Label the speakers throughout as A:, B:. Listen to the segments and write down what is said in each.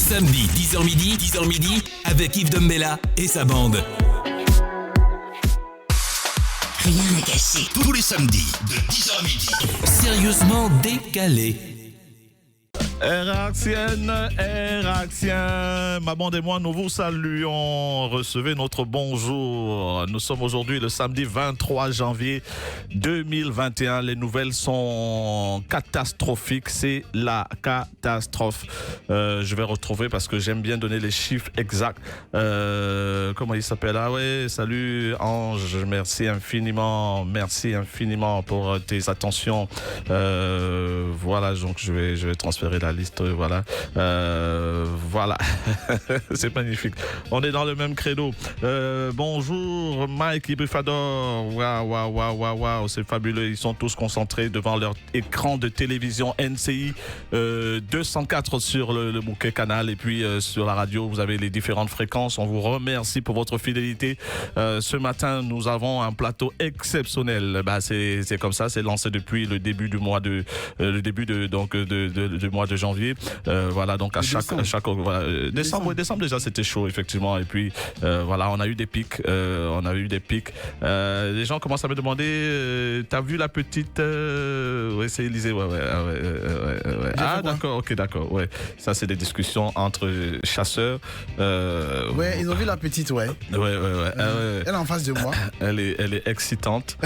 A: Samedi 10h midi, avec Yves Dombella et sa bande.
B: Rien à cacher.
A: Tous les samedis de 10h à midi. Sérieusement décalé.
C: Air-Actien, ma bande et moi, nous vous saluons. Recevez notre bonjour. Nous sommes aujourd'hui le samedi 23 janvier 2021. Les nouvelles sont catastrophiques. C'est la catastrophe. Je vais retrouver parce que j'aime bien donner les chiffres exacts. Comment il s'appelle? Ah ouais, salut Ange. Merci infiniment pour tes attentions. Voilà, donc je vais transférer la liste, voilà. Voilà. C'est magnifique. On est dans le même credo. Bonjour Mike Ibrifador. Waouh, c'est fabuleux. Ils sont tous concentrés devant leur écran de télévision NCI 204 sur le bouquet canal et puis sur la radio, vous avez les différentes fréquences. On vous remercie pour votre fidélité. Ce matin, nous avons un plateau exceptionnel. C'est comme ça, c'est lancé depuis le début du mois du mois de janvier. Voilà, donc à chaque voilà, décembre déjà c'était chaud effectivement et puis voilà, on a eu des pics. Les gens commencent à me demander t'as vu la petite ouais, c'est Élysée, ouais. Ah d'accord, ouais. Ça c'est des discussions entre chasseurs.
D: Ouais, ils ont vu la petite, ouais.
C: Ouais.
D: Elle est en face de moi.
C: Elle est excitante.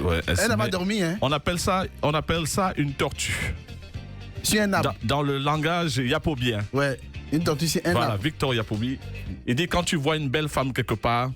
C: Ouais,
D: elle n'a pas dormi, hein.
C: On appelle ça une tortue.
D: Sur un arbre.
C: Dans le langage yapobien.
D: Ouais, une tortue sur un arbre.
C: Voilà, Victor Yapobi. Il dit quand tu vois une belle femme quelque part,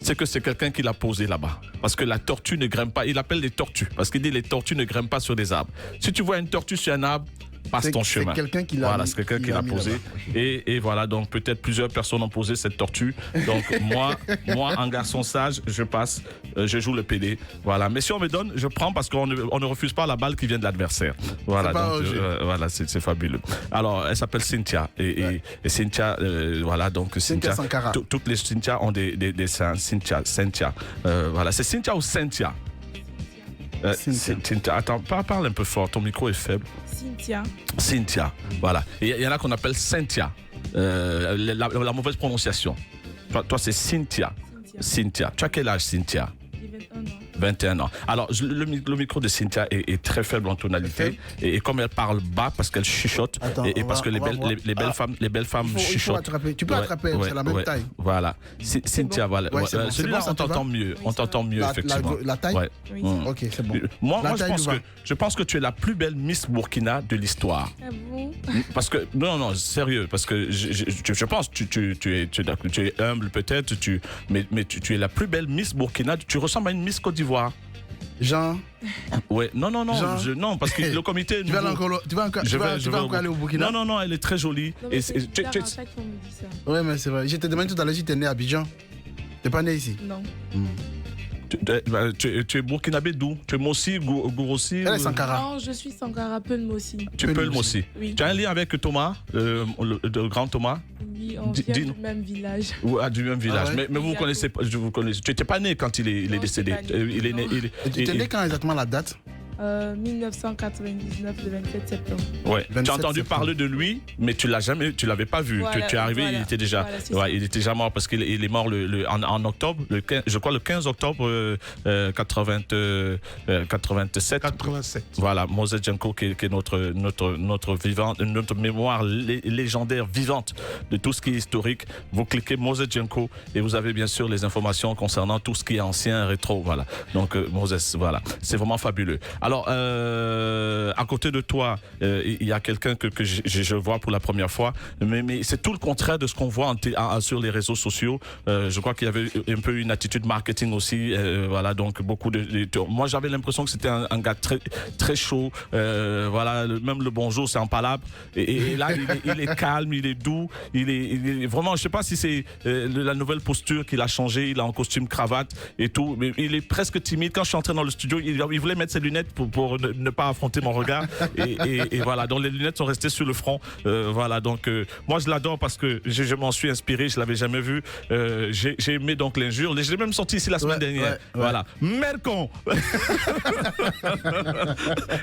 C: c'est que c'est quelqu'un qui l'a posée là-bas. Parce que la tortue ne grimpe pas. Il appelle les tortues. Parce qu'il dit les tortues ne grimpent pas sur des arbres. Si tu vois une tortue sur un arbre, passe ton chemin.
D: C'est quelqu'un qui l'a
C: Voilà, c'est quelqu'un qui l'a posé. Et voilà, donc peut-être plusieurs personnes ont posé cette tortue. Donc moi, en garçon sage, je passe, je joue le PD. Voilà. Mais si on me donne, je prends parce qu'on ne refuse pas la balle qui vient de l'adversaire. Voilà, donc voilà, c'est fabuleux. Alors, elle s'appelle Cynthia. Et Cynthia, voilà, donc Cynthia. Toutes les Cynthia ont des seins. Cynthia. Voilà, c'est Cynthia ou Cynthia? Cynthia. Attends, parle un peu fort, ton micro est faible. Cynthia, voilà. Et il y en a qu'on appelle Cynthia, la mauvaise prononciation. Toi c'est Cynthia. Tu as quel âge, Cynthia? 21 ans. Alors, le micro de Cynthia est très faible en tonalité. Et comme elle parle bas, parce qu'elle chuchote, parce que les belles femmes chuchotent.
D: Tu peux attraper, c'est la même taille.
C: Voilà. Cynthia, voilà. Celui-là, on t'entend mieux. On t'entend mieux, effectivement.
D: La taille?
C: Ouais.
D: Oui. Ok, c'est bon.
C: Moi, je pense que tu es la plus belle Miss Burkina de l'histoire.
E: Ah bon?
C: Parce que, non, sérieux, parce que je pense que tu es humble peut-être, mais tu es la plus belle Miss Burkina. Tu ressembles à une Miss Côte d'Ivoire.
D: Jean.
C: Ouais, non, non, parce que le comité.
D: Tu vas encore aller au Burkina?
C: Non, elle est très jolie.
E: Non, et c'est bizarre, à chaque fois on me dit ça.
D: Ouais, mais c'est vrai. Je t'ai demandé tout à l'heure si tu es né à Abidjan. T'es pas né ici?
E: Non.
C: Tu es burkinabé d'où? Tu es Mossi, Gourossi?
D: Elle est Sankara.
E: Non, je suis Sankara, Peul Mossi.
C: Tu es Peul Mossi.
E: Oui.
C: Tu as un lien avec Thomas, le grand Thomas?
E: Oui, on vient du même village.
C: Du même village.
D: Ah ouais?
C: Mais vous connaissez pas, je vous connais. Tu n'étais pas né quand il est décédé. Il est né.
D: Tu étais né quand exactement la date?
E: 1999, le 27 septembre.
C: Ouais. Tu as entendu parler de lui, mais tu l'avais pas vu.
E: Voilà,
C: tu es arrivé,
E: voilà.
C: Il était déjà, il était déjà mort parce qu'il est mort en octobre, je crois le 15 octobre 87. Voilà, Moses Djenko qui est notre vivante, notre mémoire légendaire vivante de tout ce qui est historique. Vous cliquez Moses Djenko et vous avez bien sûr les informations concernant tout ce qui est ancien, rétro. Voilà. Donc Moses, voilà, c'est vraiment fabuleux. Alors, à côté de toi, il y a quelqu'un que je vois pour la première fois, mais c'est tout le contraire de ce qu'on voit sur les réseaux sociaux. Je crois qu'il y avait un peu une attitude marketing aussi. Voilà, donc beaucoup moi, j'avais l'impression que c'était un gars très, très chaud. Voilà, même le bonjour, c'est en palabre. Et là, il est calme, il est doux. Il est vraiment, je sais pas si c'est la nouvelle posture qu'il a changé. Il est en costume cravate et tout, mais il est presque timide. Quand je suis entré dans le studio, il voulait mettre ses lunettes pour ne pas affronter mon regard. Et voilà, donc les lunettes sont restées sur le front. Voilà, donc moi je l'adore parce que je m'en suis inspiré, je l'avais jamais vu. J'ai aimé donc l'injure. Je l'ai même sorti ici la semaine dernière. Voilà, Mercon.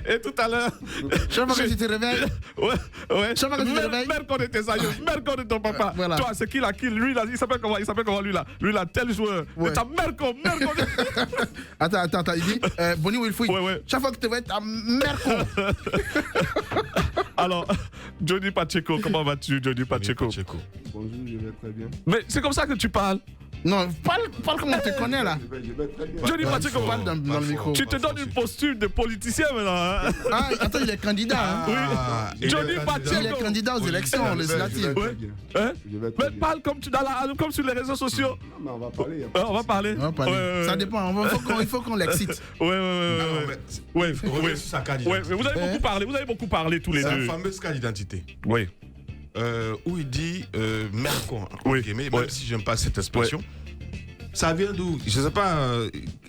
C: Et tout à l'heure.
D: Chaque fois que tu te réveilles.
C: Ouais.
D: Chaque fois que tu te réveilles.
C: Mercon de tes aïeux, Mercon de ton papa.
D: Voilà.
C: Toi, c'est qui là, lui là, il s'appelle comment lui là? Lui là, tel joueur.
D: Ouais.
C: T'as Mercon.
D: Attends, il dit Bonnie Wilfouille.
C: Ouais.
D: Chaque fois que tu te réveilles, t'as Mercon.
C: Alors, Johnny Pacheco, comment vas-tu, Johnny Pacheco?
F: Bonjour, je vais très bien.
C: Mais c'est comme ça que tu parles.
D: Non, parle comme on te connaît là.
F: Je vais très bien.
C: Johnny Pacheco,
D: Parle dans le micro.
C: tu te donnes une posture de politicien maintenant. Hein?
D: Ah, attends, il est candidat. Hein.
C: Oui. Johnny Pacheco.
D: Il est candidat aux élections législatives.
C: Hein?
F: Je vais
C: Mais
F: très bien.
C: parle comme comme sur les réseaux sociaux.
F: Non, mais on va parler. y a pas de
C: On va
F: souci.
C: parler.
D: Ouais. Ça dépend, il faut qu'on l'excite.
C: Ouais.
G: Revenez sur sa carte d'identité.
C: Mais vous avez beaucoup parlé tous les
G: C'est
C: deux.
G: la fameuse carte d'identité.
C: Oui.
G: Où il dit Mercon.
C: Oui.
G: Même si j'aime pas cette expression. Ça vient d'où? Je sais pas.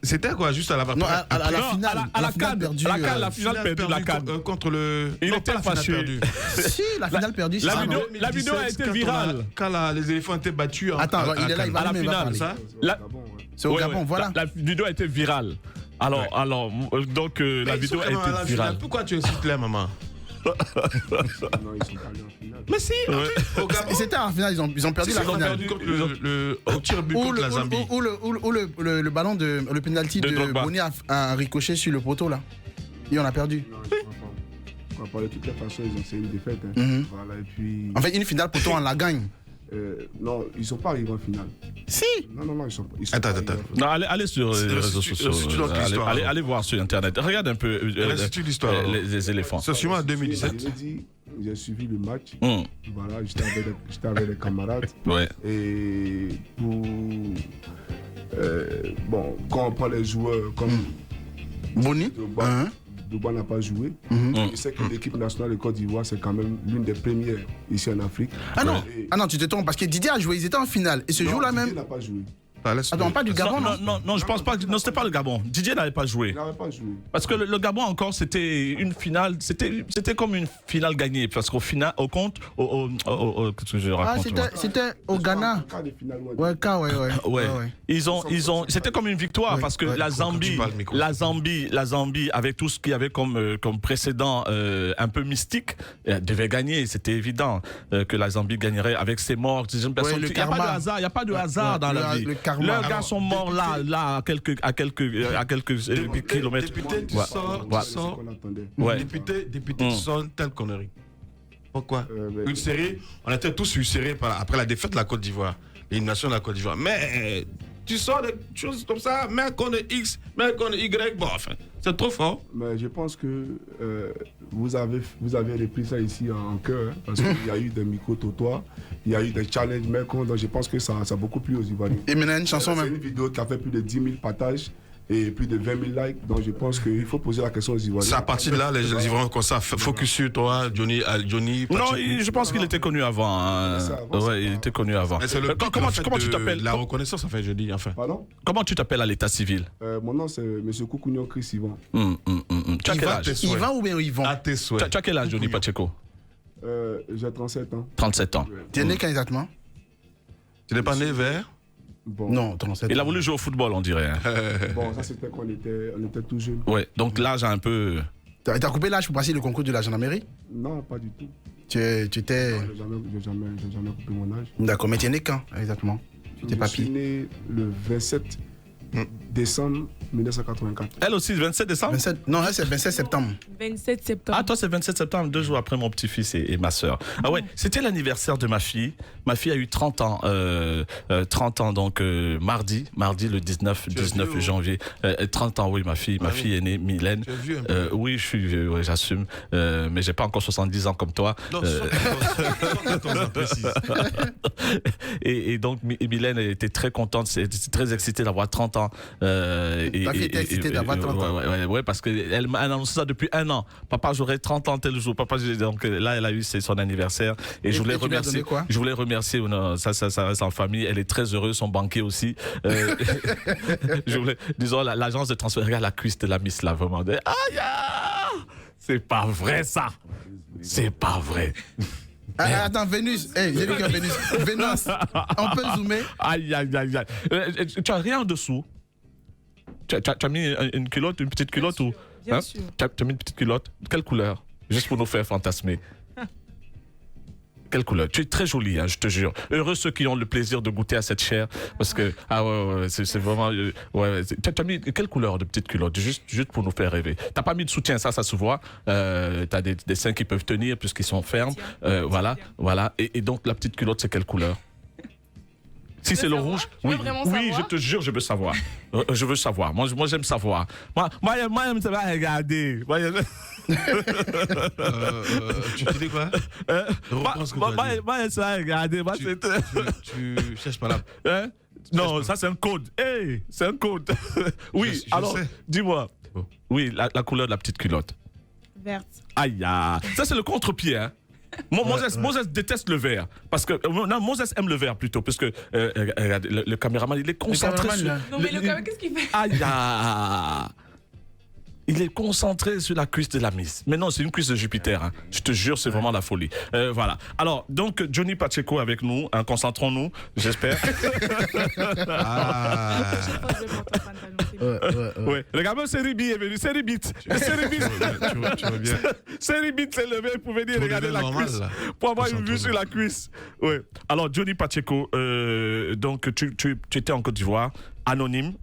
G: C'était quoi, juste à la
D: Non, à la finale.
C: à la
D: finale
C: CAN,
D: perdue.
C: la finale perdue, la CAN.
G: Contre le.
C: Il
G: Non,
C: était
G: pas la finale
C: fâché.
G: perdue.
D: Si, la finale perdue, c'est
C: la
D: ça,
C: vidéo-
D: non
C: la vidéo a été
G: 2017,
C: virale.
G: Quand les éléphants étaient battus.
D: Attends, il est là, il va
C: à la
D: même
C: finale,
D: parler.
G: Ça
F: C'est au
C: La-
F: Gabon, ouais.
D: C'est au Gabon, voilà.
C: La vidéo a été virale. Alors, donc la vidéo a été virale.
G: Pourquoi tu incites là, maman?
F: Non, ils sont pas allés en finale.
G: Mais si, au Gabon.
D: Et c'était en finale, ils ont perdu la
G: Ils ont
D: finale.
G: perdu contre au tir but
D: Où
G: contre la Zambie.
D: le ballon le penalty
C: De
D: de
C: Drogba.
D: Bonny a ricoché sur le poteau là. Et on a perdu.
F: Non, je crois pas. On va parler de toutes les façons, ils ont c'est une défaite. Hein.
D: Mhm.
F: Voilà, et puis.
D: En fait, une finale poteau, on la gagne.
F: Non, ils sont pas arrivés en finale.
D: Si.
F: Non, ils sont
G: Attends.
F: pas arrivés en finale.
C: Non, allez sur les réseaux sociaux.
G: restitue notre histoire, alors.
C: Allez voir sur Internet. Regarde un peu
G: Restitue l'histoire, alors.
C: les éléphants.
G: C'est sûrement en 2017.
F: Je l'ai dit, j'ai suivi le match.
C: Hum,
F: Voilà, j'étais avec des camarades.
C: Ouais.
F: Et pour. Quand on prend les joueurs comme
D: Bonny.
F: Drogba, Drogba n'a pas joué. Je sais que l'équipe nationale de Côte d'Ivoire, c'est quand même l'une des premières ici en Afrique.
D: Ah non, tu te trompes parce que Didier a joué, ils étaient en finale. Et ce jour-là
F: Didier
D: même.
F: n'a pas joué.
D: Attends, pas du Gabon, non.
C: Non, je pense pas. Non, c'était pas le Gabon. Didier n'avait pas joué.
F: Il n'avait pas joué.
C: Parce que le Gabon encore, c'était une finale. C'était comme une finale gagnée. Parce qu'au final, au compte, qu'est-ce que je
D: Ah,
C: raconte?
D: c'était au Ghana.
F: Quart de finale, ouais.
D: Ouais.
C: Ils ont, c'était comme une victoire
D: Ouais,
C: parce que
D: ouais.
C: la Zambie, avec tout ce qu'il y avait comme précédent un peu mystique, devait gagner. C'était évident que la Zambie gagnerait avec ses morts. Il n'y a pas de hasard. Il n'y a pas de hasard dans la vie. Leurs gars sont morts là, à quelques kilomètres.
G: Député, tu
C: Ouais.
G: sors,
C: Ouais.
F: C'est ce qu'on attendait.
C: Ouais.
G: Député, tu sors une telle connerie. Pourquoi
F: Mais-
G: Une série, on était tous ulcérés après la défaite de la Côte d'Ivoire, l'élimination de la Côte d'Ivoire. Mais tu sors des choses comme ça, mais qu'on est X, mais qu'on est Y, bon, enfin, c'est trop fort.
F: Mais je pense que vous avez repris ça ici en cœur, hein, parce qu'il y a eu des micro-trottoirs, il y a eu des challenges, mais donc je pense que ça a beaucoup plu aux Ivoiriens.
D: Et maintenant, une chanson
F: C'est
D: même.
F: une vidéo qui a fait plus de 10 000 partages et plus de 20 000 likes, donc je pense qu'il faut poser la question aux Ivoiriens.
G: C'est à partir de là, les Ivoiriens comme ça, focus sur toi, Johnny
C: Non,
G: Pacheco.
C: je pense qu'il était connu avant. Hein.
F: C'est avant, c'est
C: Ouais, il
F: pas-
C: était connu avant.
G: Mais c'est le but,
C: Comment
G: en fait,
C: tu t'appelles?
G: La reconnaissance, en fait, je dis, enfin.
F: Pardon?
C: Comment tu t'appelles à l'état civil?
F: Mon nom c'est M. Koukounion Chris Yvan.
C: Tu as quel âge?
D: Yvan ou bien Yvan?
G: À tes souhaits.
C: Tu as quel âge, Johnny Pacheco?
F: J'ai 37 ans.
C: 37 ans.
D: Tu es né quand exactement?
G: Tu n'es pas né vert?
F: Bon,
D: Non, 37
C: Il a
D: ans.
C: voulu jouer au football, on dirait. Hein.
F: bon ça c'était quand on était tout jeune.
C: Ouais, donc l'âge a un peu.
D: T'as coupé l'âge pour passer le concours de la gendarmerie?
F: Non, pas du tout.
D: Tu étais.
F: J'ai jamais coupé mon âge.
D: D'accord, mais tu es né quand exactement? Tes
F: Je suis
D: papiers.
F: né le 27 décembre 1984.
C: Elle aussi, 27 décembre?
D: 27, non, là c'est 27 septembre.
E: 27 septembre.
C: Ah, toi, c'est 27 septembre, 2 jours après mon petit-fils et ma soeur. Ah ouais, c'était l'anniversaire de ma fille. Ma fille a eu 30 ans, 30 ans donc mardi le 19
G: vieux,
C: janvier. 30 ans, oui, ma fille est née, Mylène.
G: Tu es vieux un peu.
C: Oui, je suis vieux, ouais, j'assume. Mais j'ai pas encore 70 ans comme toi.
G: Non, 74 ans précise.
C: Et donc, Mylène était très contente, était très excitée d'avoir 30 ans. Et
D: Ta fille était excitée d'avoir 30 ans.
C: Ouais, parce qu'elle m'a annoncé ça depuis 1 an. Papa, j'aurai 30 ans tel jour. Papa, donc là, elle a eu son anniversaire. Et je voulais remercier. Je voulais remercier. Non, ça reste en famille. Elle est très heureuse, son banquier aussi. Je voulais, disons, l'agence de transfert. Regarde la cuisse de la Miss là, vraiment. Aïe! C'est pas vrai, ça! C'est pas vrai!
D: Attends, Vénus. Hey, j'ai vu qu'il y a Vénus. Vénus, on peut zoomer?
C: Aïe. Tu as rien en dessous? Tu as mis une culotte, une petite culotte ou?
E: Bien sûr.
C: Tu as mis une petite culotte? Quelle couleur? Juste pour nous faire fantasmer. Quelle couleur? Tu es très jolie, hein, je te jure. Heureux ceux qui ont le plaisir de goûter à cette chair. Parce que, c'est vraiment. Tu as mis quelle couleur de petite culotte? Juste pour nous faire rêver. T'as pas mis de soutien, ça se voit. Tu as des seins qui peuvent tenir puisqu'ils sont fermes. Voilà. Et donc, la petite culotte, c'est quelle couleur? Si c'est le rouge, oui, je te jure, je veux savoir. Je veux savoir. Moi j'aime savoir. Moi, j'aime savoir regarder.
G: Tu dis quoi?
C: Moi, j'aime savoir regarder.
G: Tu cherches pas là.
C: Non, ça c'est un code. Hey, c'est un code. Oui, alors, dis-moi.
G: Oh.
C: Oui, la couleur de la petite culotte.
E: Verte.
C: Aïe, ça c'est le contre-pied, hein. Moses déteste le vert. Parce que. Non, Moses aime le vert plutôt. Parce que le caméraman, il est concentré sur.
E: Non, mais le caméraman, qu'est-ce qu'il fait?
C: Aïe! Il est concentré sur la cuisse de la Miss. Mais non, c'est une cuisse de Jupiter. Hein. Je te jure, c'est vraiment la folie. Voilà. Alors, donc, Johnny Pacheco avec nous. Hein, concentrons-nous, j'espère. Ouais. Regarde, c'est Ribi est venu. C'est Ribit.
G: Tu vois bien.
C: C'est Ribit s'est levé pour venir regarder la cuisse. Pour avoir une vue sur la cuisse. Ouais. Alors, Johnny Pacheco, donc, tu étais en Côte d'Ivoire, anonyme.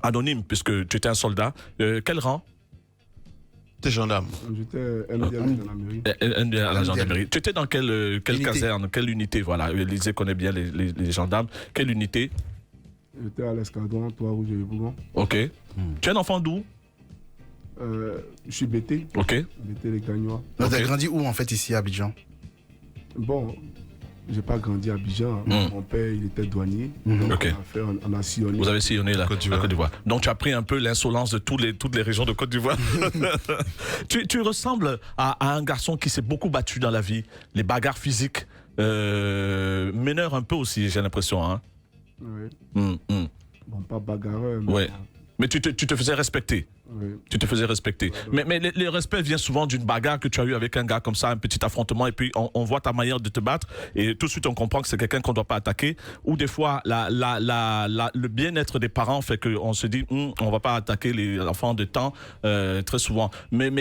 C: Anonyme, puisque tu étais un soldat. Quel rang?
G: T'es gendarme.
F: J'étais MDL à la gendarmerie.
C: Tu étais dans quelle caserne, quelle unité? Voilà, Élisée connaît bien les gendarmes. Quelle unité?
F: J'étais à l'escadron, Toit Rouge et Bougon.
C: Ok. Tu es un enfant d'où?
F: Je suis BT.
C: Ok.
F: BT les Gagnois.
D: Tu as grandi où en fait ici à Abidjan?
F: Bon, j'ai pas grandi à Abidjan. Mon père, il était douanier. Donc
C: Ok.
F: on a sillonné.
C: Vous avez sillonné la Côte d'Ivoire. Donc tu as pris un peu l'insolence de toutes les régions de Côte d'Ivoire. tu ressembles à un garçon qui s'est beaucoup battu dans la vie. Les bagarres physiques. Meneur un peu aussi, j'ai l'impression. Hein.
F: Oui. Bon, pas bagarreur, mais...
C: Ouais. Mais tu te faisais respecter.
F: Oui.
C: Tu te faisais respecter. Mais le respect vient souvent d'une bagarre que tu as eu avec un gars comme ça, un petit affrontement, et puis on voit ta manière de te battre, et tout de suite on comprend que c'est quelqu'un qu'on ne doit pas attaquer. Ou des fois, le bien-être des parents fait qu'on se dit, on ne va pas attaquer les enfants de temps, très souvent. Mais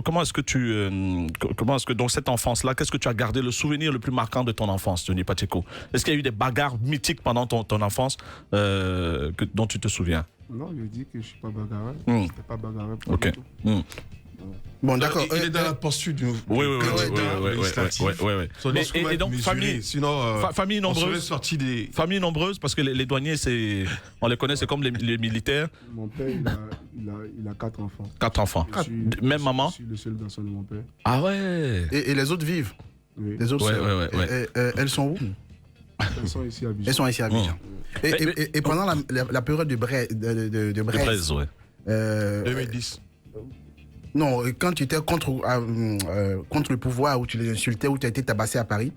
C: comment est-ce que dans cette enfance-là, qu'est-ce que tu as gardé, le souvenir le plus marquant de ton enfance, Johnny Pacheco? Est-ce qu'il y a eu des bagarres mythiques pendant ton enfance dont tu te souviens?
F: Non, je dis que je ne suis pas bagarreur. Je n'étais pas bagarreur.
C: Ok.
D: Bon, d'accord.
G: Il est dans la posture du.
C: Oui. Et donc, famille nombreuse. Famille nombreuse, parce que les douaniers, on les connaît, c'est comme les militaires.
F: Mon père, il a 4 enfants.
C: 4 enfants. Même maman?
F: Je suis le seul garçon de mon père.
C: Ah ouais.
D: Et les autres vivent?
F: Oui.
D: Les autres elles sont où?
F: Elles sont ici à Abidjan.
D: Elles sont ici à Abidjan. Et pendant la période de Braise,
C: ouais.
G: 2010.
D: Non, quand tu étais contre le pouvoir, où tu les insultais, où tu as été tabassé à Paris,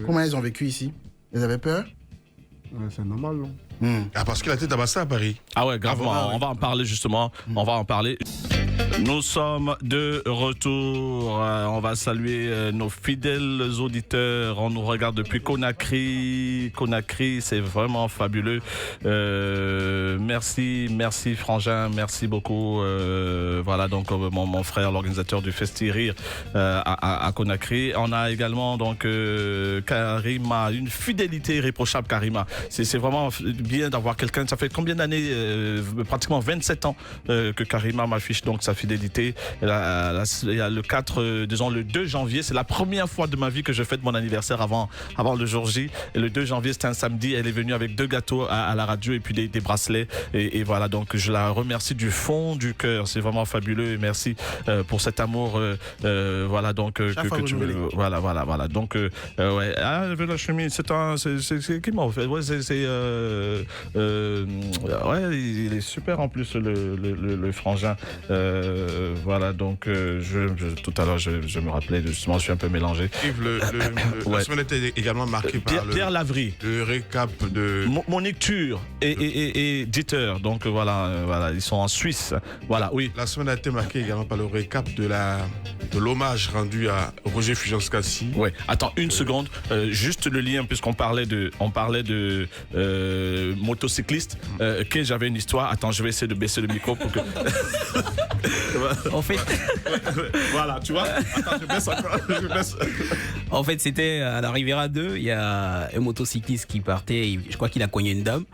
D: comment elles ont vécu ici? Elles avaient peur?
F: Ouais, c'est normal, non?
G: Ah, parce qu'il a été tabassé à Paris.
C: Ah ouais, gravement. On va en parler justement. On va en parler. Nous sommes de retour. On va saluer nos fidèles auditeurs. On nous regarde depuis Conakry. Conakry, c'est vraiment fabuleux. Merci Frangin. Merci beaucoup. Voilà, donc mon frère, l'organisateur du Festi Rire à Conakry. On a également donc Karima, une fidélité irréprochable, Karima. C'est vraiment bien d'avoir quelqu'un. Ça fait combien d'années? Pratiquement 27 ans que Karima m'affiche donc sa fidélité fidélité. Il y a le 4, disons le 2 janvier, c'est la première fois de ma vie que je fête mon anniversaire avant le jour J. Et le 2 janvier, c'était un samedi. Elle est venue avec 2 gâteaux à la radio et puis des bracelets. Et voilà, donc je la remercie du fond du cœur. C'est vraiment fabuleux. Et merci pour cet amour. Voilà, donc que tu me. Voilà. Donc, ouais. Ah, la chemise, c'est qui m'a offert. Ouais, ouais, il est super en plus, le frangin. Voilà, donc, tout à l'heure, je me rappelais, justement, je suis un peu mélangé.
G: Yves, la semaine était également marquée par
C: Pierre Lavry.
G: Le récap de...
C: Monique Tur et Dieter. Donc, voilà, ils sont en Suisse. Voilà, oui.
G: La semaine a été marquée également par le récap de l'hommage rendu à Roger Fulgence-Cassis.
C: Ouais. Attends une seconde, juste le lien, puisqu'on parlait de motocycliste. Que j'avais une histoire. Attends, je vais essayer de baisser le micro pour que.
H: En fait,
C: voilà, tu vois. Attends, je baisse encore.
H: en fait, c'était à la Riviera 2, il y a un motocycliste qui partait, je crois qu'il a cogné une dame.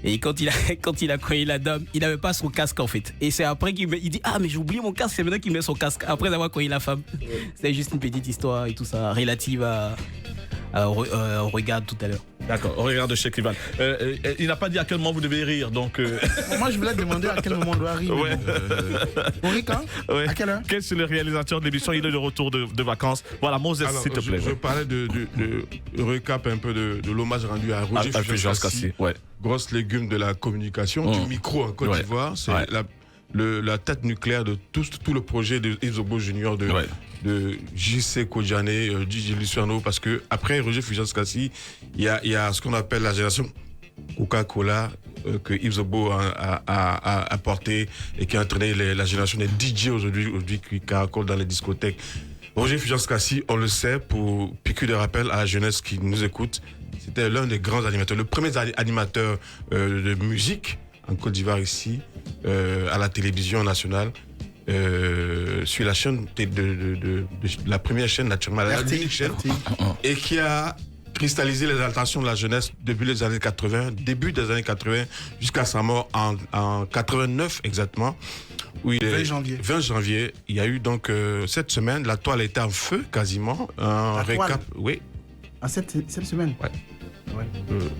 H: Et quand il a cogné la dame, il n'avait pas son casque en fait. Et c'est après qu'il dit ah mais j'ai oublié mon casque, c'est maintenant qu'il met son casque après avoir cogné la femme. C'était juste une petite histoire et tout ça relative au regard tout à l'heure.
C: D'accord, au regard de Cheikh Ivan. Il n'a pas dit à quel moment vous devez rire, donc.
D: Moi, je voulais demander à quel moment on doit rire.
C: Ouais.
D: On rit quand?
C: Ouais.
D: À quelle heure?
C: Quel est le réalisateur de l'émission? Il est de retour de vacances. Voilà, Moses, s'il te plaît.
G: Je parlais de récap un peu de l'hommage rendu à Roger Fulgence-Cassis.
C: Ouais.
G: Grosse légume de la communication, du micro en Côte d'Ivoire. C'est la tête nucléaire de tout le projet de Yves Zobo Junior de JC Kodjane, DJ Luciano, parce que après Roger Fulgence-Cassis, il y a ce qu'on appelle la génération Coca-Cola que Yves Zobo a apporté et qui a entraîné la génération des DJ aujourd'hui qui caracolent dans les discothèques. Roger Fulgence-Cassis, on le sait, pour piquer de rappel à la jeunesse qui nous écoute, c'était l'un des grands animateurs, le premier animateur de musique en Côte d'Ivoire ici, à la télévision nationale, sur la chaîne de la première chaîne naturellement, la unique chaîne, et qui a cristallisé les attentions de la jeunesse depuis les années 80, début des années 80, jusqu'à sa mort en 89 exactement. Oui, 20 janvier. Il y a eu donc cette semaine, la toile était en feu quasiment. Un récap. Oui.
D: Cette semaine?
G: Ouais.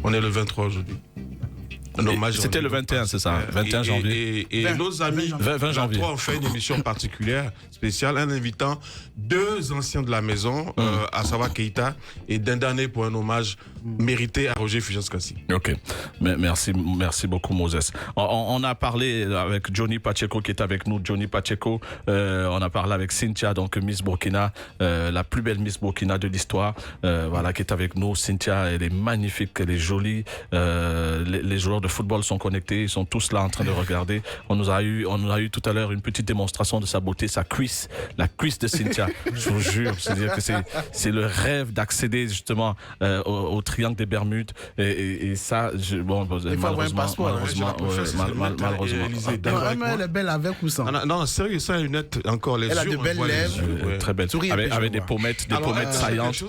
G: On est le 23 aujourd'hui.
C: C'était le 21, c'est ça, 21 janvier.
G: Et
C: 20,
G: nos amis,
C: 20 janvier.
G: ont fait une émission particulière, spéciale, en invitant 2 anciens de la maison, à savoir Keïta et Dindane, pour un hommage mérité à Roger Fulgence-Cassis.
C: Ok, merci beaucoup Moses. On a parlé avec Johnny Pacheco qui est avec nous. Johnny Pacheco, on a parlé avec Cynthia, donc Miss Burkina, la plus belle Miss Burkina de l'histoire, voilà, qui est avec nous. Cynthia, elle est magnifique, elle est jolie. Les joueurs de football sont connectés, ils sont tous là en train de regarder. On a eu tout à l'heure une petite démonstration de sa beauté, sa cuisse, la cuisse de Cynthia. Je vous jure, c'est-à-dire que c'est le rêve d'accéder justement au triangle des Bermudes et ça, malheureusement,
D: elle est belle avec ou sans?
G: Non, sérieux, ça, lunettes encore les yeux.
D: Elle a de belles lèvres,
C: très belle, avec des pommettes saillantes,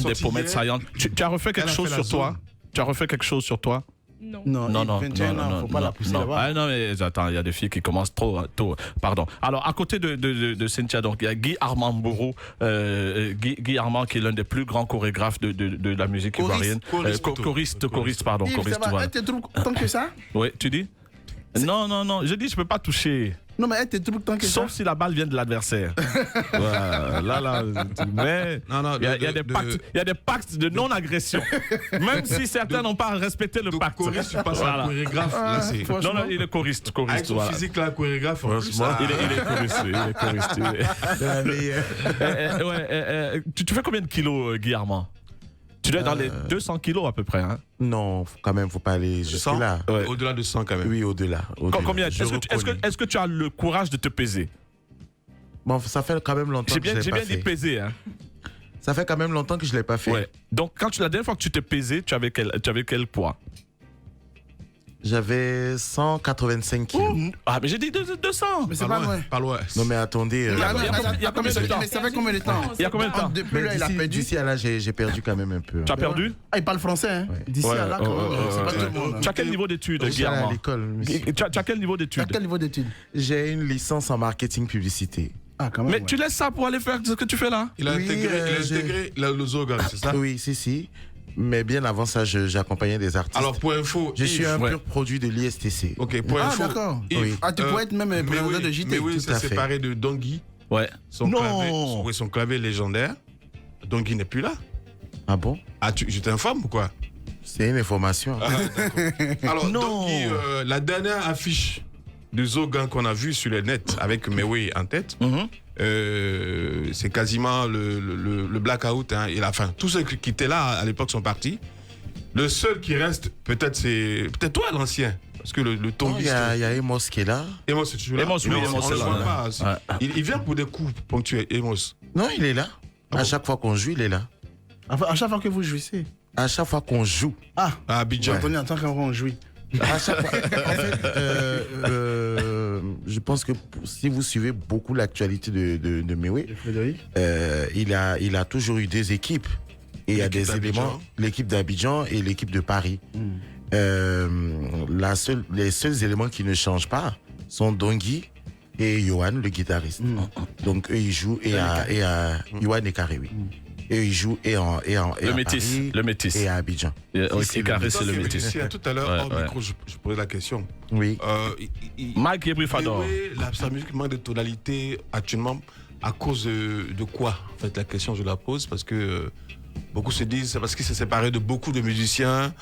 C: des pommettes saillantes. Tu as refait quelque chose sur toi? Tu as refait quelque chose sur toi?
E: Non.
C: Non,
D: 21 ans, faut pas la pousser là-bas.
C: Ah non, mais attends, il y a des filles qui commencent trop tôt. Pardon. Alors, à côté de Cynthia, donc, il y a Guy Armand Bourreau, Guy Armand, qui est l'un des plus grands chorégraphes de la musique ivoirienne. Choriste, pardon. Choriste,
D: ça va, elle te trouve tant que ça?
C: Oui, tu dis? Non, je dis, je peux pas toucher.
D: Non, mais elle te trouve tant que ça.
C: Sauf si la balle vient de l'adversaire. Là, mais il y a des pactes de non-agression. Même si certains n'ont pas respecté le pacte.
G: Choriste, tu passes à chorégraphe. Là, c'est...
C: Non, il est choriste.
G: Avec son physique, là, chorégraphe.
C: Il est choriste. Tu fais combien de kilos, Guy Armand? Tu dois être dans les 200 kilos à peu près, hein?
I: Non, quand même, faut pas aller jusque-là.
C: Ouais.
G: Au-delà de 100 quand même.
I: Oui, au-delà.
C: Combien? Est-ce que tu as le courage de te peser?
I: Bon, ça fait quand même longtemps que je l'ai pas fait.
C: J'ai bien dit peser, hein?
I: Ça fait quand même longtemps que je l'ai pas fait.
C: Ouais. Donc, la dernière fois que tu t'es pesé, tu avais quel poids?
I: J'avais 185 kilos.
C: Ah, mais j'ai dit 200.
D: Mais c'est pas loin.
G: Pas loin.
I: Non, mais attendez.
C: Il y a combien de temps?
D: Mais ça fait combien de temps?
C: Il y a combien de temps?
D: Depuis là, il a perdu.
I: D'ici à là, j'ai perdu quand même un peu.
C: Tu as perdu?
D: Ah, il parle français, hein? D'ici à là, quand même. C'est pas tout le monde.
C: Tu as quel niveau d'études,
I: Je suis allé à
C: Guillermo?
I: l'école.
C: Tu as quel niveau
D: Tu as
C: d'études?
D: quel niveau d'études?
I: J'ai une licence en marketing publicité.
D: Ah, quand même.
C: Mais tu laisses ça pour aller faire ce que tu fais là?
G: Il a
I: Oui,
G: intégré le Zogan, c'est ça?
I: Oui, si. Mais bien avant ça, j'accompagnais des artistes.
G: Alors, pour info,
I: je suis un
C: ouais.
I: pur produit de l'ISTC.
G: Ok, pour
D: Ah,
G: info.
D: d'accord.
G: Yves,
D: Ah, tu pourrais être même président de JT.
G: Mais oui,
I: Tout
G: c'est
I: à fait.
G: séparé de Dongui.
C: Ouais.
G: Son clavier légendaire. Dongui n'est plus là.
I: Ah bon?
G: Ah, je t'informe ou quoi?
I: C'est une information.
G: Ah, alors,
C: Non.
G: Dongui, la dernière affiche de Zogan qu'on a vue sur le net avec Mewe en tête, c'est quasiment le blackout. Hein, et la fin. Tous ceux qui étaient là à l'époque sont partis. Le seul qui reste, peut-être toi l'ancien. Parce que le
I: Il
G: tombiste.
I: y a Emos qui est là.
G: Emos, c'est toujours là.
C: Emos, oui,
G: Non,
C: Emos,
G: on
C: c'est
G: le
C: là,
G: voit
C: ouais.
G: pas. Il vient pour des coups ponctuels, Emos.
I: Non, il est là.
G: Ah
I: À
G: bon?
I: chaque fois qu'on joue, il est là.
D: Enfin, à chaque fois que vous jouissez.
I: À chaque fois qu'on joue.
D: Ah,
G: À Abidjan.
D: j'ai entendu en tant qu'on joue.
I: À chaque fois. En fait, je pense que si vous suivez beaucoup l'actualité de Mewe,
D: Frédéric.
I: il a toujours eu deux équipes. Et il y a
G: L'équipe
I: des
G: d'Abidjan.
I: éléments, l'équipe d'Abidjan et l'équipe de Paris. Les seuls éléments qui ne changent pas sont Dongui et Yohan, le guitariste. Donc eux, ils jouent Yohan et Carré, oui. Et ils jouent et à
C: métis,
I: Paris
C: le métis.
I: et à Abidjan.
C: Ok, Carré, c'est le métis.
G: Tout à l'heure,
C: Ouais,
G: hors
C: ouais.
G: micro, je posais la question.
I: Oui.
C: Mike Yebrifador.
G: Sa musique manque de tonalité actuellement à cause de quoi? En fait, la question, je la pose parce que beaucoup se disent c'est parce qu'il s'est séparé de beaucoup de musiciens,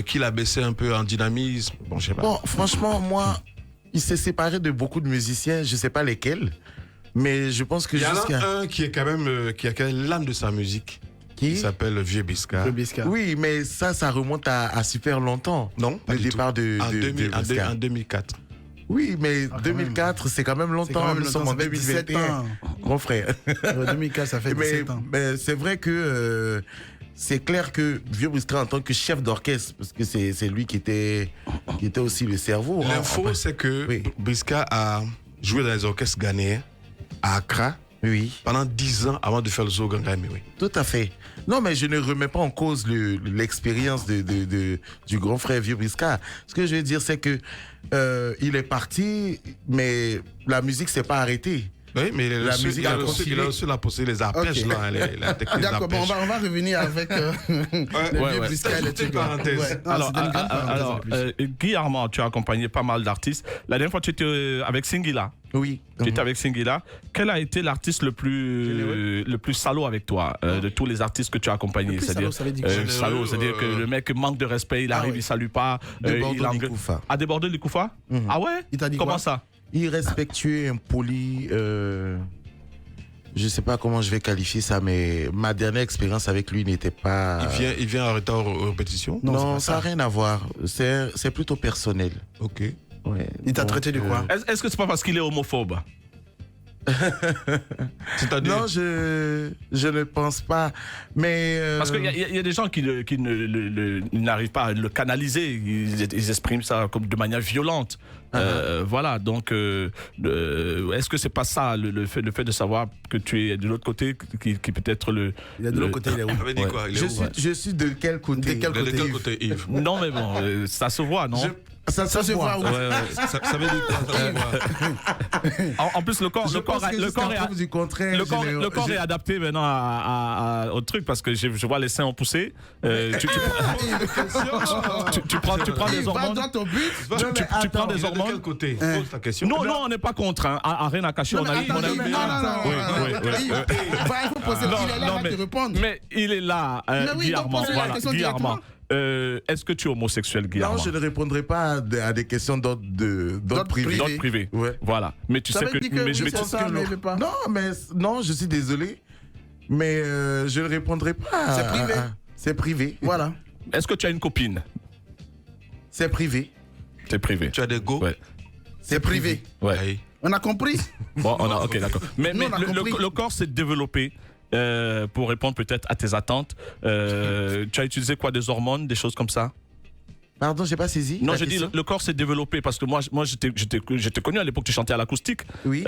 G: qu'il a baissé un peu en dynamisme. Bon, je sais pas.
I: Bon, franchement, moi, il s'est séparé de beaucoup de musiciens, je sais pas lesquels, mais je pense que
G: Il y en
I: jusqu'à...
G: a un qui est quand même qui a l'âme de sa musique.
I: Qui?
G: Il s'appelle Vieux Bisca.
I: Oui, mais ça remonte à super longtemps.
G: Non, pas
I: le
G: du
I: départ
G: tout.
I: de Bisca.
G: En 2004.
I: Oui, mais 2004, c'est quand même longtemps. Nous sommes en
D: 17
I: 2021.
D: ans.
I: Mon frère.
D: 2004, ça fait 17 ans.
I: Mais c'est vrai que c'est clair que Vieux Bisca, en tant que chef d'orchestre, parce que c'est lui qui était aussi le cerveau.
G: L'info, c'est que Bisca a joué dans les orchestres ghanéens à Accra.
I: Oui.
G: Pendant 10 ans avant de faire le Zogan Grammy, oui.
I: Tout à fait. Non, mais je ne remets pas en cause l'expérience du grand frère Vieux Bisca. Ce que je veux dire, c'est que il est parti, mais la musique s'est pas arrêtée.
G: Oui, mais
I: La musique
G: il a
I: a continué.
G: reçu la possibilité, les arpèges,
D: Ok.
G: là, la technique
D: D'accord, bon,
G: d'arpège.
D: on va revenir avec le vieux Bisca et le
G: C'était une
D: truc.
G: parenthèse.
D: Ouais. Non,
C: Alors,
D: c'était une grande parenthèse en plus.
C: Guillermo, tu as accompagné pas mal d'artistes. La dernière fois, tu étais avec Singila.
I: Oui.
C: Tu étais avec Singila. Quel a été l'artiste le plus salaud avec toi de tous les artistes que tu as accompagnés?
D: Le plus salaud, ça veut dire quoi?
C: salaud, c'est-à-dire que le mec manque de respect, il arrive,
D: oui.
C: il salue pas.
I: Débordant
C: il
I: Likoufa.
C: Ah, débordé Likoufa? Ah ouais?
D: Il t'a dit
C: Comment
D: quoi?
C: ça?
I: Irrespectueux, impoli. Je sais pas comment je vais qualifier ça, mais ma dernière expérience avec lui n'était pas.
G: Il vient en retard aux répétitions?
I: Non, ça n'a rien à voir. C'est plutôt personnel.
G: Ok.
I: Ouais.
D: Il t'a
I: Donc,
D: traité de quoi?
C: Est-ce que c'est pas parce qu'il est homophobe?
G: C'est-à-dire?
I: Non, je ne pense pas. Mais.
C: Parce qu'il y a des gens qui n'arrivent pas à le canaliser. Ils expriment ça comme de manière violente. Voilà, donc est-ce que c'est pas ça le fait de savoir que tu es de l'autre côté qui peut-être le.
D: Il est de l'autre côté, il est où?
G: Ça veut dire quoi? Il est où?
I: Je suis de quel côté?
D: De quel
G: De quel
D: Yves?
G: côté, Yves?
C: Non mais bon, ça se voit, non?
I: Ça se voit.
D: où?
G: Ça veut dire quoi? Ça veut dire quoi?
C: En plus le corps est adapté maintenant au truc parce que je vois les seins ont poussé. Tu prends des hormones. Tu prends des
G: De
C: hormones.
G: quel côté? Pose ta question.
C: Non, on n'est pas contre. Hein. À rien à cacher, on a eu.
D: Il faut poser. Il est là, va te répondre.
C: Mais il est là,
D: Mais oui, donc
C: Guillermo.
D: posez la
C: Voilà,
D: question
C: Guillermo.
D: directement.
C: Est-ce que tu es homosexuel, Guillermo?
I: Non, je ne répondrai pas à des questions d'ordre privé.
C: D'ordre privé.
I: Ouais.
C: Voilà. Mais tu
D: Ça
C: sais
D: veut
C: que.
D: dire que
C: Mais
D: je
C: mais
D: pense
C: tu-
D: ça, mais il veut pas.
I: Non, je suis désolé. Mais je ne répondrai pas.
D: C'est privé.
I: C'est privé.
D: Voilà.
C: Est-ce que tu as une copine?
I: C'est privé.
C: C'est privé.
G: Tu as des go?
C: Ouais.
D: C'est privé.
C: Ouais.
G: Aïe.
D: On a compris?
C: Bon, ok, d'accord. Mais
D: Nous, on a compris.
C: le corps s'est développé. Pour répondre peut-être à tes attentes, tu as utilisé quoi, des hormones, des choses comme ça?
I: Pardon, j'ai pas saisi.
C: Non, j'ai dit le corps s'est développé parce que moi j'étais connu à l'époque, tu chantais à l'acoustique.
I: Oui.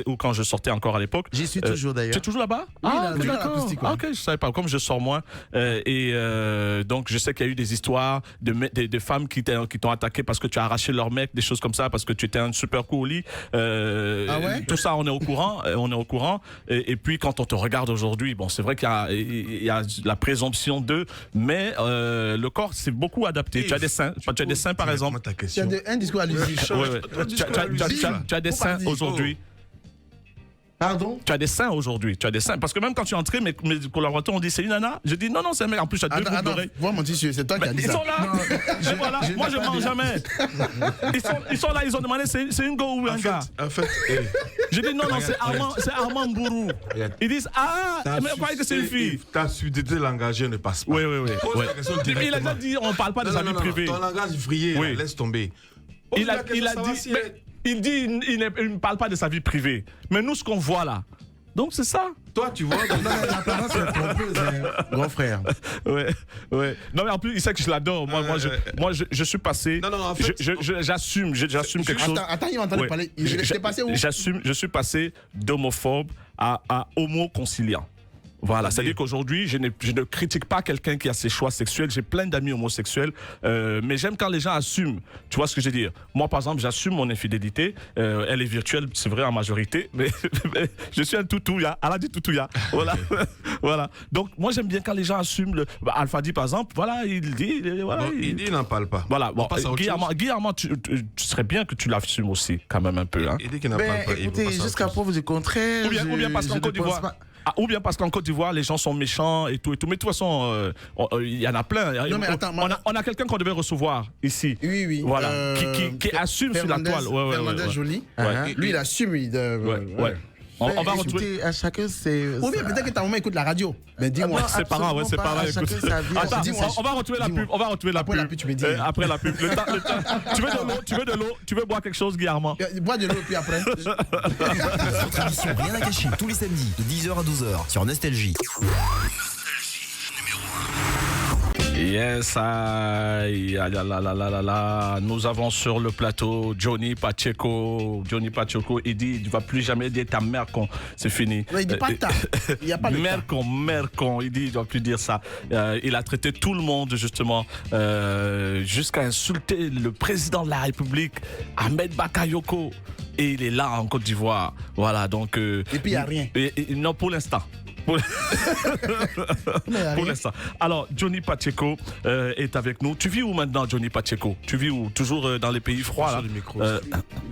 C: Ou quand je sortais encore à l'époque.
I: J'y suis toujours d'ailleurs.
C: Tu es toujours là-bas?
D: Oui,
C: d'accord. Ok, je savais pas. Comme je sors moins. Donc je sais qu'il y a eu des histoires de femmes qui t'ont attaqué parce que tu as arraché leur mec, des choses comme ça, parce que tu étais un super coup au lit. Tout ça, on est au courant. Et puis quand on te regarde aujourd'hui, bon, c'est vrai qu'il y a la présomption d'eux, mais le corps s'est beaucoup adapté. Tu as des seins, par exemple.
D: Tu as un discours à l'usine.
C: Tu as des seins aujourd'hui.
I: Pardon?
C: Tu as des seins aujourd'hui. Parce que même quand tu es entré, mes collaborateurs ont dit c'est une nana. Je dis non, c'est un mec. En plus, tu as deux boucles d'oreilles.
D: Vois mon tissu, c'est toi qui as dit ça.
C: Ils sont là. Voilà. Moi, je ne mens jamais. Ils sont là, ils ont demandé c'est une go ou un gars.
G: En fait,
C: je dis non, c'est Armand Gourou. Ils disent mais vous croyez que c'est une fille?
G: Ta subtilité langagière ne passe pas.
C: Oui.
G: Il
C: a déjà dit on ne parle pas de sa vie privée.
G: Ton langage vrillé, laisse tomber.
C: Il a dit. Il dit il ne parle pas de sa vie privée. Mais nous, ce qu'on voit là. Donc, c'est ça.
G: Toi, tu vois.
D: L'apparence est trompeuse,
I: grand frère.
C: Ouais. Non, mais en plus, il sait que je l'adore. Moi, je suis passé.
G: Non, en fait.
C: J'assume quelque chose.
D: Attends, il m'entendait parler. J'étais passé où?
C: Je suis passé d'homophobe à homo-conciliant. Voilà, c'est-à-dire qu'aujourd'hui, je ne critique pas quelqu'un qui a ses choix sexuels. J'ai plein d'amis homosexuels, mais j'aime quand les gens assument. Tu vois ce que je veux dire? Moi, par exemple, j'assume mon infidélité. Elle est virtuelle, c'est vrai en majorité, mais je suis un toutouya. Elle a dit toutouya. Voilà. Donc, moi, j'aime bien quand les gens assument. Alpha dit, par exemple, voilà, il dit. Voilà,
G: il n'en parle pas.
C: Voilà, bon, Guillermo, tu serais bien que tu l'assumes aussi, quand même un peu. Hein.
G: Il dit qu'il n'en parle pas.
I: Écoutez, jusqu'à preuve du contraire.
C: Ou bien parce qu'en Côte d'Ivoire. Ou bien parce qu'en Côte d'Ivoire, les gens sont méchants et tout. Mais de toute façon, il y en a plein.
D: Non, mais attends,
C: on a quelqu'un qu'on devait recevoir ici.
D: Oui.
C: Voilà. Qui assume sur la toile.
D: Fernandez Joly. Lui, il assume.
C: On va retrouver.
I: À chacun, c'est.
D: Ou bien peut-être que ta maman écoute la radio. Mais dis-moi.
C: C'est pas grave, c'est pas grave. Attends, on va retrouver la pub.
D: Après la pub, tu me dis.
C: Après la pub. Tu veux de l'eau? Tu veux boire quelque chose, Guillermo?
D: Bois de l'eau, puis après.
A: Votre émission Rien à cacher tous les samedis de 10h à 12h sur Nostalgie.
C: Yes, nous avons sur le plateau Johnny Pacheco. Il dit, tu ne vas plus jamais dire ta mère con. C'est fini.
D: Non, il dit pas ta. Il n'y a pas de
C: mère con. Il dit, il ne doit plus dire ça. Il a traité tout le monde, justement, jusqu'à insulter le président de la République, Ahmed Bakayoko. Et il est là en Côte d'Ivoire. Voilà, donc.
D: Et puis il n'y a rien.
C: Non, pour l'instant. Pour l'instant. Alors, Johnny Pacheco est avec nous. Tu vis où maintenant, Johnny Pacheco? Tu vis où? Toujours dans les pays froids là?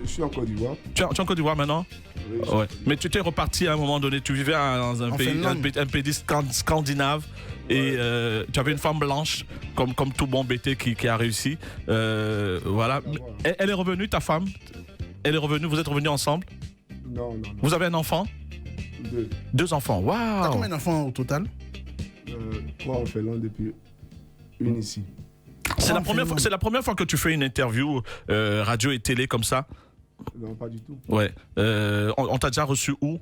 F: Je suis en Côte d'Ivoire.
C: Tu es en Côte d'Ivoire maintenant? Oui. Ouais. Mais tu t'es reparti à un moment donné. Tu vivais dans un pays scandinave. Et tu avais une femme blanche, comme tout bon BT qui a réussi. Voilà. Elle est revenue, ta femme? Elle est revenue, vous êtes revenus ensemble?
F: Non.
C: Vous avez un enfant? Deux enfants, waouh!
D: T'as combien d'enfants au total?
F: 3 en Finlande et puis une ici.
C: C'est la première fois que tu fais une interview radio et télé comme ça?
F: Non, pas du tout.
C: Ouais. On t'a déjà reçu où?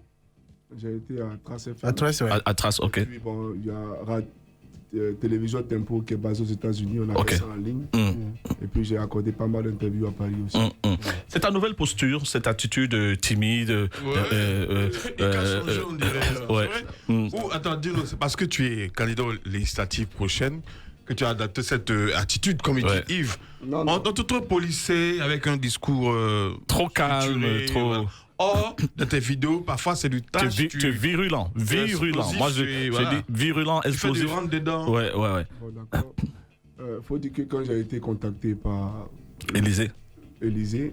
F: J'ai été à Trace FM.
D: À Trace, ouais.
C: À Trace, ok.
F: Et puis bon, il y a Télévision Tempo qui est basée aux États-Unis, on a fait ça en ligne. Et puis j'ai accordé pas mal d'interviews à Paris aussi.
C: C'est ta nouvelle posture, cette attitude timide.
G: Attends, dis-nous, c'est parce que tu es candidat aux législatives prochaines que tu as adapté cette attitude, comme il dit Yves. Non. Tout policé, avec un discours
C: trop calme, trop.
G: Voilà. Or, dans tes vidéos, parfois c'est du tâche.
C: Tu es virulent. Moi, j'ai dit virulent, explosif.
G: Tu fais du rentre dedans.
C: Ouais.
F: Bon, d'accord. Faut dire que quand j'ai été contacté par
C: Élysée,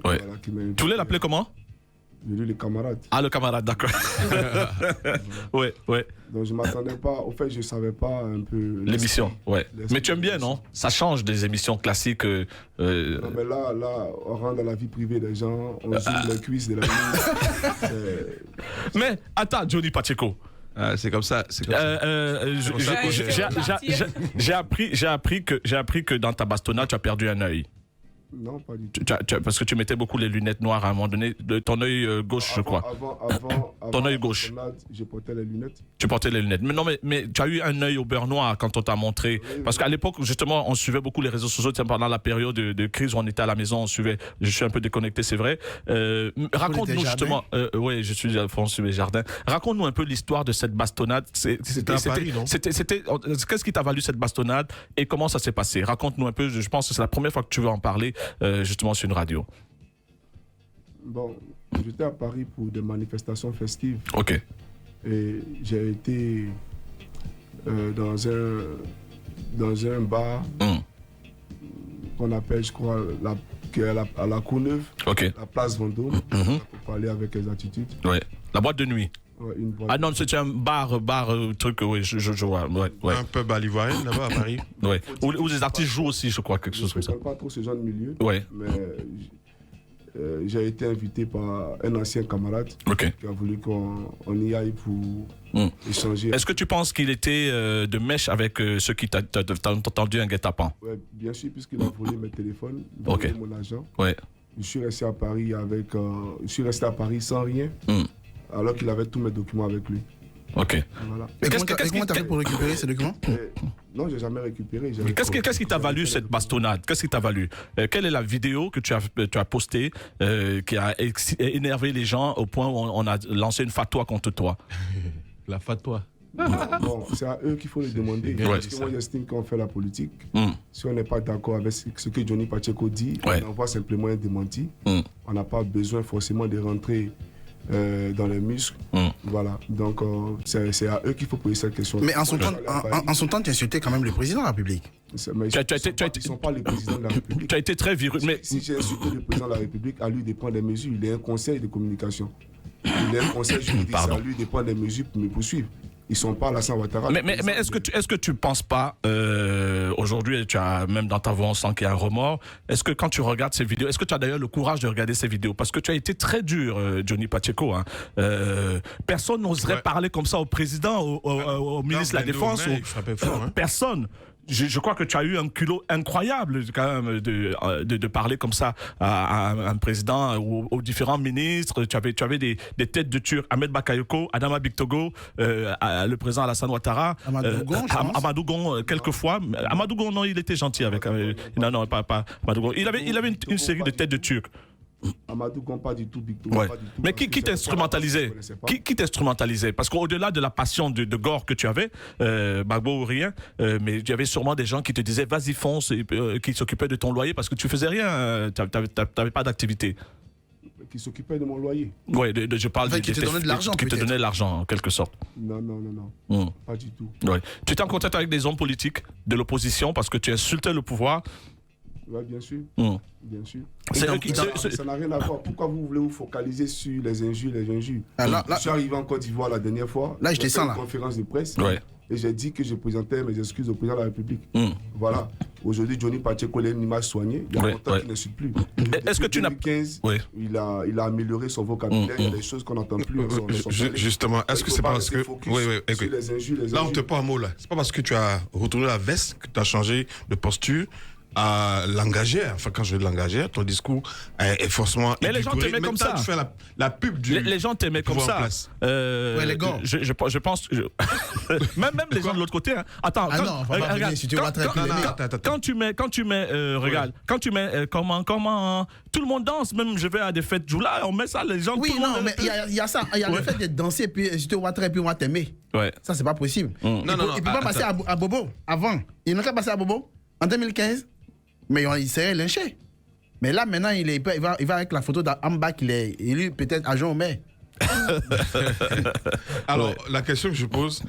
F: voilà, qui m'a...
C: Tu voulais l'appeler comment?
F: J'ai lu les camarades.
C: Ah, le camarade, d'accord. Ouais.
F: Donc je m'attendais pas, au fait je savais pas un peu...
C: L'émission, ouais. Mais tu aimes bien, non? Ça change des émissions classiques.
F: Non mais là, on rentre dans la vie privée des gens, on zoome les cuisses de la vie.
C: Mais attends, Johnny Pacheco.
G: C'est comme ça.
C: J'ai appris que dans ta bastonnade, tu as perdu un œil.
F: Non, pas du tout.
C: Parce que tu mettais beaucoup les lunettes noires à un moment donné, de ton œil gauche, je crois. Ton œil gauche.
F: Je portais les lunettes.
C: Tu portais les lunettes. Mais non, mais tu as eu un œil au beurre noir quand on t'a montré.
F: Oui,
C: parce qu'à l'époque, justement, on suivait beaucoup les réseaux sociaux. Pendant la période de crise où on était à la maison, on suivait. Je suis un peu déconnecté, c'est vrai. Raconte-nous justement. Oui, je suis Alphonse Jardin. Raconte-nous un peu l'histoire de cette bastonnade.
G: C'était à Paris, non?
C: Qu'est-ce qui t'a valu cette bastonnade et comment ça s'est passé? Raconte-nous un peu. Je pense que c'est la première fois que tu veux en parler. Justement sur une radio.
F: Bon, j'étais à Paris pour des manifestations festives.
C: Ok.
F: Et j'ai été dans un bar qu'on appelle, je crois, à la Courneuve, la place Vendôme, pour parler avec exactitude.
C: Ouais. La boîte de nuit.
F: Ouais, une boîte.
C: Ah non, c'était un bar, truc, oui, je vois. Ouais.
G: Un pub à l'ivoirienne là-bas à Paris.
C: Ouais. Où les artistes jouent aussi, je crois, quelque chose comme ça.
F: Je ne connais pas trop ce genre de milieu.
C: Ouais.
F: Mais j'ai été invité par un ancien camarade qui a voulu qu'on y aille pour échanger.
C: Est-ce que tu penses qu'il était de mèche avec ceux qui t'ont entendu un guet-apens?
F: Oui, bien sûr, puisqu'il a volé mes téléphones, volé mon argent.
C: Ouais.
F: Je suis resté à Paris sans rien. Alors qu'il avait tous mes documents avec lui.
C: Ok.
F: Voilà.
D: Et comment t'as fait pour récupérer ces documents?
F: Non, j'ai jamais récupéré.
C: Qu'est-ce qui t'a valu cette bastonnade? Qu'est-ce qui t'a valu? Quelle est la vidéo que tu as postée qui a énervé les gens au point où on a lancé une fatwa contre toi?
G: La fatwa.
F: Bon, c'est à eux qu'il faut les demander. Parce que moi, j'estime qu'on fait la politique. Si on n'est pas d'accord avec ce que Johnny Pacheco dit, on envoie simplement un démenti. On n'a pas besoin forcément de rentrer dans les muscles. Voilà. Donc, c'est à eux qu'il faut poser cette question.
D: Mais en son temps, tu insultais quand même le président de la République.
F: Mais ils ne sont pas les présidents de la République.
C: Tu as été très virulent. Mais
F: si j'ai insulté le président de la République, à lui de prendre des mesures. Il y a un conseil de communication. Il y a un conseil juridique. C'est à lui de prendre des mesures pour me poursuivre. Ils sont pas à la Ouattara.
C: Mais est-ce que tu penses pas aujourd'hui, tu as même dans ta voix on sent qu'il y a un remords. Est-ce que quand tu regardes ces vidéos, est-ce que tu as d'ailleurs le courage de regarder ces vidéos? Parce que tu as été très dur, Johnny Pacheco. Hein. Personne n'oserait parler comme ça au président, au ministre de la Défense. Personne. Je crois que tu as eu un culot incroyable quand même de parler comme ça à un président ou aux différents ministres. Tu avais des têtes de Turcs, Ahmed Bakayoko, Adama Bictogo, le président Alassane Ouattara, Amadou Gon quelquefois. Amadou Gon, non, il était gentil avec. Non, pas Amadou Gon. Il avait une série de têtes de Turcs.
F: Amadou Gon, pas du tout, Bicto.
C: Ouais. Mais qui t'instrumentalisait? Qui t'instrumentalisait? Parce qu'au-delà de la passion de gore que tu avais, Bagbo ou rien, mais il y avait sûrement des gens qui te disaient vas-y fonce, qui s'occupaient de ton loyer parce que tu faisais rien, tu n'avais pas d'activité.
F: Qui s'occupaient de mon loyer?
C: Oui, je parle
D: qui te donnaient de l'argent.
C: Qui te donnaient de l'argent, en quelque sorte.
F: Non. Pas du tout.
C: Ouais. Tu étais en contact avec des hommes politiques de l'opposition parce que tu insultais le pouvoir?
F: Oui, bien sûr. Bien sûr.
C: Ça
F: n'a rien à voir. Pourquoi vous voulez vous focaliser sur les injures? Je suis arrivé en Côte d'Ivoire la dernière fois.
D: Là, je descends là.
F: Une conférence de presse.
C: Ouais.
F: Et j'ai dit que je présentais mes excuses au président de la République. Voilà. Aujourd'hui, Johnny Pacheco a une image soignée. Il y a longtemps qu'il n'insulte plus.
C: Est-ce que tu n'as
F: 2015, il a amélioré son vocabulaire. Il y a des choses qu'on n'entend plus.
G: Justement, est-ce que c'est pas parce que
F: les injures.
G: Là, on te prend un mot là. C'est pas parce que tu as retourné la veste que tu as changé de posture à l'engager. Enfin, quand je veux l'engager, ton discours est forcément.
C: Mais les gens t'aimaient comme ça.
G: Tu fais la pub du.
C: Les gens t'aimaient comme ça.
D: Les gars.
C: Je pense. Même les gens de l'autre côté. Hein. Attends. Quand tu mets, regarde, quand tu mets comment tout le monde danse. Même je vais à des fêtes Joula, on met ça, les gens.
D: Oui, non, mais il y a ça. Il y a le fait de danser puis je te vois très puis moi t'aimer.
C: Ouais.
D: Ça c'est pas possible.
G: Non.
D: Il peut pas passer à Bobo avant. Il n'a qu'à passer à Bobo en 2015. Mais il serait lynché. Mais là, maintenant, il va avec la photo d'Amba qu'il est élu peut-être adjoint au maire.
G: Alors, la question que je pose,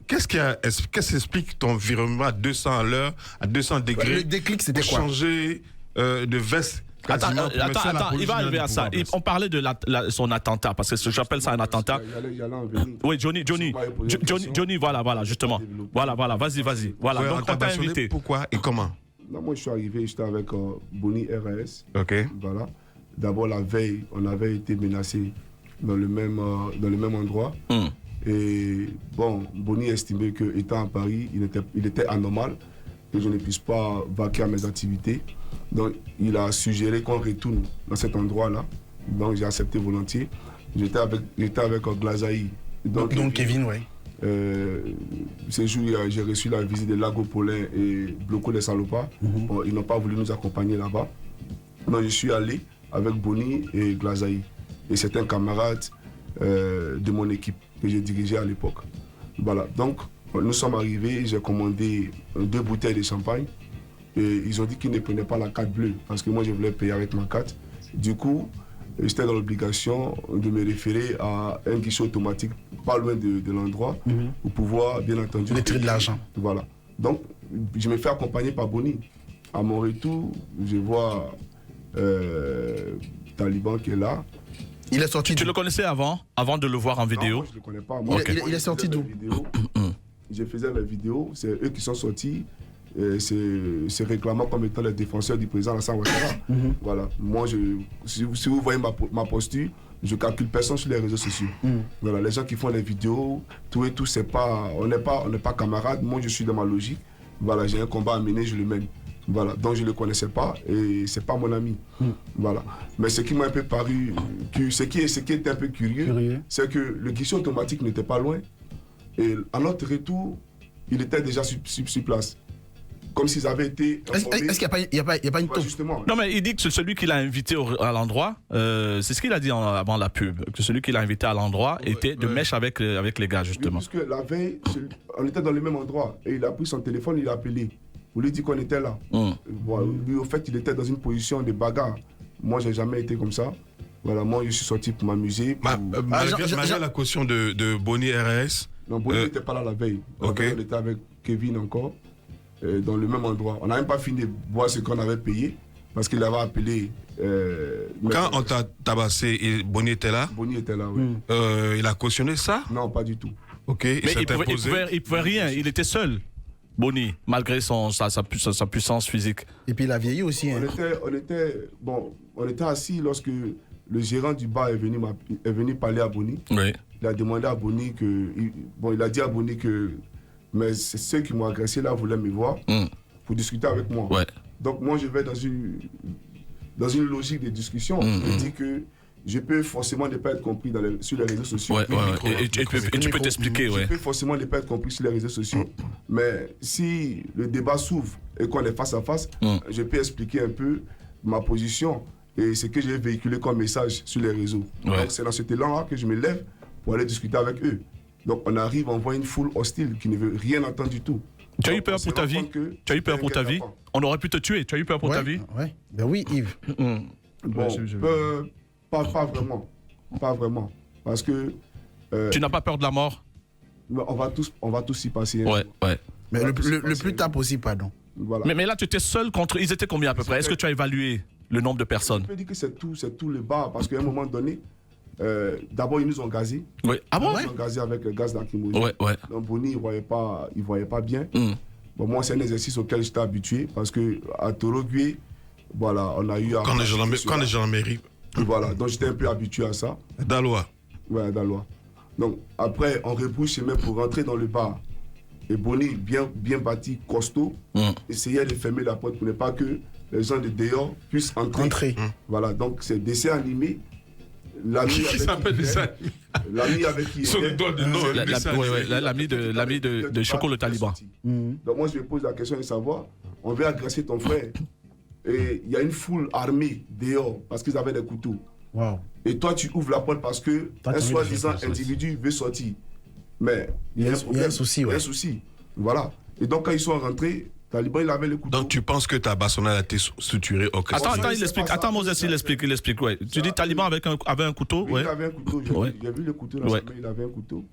G: qu'est-ce qui explique ton virement à 200 à l'heure, à 200 degrés?
D: Le déclic, c'était quoi?
G: Changer de veste.
C: Attends, il va arriver à ça. On parlait de son attentat, parce que j'appelle ça un attentat. Oui, Johnny, voilà, justement. Voilà, vas-y. Voilà, donc on t'a invité.
G: Pourquoi et comment?
F: Non, moi je suis arrivé, j'étais avec Boni RAS.
G: Ok.
F: Voilà. D'abord la veille, on avait été menacé dans le même endroit. Et bon, Boni estimait qu'étant à Paris, il était anormal, que je ne puisse pas vaquer à mes activités. Donc, il a suggéré qu'on retourne dans cet endroit-là. Donc, j'ai accepté volontiers. J'étais avec Glazaï.
D: Donc Kevin, oui.
F: Ces jours, j'ai reçu la visite de Lago Paulin et Bloco des Salopas. Bon, ils n'ont pas voulu nous accompagner là-bas. Donc, je suis allé avec Bonnie et Glazaï. Et c'est un camarade de mon équipe que j'ai dirigé à l'époque. Voilà. Donc, nous sommes arrivés, j'ai commandé 2 bouteilles de champagne. Et ils ont dit qu'ils ne prenaient pas la carte bleue parce que moi, je voulais payer avec ma carte. Du coup, j'étais dans l'obligation de me référer à un guichet automatique pas loin de l'endroit pour pouvoir, bien entendu,
D: retirer de l'argent.
F: Voilà. Donc, je me fais accompagner par Bonnie. À mon retour, je vois Taliban qui est là.
D: Il est sorti.
C: Tu le connaissais avant de le voir en vidéo?
F: Non, je ne le connais pas. Moi,
D: il est sorti d'où?
F: Je faisais mes vidéos, c'est eux qui sont sortis. C'est réclamant comme étant les défenseurs du président Alassane Ouattara. Voilà. Moi, si vous voyez ma posture, je calcule personne sur les réseaux sociaux. Voilà. Les gens qui font les vidéos, tout et tout, on n'est pas camarades. Moi, je suis dans ma logique. Voilà, j'ai un combat à mener, je le mène. Voilà. Donc, je ne le connaissais pas et c'est pas mon ami. Voilà. Mais ce qui m'a un peu paru, ce qui était un peu curieux. C'est que le guichet automatique n'était pas loin. Et à notre retour, il était déjà sur place. Comme s'ils avaient été.
D: Est-ce qu'il n'y a pas une taupe?
F: Justement.
C: Non, mais il dit que celui qui l'a invité à l'endroit, c'est ce qu'il a dit avant la pub, que celui qui l'a invité à l'endroit était de mèche avec les gars, justement.
F: Oui, parce que la veille, on était dans le même endroit et il a pris son téléphone, il a appelé. Pour lui dire qu'on était là. Bon, lui, au fait, il était dans une position de bagarre. Moi, je n'ai jamais été comme ça. Voilà, moi, je suis sorti pour m'amuser.
G: Malgré la caution de Bonnie RS.
F: Non, Bonnie n'était pas là la veille. Okay. On était avec Kevin encore, dans le même endroit. On n'a même pas fini de boire ce qu'on avait payé, parce qu'il avait appelé.
G: Quand on t'a tabassé, Bonnie était là?
F: Bonnie était là, oui.
G: Il a cautionné ça?
F: Non, pas du tout.
G: Ok.
C: Mais il pouvait rien, il était seul. Bonnie, malgré sa puissance physique.
D: Et puis il a vieilli aussi. Hein.
F: On était assis lorsque le gérant du bar est venu parler à Bonnie.
C: Oui.
F: Il a demandé à Bonnie il a dit à Bonnie que mais ceux qui m'ont agressé là voulaient me voir pour discuter avec moi.
C: Ouais.
F: Donc moi je vais dans une logique de discussion. Je dis que je peux forcément ne pas être compris sur les réseaux sociaux.
C: Et tu peux t'expliquer.
F: Je peux forcément ne pas être compris sur les réseaux sociaux. Mais si le débat s'ouvre et qu'on est face à face, je peux expliquer un peu ma position et ce que j'ai véhiculé comme message sur les réseaux. Donc c'est dans cet élan-là que je me lève pour aller discuter avec eux. Donc on arrive, on voit une foule hostile qui ne veut rien entendre du tout.
C: Tu as eu peur pour ta vie? Tu as eu peur pour ta vie? On aurait pu te tuer. Tu as eu peur pour ta vie?
D: Ouais. Ben oui, Yves.
F: Pas vraiment. Parce que...
C: tu n'as pas peur de la mort?
F: On va tous y passer.
C: Ouais.
D: Mais le plus tard possible, pardon.
F: Voilà.
C: Mais là, tu étais seul contre... Ils étaient combien à peu près? Est-ce que tu as évalué le nombre de personnes?
F: Je peux dire que c'est tout le bar. Parce qu'à un moment donné, d'abord, ils nous ont gazés.
C: Oui. Ah bon?
F: Ils nous ont gazés avec le gaz lacrymogène.
C: Ouais.
F: Donc, Bonnie, il ne voyait pas bien. Bon, moi, c'est un exercice auquel j'étais habitué. Parce qu'à Torogué, voilà, on a eu...
G: Quand les gens en mairie...
F: Voilà, donc j'étais un peu habitué à ça.
G: Dalois.
F: Ouais, Dalois. Donc après, on rebrousse chemin pour rentrer dans le bar. Et Bonnie, bien bâti, costaud, essayait de fermer la porte pour ne pas que les gens de dehors puissent entrer. Voilà, donc c'est dessin animé. L'ami avec qui
G: sur le doigt de nom.
C: L'ami de Choco le Taliban.
F: Donc moi je me pose la question de savoir, on veut agresser ton frère. Et il y a une foule armée dehors parce qu'ils avaient des couteaux.
D: Wow.
F: Et toi, tu ouvres la porte parce que un soi-disant individu veut sortir. Mais il y a un souci. Il y a un souci. Voilà. Et donc, quand ils sont rentrés, Taliban, il avait le couteau.
G: Donc, tu penses que ta bastonnade a été structurée au
C: Attends, il explique. Attends, Moses, il explique. Ouais. Tu dis Taliban avait un couteau?
F: Oui, il avait un couteau. J'ai vu le couteau dans sa main, il avait un couteau.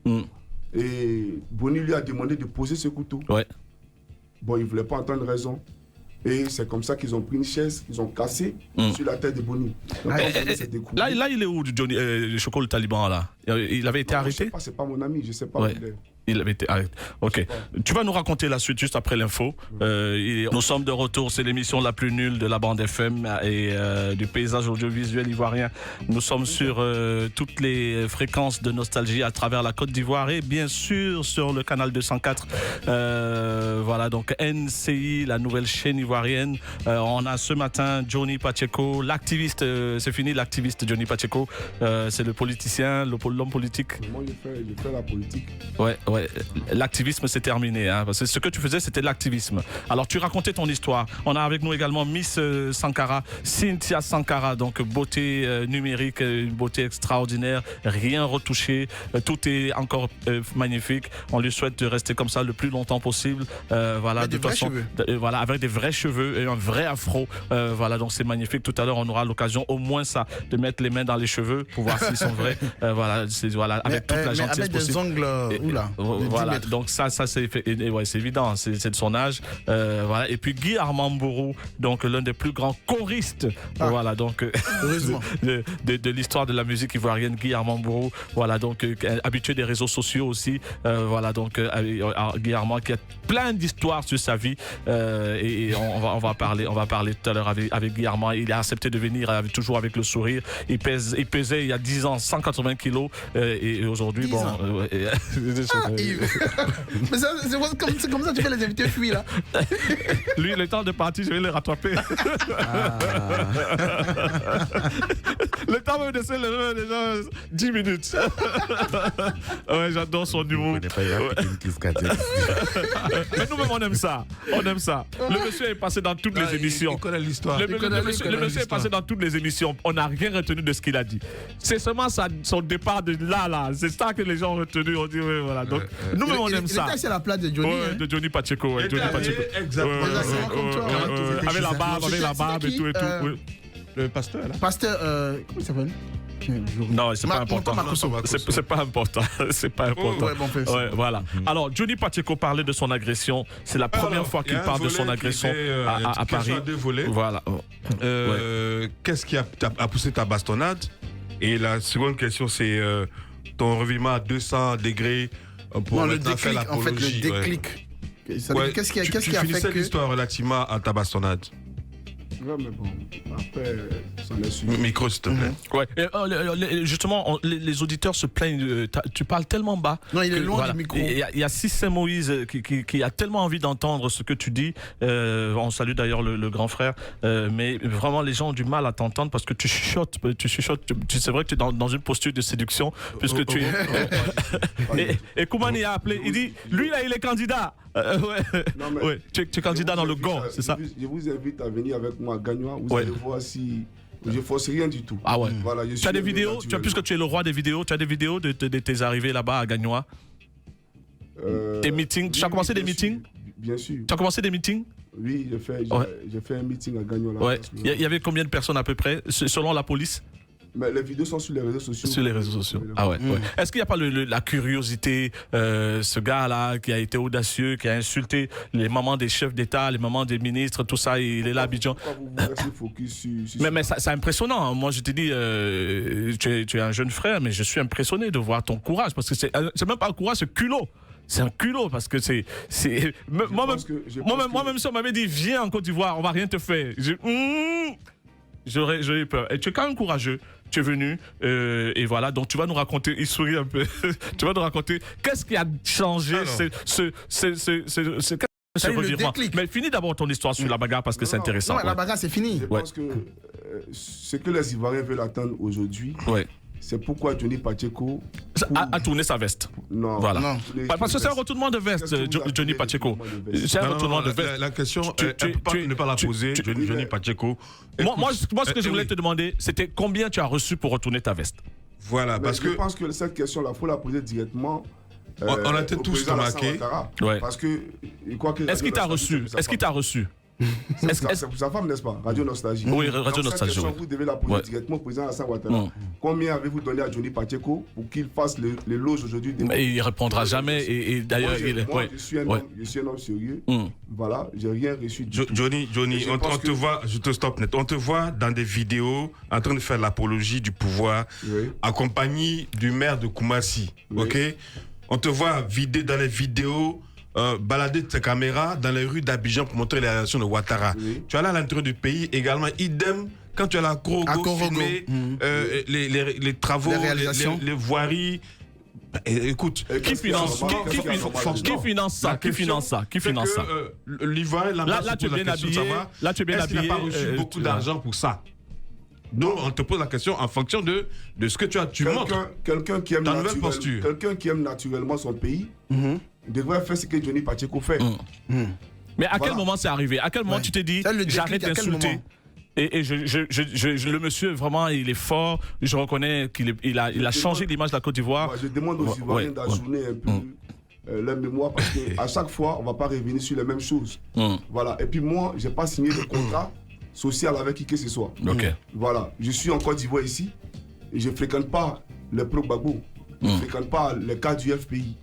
F: Et Bonnie lui a demandé de poser ce couteau.
C: Ouais.
F: Bon, il ne voulait pas entendre raison. Et c'est comme ça qu'ils ont pris une chaise, ils ont cassé sur la tête de Bonnie.
C: Là, il est où, Johnny, Choco le Taliban, là? Il avait été arrêté?
F: Je ne sais pas, c'est pas mon ami, je ne sais pas où il est.
C: Il avait été arrêté. Ok. Tu vas nous raconter la suite juste après l'info. Nous sommes de retour. C'est l'émission la plus nulle de la bande FM et du paysage audiovisuel ivoirien. Nous sommes sur toutes les fréquences de nostalgie à travers la Côte d'Ivoire et bien sûr sur le canal 204. Voilà, donc NCI, la nouvelle chaîne ivoirienne. On a ce matin Johnny Pacheco, l'activiste. C'est fini l'activiste Johnny Pacheco. C'est le politicien, l'homme politique.
F: Moi, j'ai fait la politique.
C: Ouais. L'activisme, c'est terminé. Hein, parce que ce que tu faisais, c'était de l'activisme. Alors, tu racontais ton histoire. On a avec nous également Miss Sankara, Cynthia Sankara, donc beauté numérique, une beauté extraordinaire, rien retouché. Tout est encore magnifique. On lui souhaite de rester comme ça le plus longtemps possible. Voilà, de toute façon, voilà, avec des vrais cheveux et un vrai afro. Voilà, donc c'est magnifique. Tout à l'heure, on aura l'occasion, au moins ça, de mettre les mains dans les cheveux pour voir s'ils sont vrais. Voilà, avec toute la gentillesse
D: avec
C: possible.
D: des ongles, oula.
C: Voilà, donc ça c'est évident, c'est de son âge. Voilà. Et puis Guy Armand Bourou, donc l'un des plus grands choristes, voilà, donc de l'histoire de la musique ivoirienne, Guy Armand Bourou, voilà, donc habitué des réseaux sociaux aussi, voilà, donc Guy Armand qui a plein d'histoires sur sa vie et on va parler tout à l'heure avec Guy Armand. Il a accepté de venir toujours avec le sourire. Il pesait il y a 10 ans 180 kilos et aujourd'hui bon.
D: Mais c'est comme ça que tu fais les invités fuient là.
C: Lui, le temps de partir, je vais le rattraper. Le temps même de se lever déjà 10 minutes. Ouais, j'adore son humour. Mais nous-mêmes, on aime ça. Le monsieur est passé dans toutes les émissions.
G: Il connaît l'histoire.
C: Le monsieur est passé dans toutes les émissions. On n'a rien retenu de ce qu'il a dit. C'est seulement son départ de là. C'est ça que les gens ont retenu. On dit, ouais, voilà. Donc, nous-mêmes, on aime ça.
D: Il était à la place de Johnny.
C: De Johnny Pacheco. Ouais, Johnny Pacheco.
G: Exactement.
C: Avec la barbe et tout.
G: Le pasteur, là.
D: Pasteur, comment il s'appelle?
C: Non, c'est pas important. C'est pas important. C'est pas important. Ouais, voilà. Alors, Johnny Pacheco parlait de son agression. C'est la première fois qu'il parle de son agression à Paris. Voilà.
G: Qu'est-ce qui a poussé ta bastonnade? Et la seconde question, c'est ton revirement à 200 degrés pour maintenant faire l'apologie.
D: En fait, le déclic. Qu'est-ce qui a fait que... Tu
G: finissais l'histoire relativement à ta bastonnade.
F: Ouais, mais bon, après, ça laisse suivi.
G: Micro, s'il te plaît.
C: Ouais. Justement, les auditeurs se plaignent. Tu parles tellement bas.
D: Non, il est loin du micro.
C: Il y a Cissé Moïse qui a tellement envie d'entendre ce que tu dis. On salue d'ailleurs le grand frère. Mais vraiment, les gens ont du mal à t'entendre parce que tu chuchotes. C'est vrai que tu es dans une posture de séduction. Puisque tu es. Et Koumani a appelé. Il dit lui, là, il est candidat. Ouais. Tu es candidat dans le GOR, c'est ça?
F: Je vous invite à venir avec moi à Gagnoa. Vous allez voir si je ne force rien du tout.
C: Ah ouais.
F: Voilà,
C: tu as des vidéos, puisque tu es le roi des vidéos, tu as des vidéos de tes arrivées là-bas à Gagnoa? Tes meetings, tu as commencé des meetings?
F: Bien sûr.
C: Tu as commencé des meetings?
F: Oui, j'ai fait un meeting à Gagnoa.
C: Ouais. Il y avait combien de personnes à peu près, selon la police?
F: Mais les vidéos sont sur les réseaux sociaux.
C: Sur les réseaux sociaux. Ah ouais. Est-ce qu'il n'y a pas la curiosité, ce gars-là qui a été audacieux, qui a insulté les mamans des chefs d'État, les mamans des ministres, tout ça, il est là à Abidjan. Mais c'est impressionnant. Moi, je te dis, tu es un jeune frère, mais je suis impressionné de voir ton courage, parce que c'est même pas un courage, c'est culot. C'est un culot parce que c'est moi-même si on m'avait dit viens en Côte d'Ivoire, on va rien te faire. J'aurais eu peur. Et tu es quand même courageux. Tu es venu et voilà. Donc tu vas nous raconter. Il sourit un peu. Tu vas nous raconter qu'est-ce qui a changé ce revirement. Mais finis d'abord ton histoire sur la bagarre parce que c'est intéressant.
D: Non, la bagarre c'est fini.
F: Je pense que ce que les Ivoiriens veulent attendre aujourd'hui. C'est pourquoi Johnny Pacheco
C: a tourné sa veste.
F: Non.
C: Voilà. Non. Parce que c'est un retournement de veste, Johnny Pacheco. C'est un retournement de veste.
G: La question, ne pas la poser, Johnny Pacheco.
C: Moi, ce que je voulais te demander, c'était combien tu as reçu pour retourner ta veste?
G: Voilà, parce que...
F: Je pense que cette question-là, il faut la poser directement.
G: On a peut-être tous remarqué.
F: Parce que...
C: Est-ce qu'il t'a reçu?
F: C'est sa femme, n'est-ce pas? Radio Nostalgie.
C: Oui, Radio Nostalgie.
F: Vous devez la poser directement au président Alassane Ouattara. Combien avez-vous donné à Johnny Pacheco pour qu'il fasse l'éloge aujourd'hui?
C: Il ne répondra jamais. Et d'ailleurs,
F: je suis un homme sérieux. Voilà, j'ai rien reçu.
G: Johnny, on te voit, je te stoppe net. On te voit dans des vidéos en train de faire l'apologie du pouvoir, accompagné du maire de Koumassi. Ok? On te voit vider dans les vidéos, balader tes caméras dans les rues d'Abidjan pour montrer les réactions de Ouattara. Oui. Tu es là à l'intérieur du pays également, idem, quand tu es à la Korogo, filmer les travaux, les voiries. Écoute,
C: qui finance ça?
G: L'Ivoirien,
C: là, tu es bien habillé. Là, tu es bien habillé.
G: Il n'a pas reçu beaucoup d'argent pour ça. Donc, on te pose la question en fonction de ce que tu montres.
F: Quelqu'un qui aime naturellement son pays devrait faire ce que Johnny Pacheco fait.
C: Mais à quel moment c'est arrivé? À quel moment tu t'es dit, j'arrête d'insulter? Et le monsieur, vraiment, il est fort. Je reconnais qu'il a changé l'image de la Côte d'Ivoire.
F: Je demande aux Ivoiriens d'ajourner un peu leur mémoire parce qu'à chaque fois, on ne va pas revenir sur les mêmes choses. Voilà. Et puis moi, je n'ai pas signé de contrat social avec qui que ce soit. Voilà. Je suis en Côte d'Ivoire ici et je ne fréquente pas les pro-Gbagbo. Je ne fréquente pas les cas du FPI.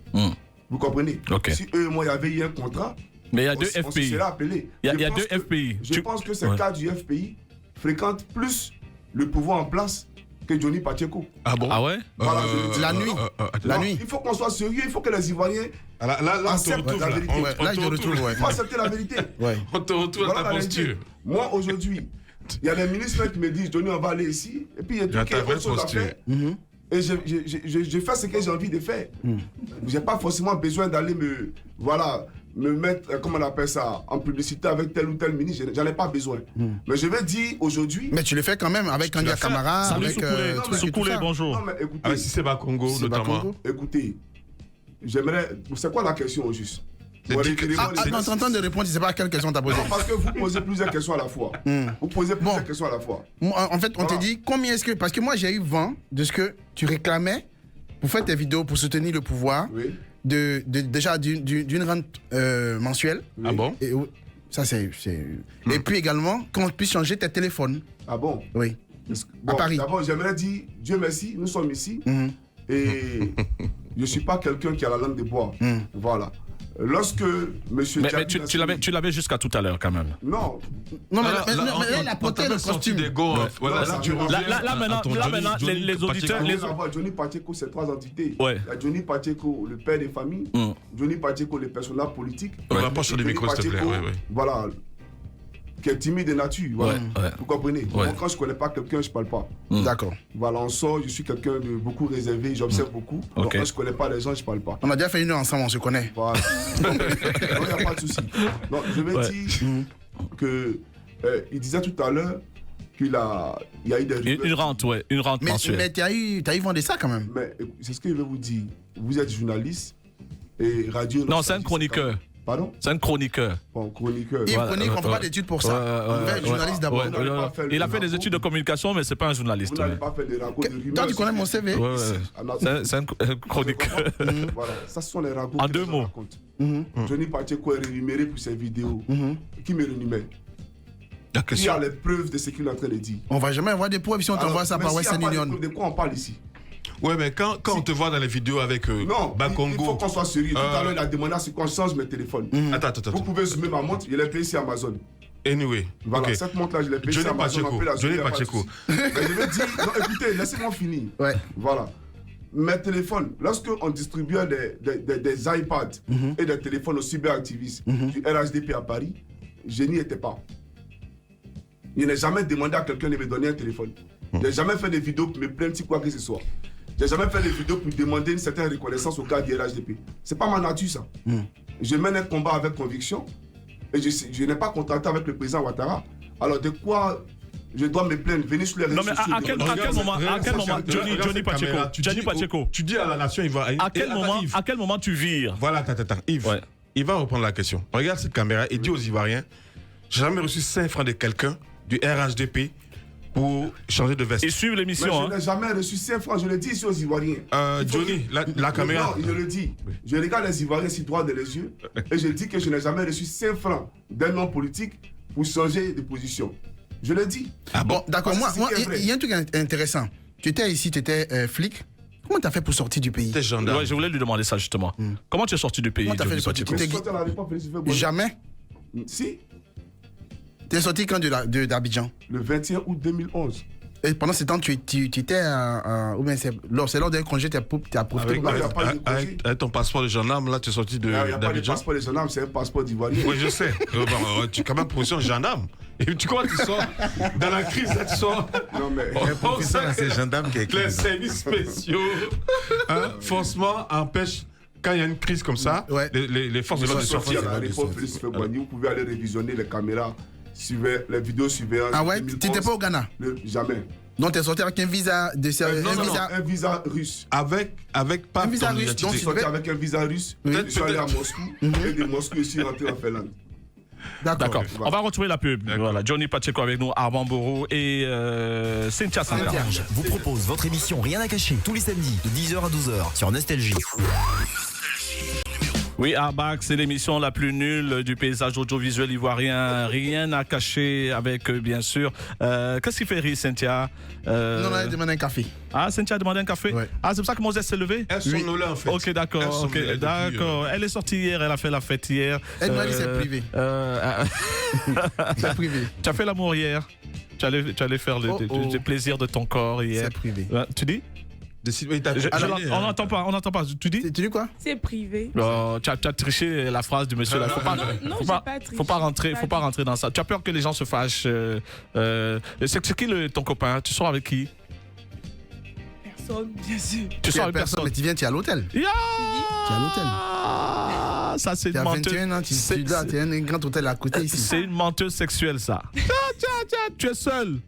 F: Vous comprenez? Si eux et moi, il y avait eu un contrat,
C: mais il y a deux
F: FPI.
C: On se serait appelé. Il y a deux FPI.
F: Je pense que ces cas du FPI fréquentent plus le pouvoir en place que Johnny Pacheco.
C: Ah bon? Ah ouais?
F: Voilà,
D: la nuit.
F: Il faut qu'on soit sérieux, il faut que les Ivoiriens acceptent la vérité.
D: Là, je retrouve.
F: Il faut accepter la vérité.
G: On te retrouve à ta posture.
F: Moi, aujourd'hui, il y a des ministres qui me disent, Johnny, on va aller ici. Et puis, il y a tout qui est autre chose à faire. Et je fais ce que j'ai envie de faire. Je n'ai pas forcément besoin d'aller me mettre, comment on appelle ça, en publicité avec tel ou tel ministre. J'en ai pas besoin. Mais je vais dire aujourd'hui...
D: Mais tu le fais quand même avec Kandia Camara, avec
C: Soukoulé, bonjour.
F: Non, mais écoutez,
G: avec Siseba Congo, notamment.
F: Écoutez, j'aimerais... C'est quoi la question au juste?
D: Non, t'es en train de répondre, je ne sais pas à quelle question t'as posé.
F: Non, parce que vous posez plusieurs questions à la fois. Vous posez plusieurs questions à la fois.
D: En fait, on te dit combien est-ce que... Parce que moi, j'ai eu vent de ce que tu réclamais pour faire tes vidéos, pour soutenir le pouvoir.
F: Oui.
D: Déjà d'une rente mensuelle.
F: Ah bon?
D: Et, ça, c'est... Et puis également, qu'on puisse changer tes téléphones.
F: Ah bon?
D: Oui.
F: Bon,
D: à Paris.
F: D'abord, j'aimerais dire, Dieu merci, nous sommes ici. Et je ne suis pas quelqu'un qui a la langue de bois. Voilà. Lorsque monsieur...
C: Mais tu l'avais jusqu'à tout à l'heure quand même.
F: Non.
D: Non, mais là, il a porté le costume.
C: Là, maintenant, les auditeurs...
F: Johnny Pacheco, c'est 3 entités.
C: Ouais.
F: Il y a Johnny Pacheco, le père des familles. Johnny Pacheco, le personnage politique.
G: On va pas sur les micros, s'il te plaît.
F: Voilà. Qui est timide de nature. Voilà. Vous comprenez? Moi, quand je ne connais pas quelqu'un, je ne parle pas.
D: D'accord.
F: Voilà, on sort, je suis quelqu'un de beaucoup réservé, j'observe beaucoup. Donc, quand je ne connais pas les gens, je ne parle pas.
D: On a déjà fait une heure ensemble, on se connaît.
F: Voilà. Donc, il n'y a pas de souci. Donc, je vais dire que il disait tout à l'heure qu'il y a eu des...
C: Une rente mensuelle.
D: Mais tu as eu vent de ça quand même.
F: Mais c'est ce que je vais vous dire. Vous êtes journaliste et radio...
C: Non, c'est un chroniqueur.
F: Pardon?
C: C'est un chroniqueur.
F: Bon, chroniqueur.
D: Il chronique, on ne fait pas d'études pour ça. On fait journaliste d'abord.
C: Il a fait des études de communication, mais ce n'est pas un journaliste.
F: Vous n'avez pas fait des ragots de rumeurs.
D: Toi, tu connais mon CV?
C: C'est un chroniqueur.
F: Voilà, ça ce sont les ragots.
C: En 2 mots.
F: Johnny Pacheco est rémunéré pour ses vidéos. Qui me rémunère? Qui a les preuves de ce qu'il est en train de dire?
D: On ne va jamais avoir des preuves si on t'envoie ça par Western Union.
F: De quoi on parle ici?
G: Ouais, mais quand on te voit dans les vidéos avec Bakongo...
F: il faut qu'on soit sérieux. Tout à l'heure, il a demandé à ce qu'on change mes téléphones.
G: Attends.
F: Vous pouvez zoomer ma montre, je l'ai payée sur Amazon.
G: Anyway.
F: Voilà, cette montre-là, je l'ai payée sur Amazon.
G: Johnny Pacheco.
F: Mais je vais dire... Non, écoutez, laissez-moi finir.
D: Ouais.
F: Voilà. Mes téléphones, lorsqu'on distribuait des iPads et des téléphones aux cyberactivistes du RHDP à Paris, je n'y étais pas. Je n'ai jamais demandé à quelqu'un de me donner un téléphone. Je n'ai jamais fait des vidéos pour me plaindre si quoi que ce soit. J'ai jamais fait des vidéos pour demander une certaine reconnaissance au cas du RHDP. C'est pas ma nature, ça. Je mène un combat avec conviction et je n'ai pas contacté avec le président Ouattara. Alors de quoi je dois me plaindre? Venez sur les réseaux sociaux.
C: À quel moment Johnny Pacheco,
G: tu dis à la nation, il va...
C: À quel moment tu vires?
G: Voilà, attends. Yves, il va reprendre la question. Regarde cette caméra et dis aux Ivoiriens, j'ai jamais reçu 5 francs de quelqu'un du RHDP pour changer de veste.
C: Et suivre l'émission.
F: Je n'ai jamais reçu 5 francs, je le dis ici aux Ivoiriens.
G: Johnny, la caméra.
F: Non, je le dis. Je regarde les Ivoiriens si droit dans les yeux et je dis que je n'ai jamais reçu 5 francs d'un homme politique pour changer de position. Je le dis.
D: Ah bon, d'accord. Moi, il y a un truc intéressant. Tu étais ici, tu étais flic. Comment tu as fait pour sortir du pays?
G: T'es gendarme.
C: Ouais, je voulais lui demander ça justement. Comment tu es sorti du pays?
D: Comment tu as fait pour sortir? Jamais.
F: Si.
D: Tu es sorti quand d'Abidjan?
F: Le 21 août 2011.
D: Et pendant ce temps, tu étais ou bien c'est lors d'un congé, tu as profité.
G: Avec ton passeport de gendarme, là, tu es sorti de.
F: Il n'y a pas de passeport de gendarme, c'est un passeport d'ivoirien.
G: Oui, je sais. Tu es quand même profession gendarme. Et tu crois que tu sors dans la crise, là, tu sors.
F: Non, mais.
I: C'est gendarme qui est.
G: Les services spéciaux, forcément, empêchent. Quand il y a une crise comme ça, les forces de l'ordre de sortir.
F: À l'époque, vous pouvez aller révisionner les caméras, les vidéos surveillance.
D: Ah ouais, tu n'étais pas au Ghana?
F: Jamais.
D: Donc tu es sorti avec un visa
F: un visa russe.
G: Avec pas
D: un visa russe.
F: Donc je suis sorti avec un visa russe. Je suis allé à Moscou. Et de Moscou, je suis rentré en Finlande.
C: D'accord. On va retrouver la pub. Voilà. Johnny Pacheco avec nous, Armand Bourreau et Cynthia Saint-Pierre.
A: Vous propose votre émission Rien à cacher tous les samedis de 10h à 12h sur Nostalgie.
C: Oui, Arbac, c'est l'émission la plus nulle du paysage audiovisuel ivoirien. Rien à cacher avec, bien sûr. Qu'est-ce qui fait rire, Cynthia?
D: Non, elle demande un café.
C: Ah, Cynthia a demandé un café?
D: Ouais.
C: Ah, c'est pour ça que Moses s'est levé?
G: Elles sont là, en fait.
C: Ok, d'accord. D'accord. Elle est sortie hier, elle a fait la fête hier.
D: Elle m'a dit c'est privé. C'est privé.
C: Tu as fait l'amour hier? Tu allais faire le plaisir de ton corps hier?
D: C'est privé.
C: Tu dis? On n'entend pas. Tu dis?
E: Tu dis quoi? C'est privé.
C: Tu as triché la phrase du monsieur là.
E: Non, j'ai pas triché.
C: Faut pas rentrer dans ça. Tu as peur que les gens se fâchent. C'est qui ton copain? Tu sors avec qui?
E: Personne, bien sûr.
C: Tu sors avec personne.
D: Mais tu es à l'hôtel. Tu es à l'hôtel.
C: Ça, c'est une
D: menteuse.
C: menteuse.
D: 21 ans, tu as un grand hôtel à côté ici.
C: C'est une menteuse sexuelle, ça. Tiens, tu es seul.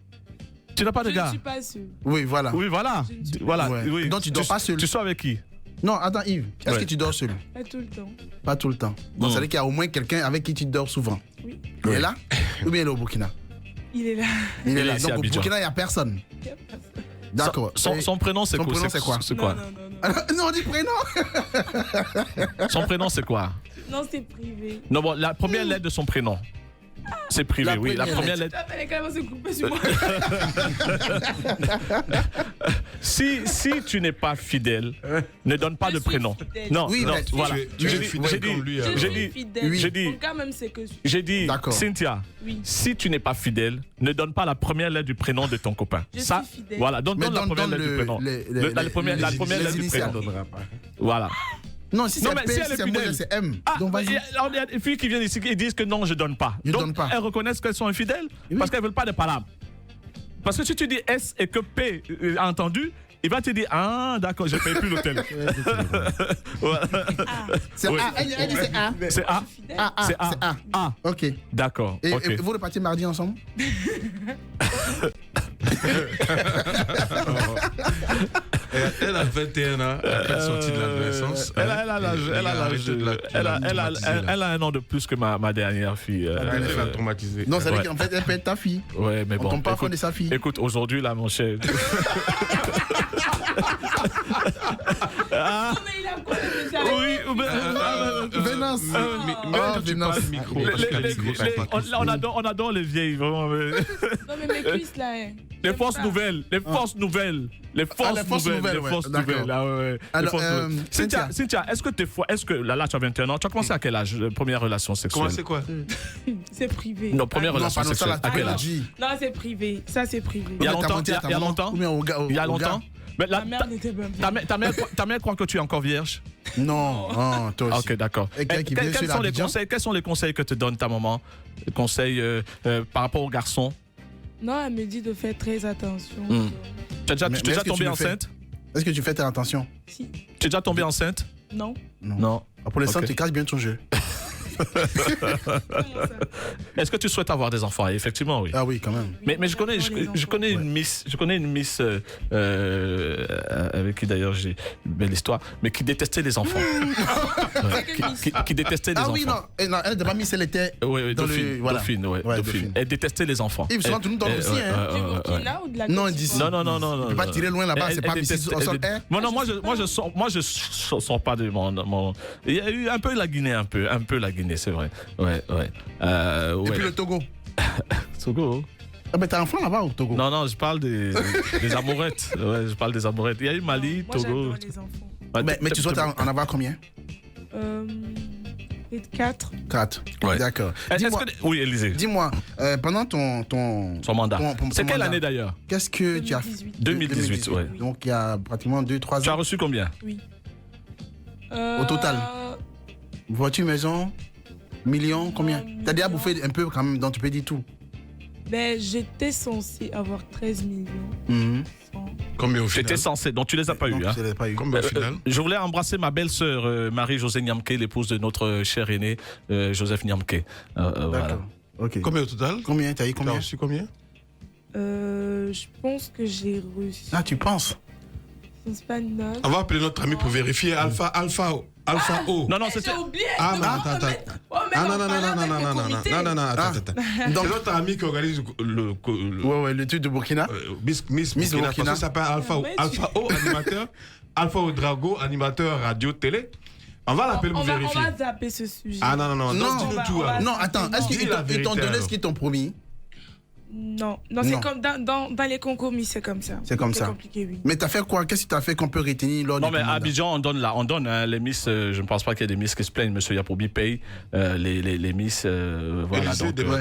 C: Tu n'as pas de gars?
E: Je ne suis pas seul.
D: Oui, voilà.
C: Oui, voilà.
D: Ouais.
C: Oui.
D: Donc tu dors pas seul.
C: Tu sors avec qui?
D: Non, attends Yves, est-ce que tu dors seul?
E: Pas tout le temps.
D: Pas tout le temps. Donc ça veut dire qu'il y a au moins quelqu'un avec qui tu dors souvent.
E: Oui.
D: Il est là? Ou bien il est au Burkina?
E: Il est là.
D: Il est là. Donc au Burkina, il n'y a personne.
E: Il n'y a personne.
D: D'accord.
C: Son prénom, c'est quoi? C'est quoi?
D: Non, on dit prénom.
C: Son prénom, c'est quoi?
E: Non, c'est privé.
C: Non, bon, la première lettre de son prénom. C'est privé, oui. La première lettre.
E: Elle est quand même se couper sur moi.
C: Si tu n'es pas fidèle, ne donne pas de prénom. Non,
D: oui,
C: non, voilà.
E: J'ai dit, quand même, c'est que
C: j'ai dit, Cynthia, si tu n'es pas fidèle, ne donne pas la première lettre du prénom de ton copain.
E: Je suis fidèle.
C: Voilà, donne la première lettre du prénom. La première lettre du prénom. Voilà.
D: Non, si c'est P,
C: si elle est fidèle,
D: c'est M.
C: Donc il y a des filles qui viennent ici et disent que non, je donne pas. Donc elles reconnaissent qu'elles sont infidèles parce qu'elles veulent pas de palabres. Parce que si tu dis S et que P a entendu, il va te dire ah d'accord, je ne paye plus l'hôtel.
D: C'est A. Elle dit c'est A.
C: C'est A. C'est A. A.
D: Ok.
C: D'accord.
D: Et vous repartez mardi ensemble?
G: Elle a 21 ans, elle est sortie de l'adolescence.
C: Elle a un an de plus que ma dernière fille.
G: Elle est traumatisée.
D: Non, ça veut dire qu'en fait, elle peut être ta fille.
C: Ouais, mais bon.
D: On tombe pas fond de sa fille.
C: Écoute, aujourd'hui, là, mon cher.
E: Non, mais il a quoi déjà?
C: Oui,
D: Vénance.
C: On adore les vieilles, vraiment.
E: Non, mais mes cuisses là.
C: Les forces nouvelles. Alors, Cynthia, est-ce que là, tu as 21 ans, tu as commencé à quel âge, première relation sexuelle?
G: Comment c'est quoi?
E: C'est privé.
C: Non, première relation sexuelle, à quel âge?
E: Non, c'est privé. Ça, c'est privé.
C: Il y a longtemps? Il y a longtemps? Mais
E: ta mère n'était pas bien.
C: Ta mère croit que tu es encore vierge?
D: Non, toi aussi.
C: Ok, d'accord. Quels sont les conseils que te donne ta maman? Les conseils par rapport aux garçons?
E: Non, elle me dit de faire très attention.
C: Tu es déjà tombée enceinte?
D: Est-ce que tu fais très attention?
E: Si.
C: Tu es déjà tombée enceinte?
E: Non.
D: Pour l'instant, tu casses bien ton jeu.
C: Est-ce que tu souhaites avoir des enfants? Effectivement, oui.
D: Ah oui, quand même.
C: Mais je connais une miss avec qui d'ailleurs j'ai une belle histoire, mais qui détestait les enfants. Qui détestait les enfants.
D: Ah oui, non, elle n'était pas miss, elle était
C: Dauphine. Elle détestait les enfants.
D: Yves, souvent tout le monde aussi.
E: Du Burkina ou de la Côte d'Ivoire?
D: Non, d'ici.
C: Non.
D: Tu peux pas tirer loin là-bas, c'est pas ici.
C: Non, moi je sors pas de mon. Il y a eu un peu la Guinée, un peu la Guinée. C'est vrai. Ouais.
D: Et puis le Togo.
C: Togo.
D: Ah ben t'as un enfant là-bas au Togo?
C: Non, je parle des amourettes. Ouais, je parle des amourettes. Il y a eu Mali,
E: Togo. Moi, j'adore les enfants.
D: Mais tu souhaites en avoir combien?
E: Peut-être 4.
D: 4.
C: Ouais.
D: D'accord.
C: Oui, Élisée.
D: Dis-moi, pendant ton
C: mandat. C'est quelle
D: mandat,
C: année d'ailleurs?
D: Qu'est-ce que tu as fait?
C: 2018, ouais.
D: Donc il y a pratiquement 2-3 ans.
C: Tu as reçu combien?
E: Oui.
D: Au total? Voiture, maison, millions, combien? T'as déjà bouffé un peu quand même, donc tu peux dire tout.
E: Ben, j'étais censé avoir 13 millions.
G: Combien au final?
C: J'étais censé, donc tu les as pas eu. Hein.
D: Tu les as pas eu.
G: Combien au final?
C: Je voulais embrasser ma belle-sœur Marie-Josée Niamke, l'épouse de notre cher aîné Joseph Niamke. Voilà.
D: Ok.
G: Combien au total?
D: Combien? T'as eu
G: Tu as
D: combien?
G: reçu combien?
E: Je pense que j'ai reçu.
D: Ah, tu penses?
E: C'est pas 9.
G: On va appeler notre ami pour vérifier. Alpha O.
C: Non, c'était.
E: J'ai oublié.
G: Ah,
E: non,
G: attends. Non, attends.
D: Donc,
G: C'est notre ami qui organise
D: le truc de Burkina.
G: Miss
D: Burkina.
G: Parce que ça s'appelle Alpha O, animateur. Alpha O Drago, animateur radio-télé. On va l'appeler pour vérifier.
E: On va zapper ce sujet.
G: Ah non, dis-nous tout.
D: Non, attends, est-ce qu'ils t'ont donné ce qu'ils t'ont promis?
E: Non, c'est comme dans les concours, mais c'est comme ça.
D: C'est comme ça.
E: Compliqué, oui.
D: Mais t'as fait quoi? Qu'est-ce que t'as fait qu'on peut retenir lors
C: Non,
D: de
C: mais
D: ton
C: à
D: mandat?
C: Abidjan, on donne les Miss. Je ne pense pas qu'il y ait des Miss qui se plaignent. Monsieur Yapoubi paye les Miss. Voilà.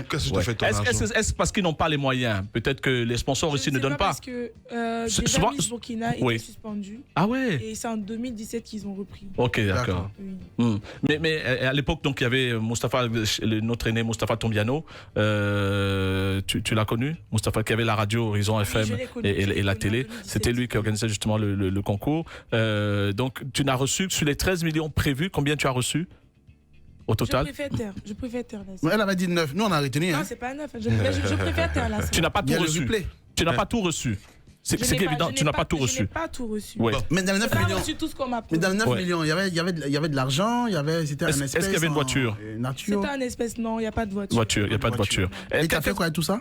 G: Qu'est-ce que tu as fait ton argent?
C: Est-ce parce qu'ils n'ont pas les moyens? Peut-être que les sponsors aussi ne donnent pas.
E: Parce que déjà Miss Burkina était suspendu.
C: Ah ouais.
E: Et c'est en 2017 qu'ils ont repris.
C: Ok, d'accord.
E: Oui.
C: Mais à l'époque, donc il y avait notre aîné Moustapha Tombiano. Tu l'as connu, Moustapha, qui avait la radio Horizon FM et la télé. C'était lui qui organisait justement le concours. Donc tu n'as reçu sur les 13 millions prévus, combien tu as reçu au total?
E: Je préfère taire là.
D: Elle avait dit 9. Nous on a retenu.
E: Non, c'est pas 9. Je préfère taire là.
C: Tu n'as pas tout reçu. Tu n'as pas tout reçu. C'est évident, tu n'as pas tout reçu.
E: Je n'ai pas tout reçu.
C: Ouais.
D: Mais dans les 9 millions,
E: reçu tout ce qu'on m'a
D: mais dans les 9
C: Ouais.
D: millions, il y avait de l'argent, c'était un espèce.
C: Est-ce qu'il y avait une voiture?
E: C'était un espèce, non, il n'y a pas de voiture.
C: Il n'y a pas de voiture.
D: Et t'as fait quoi tout ça?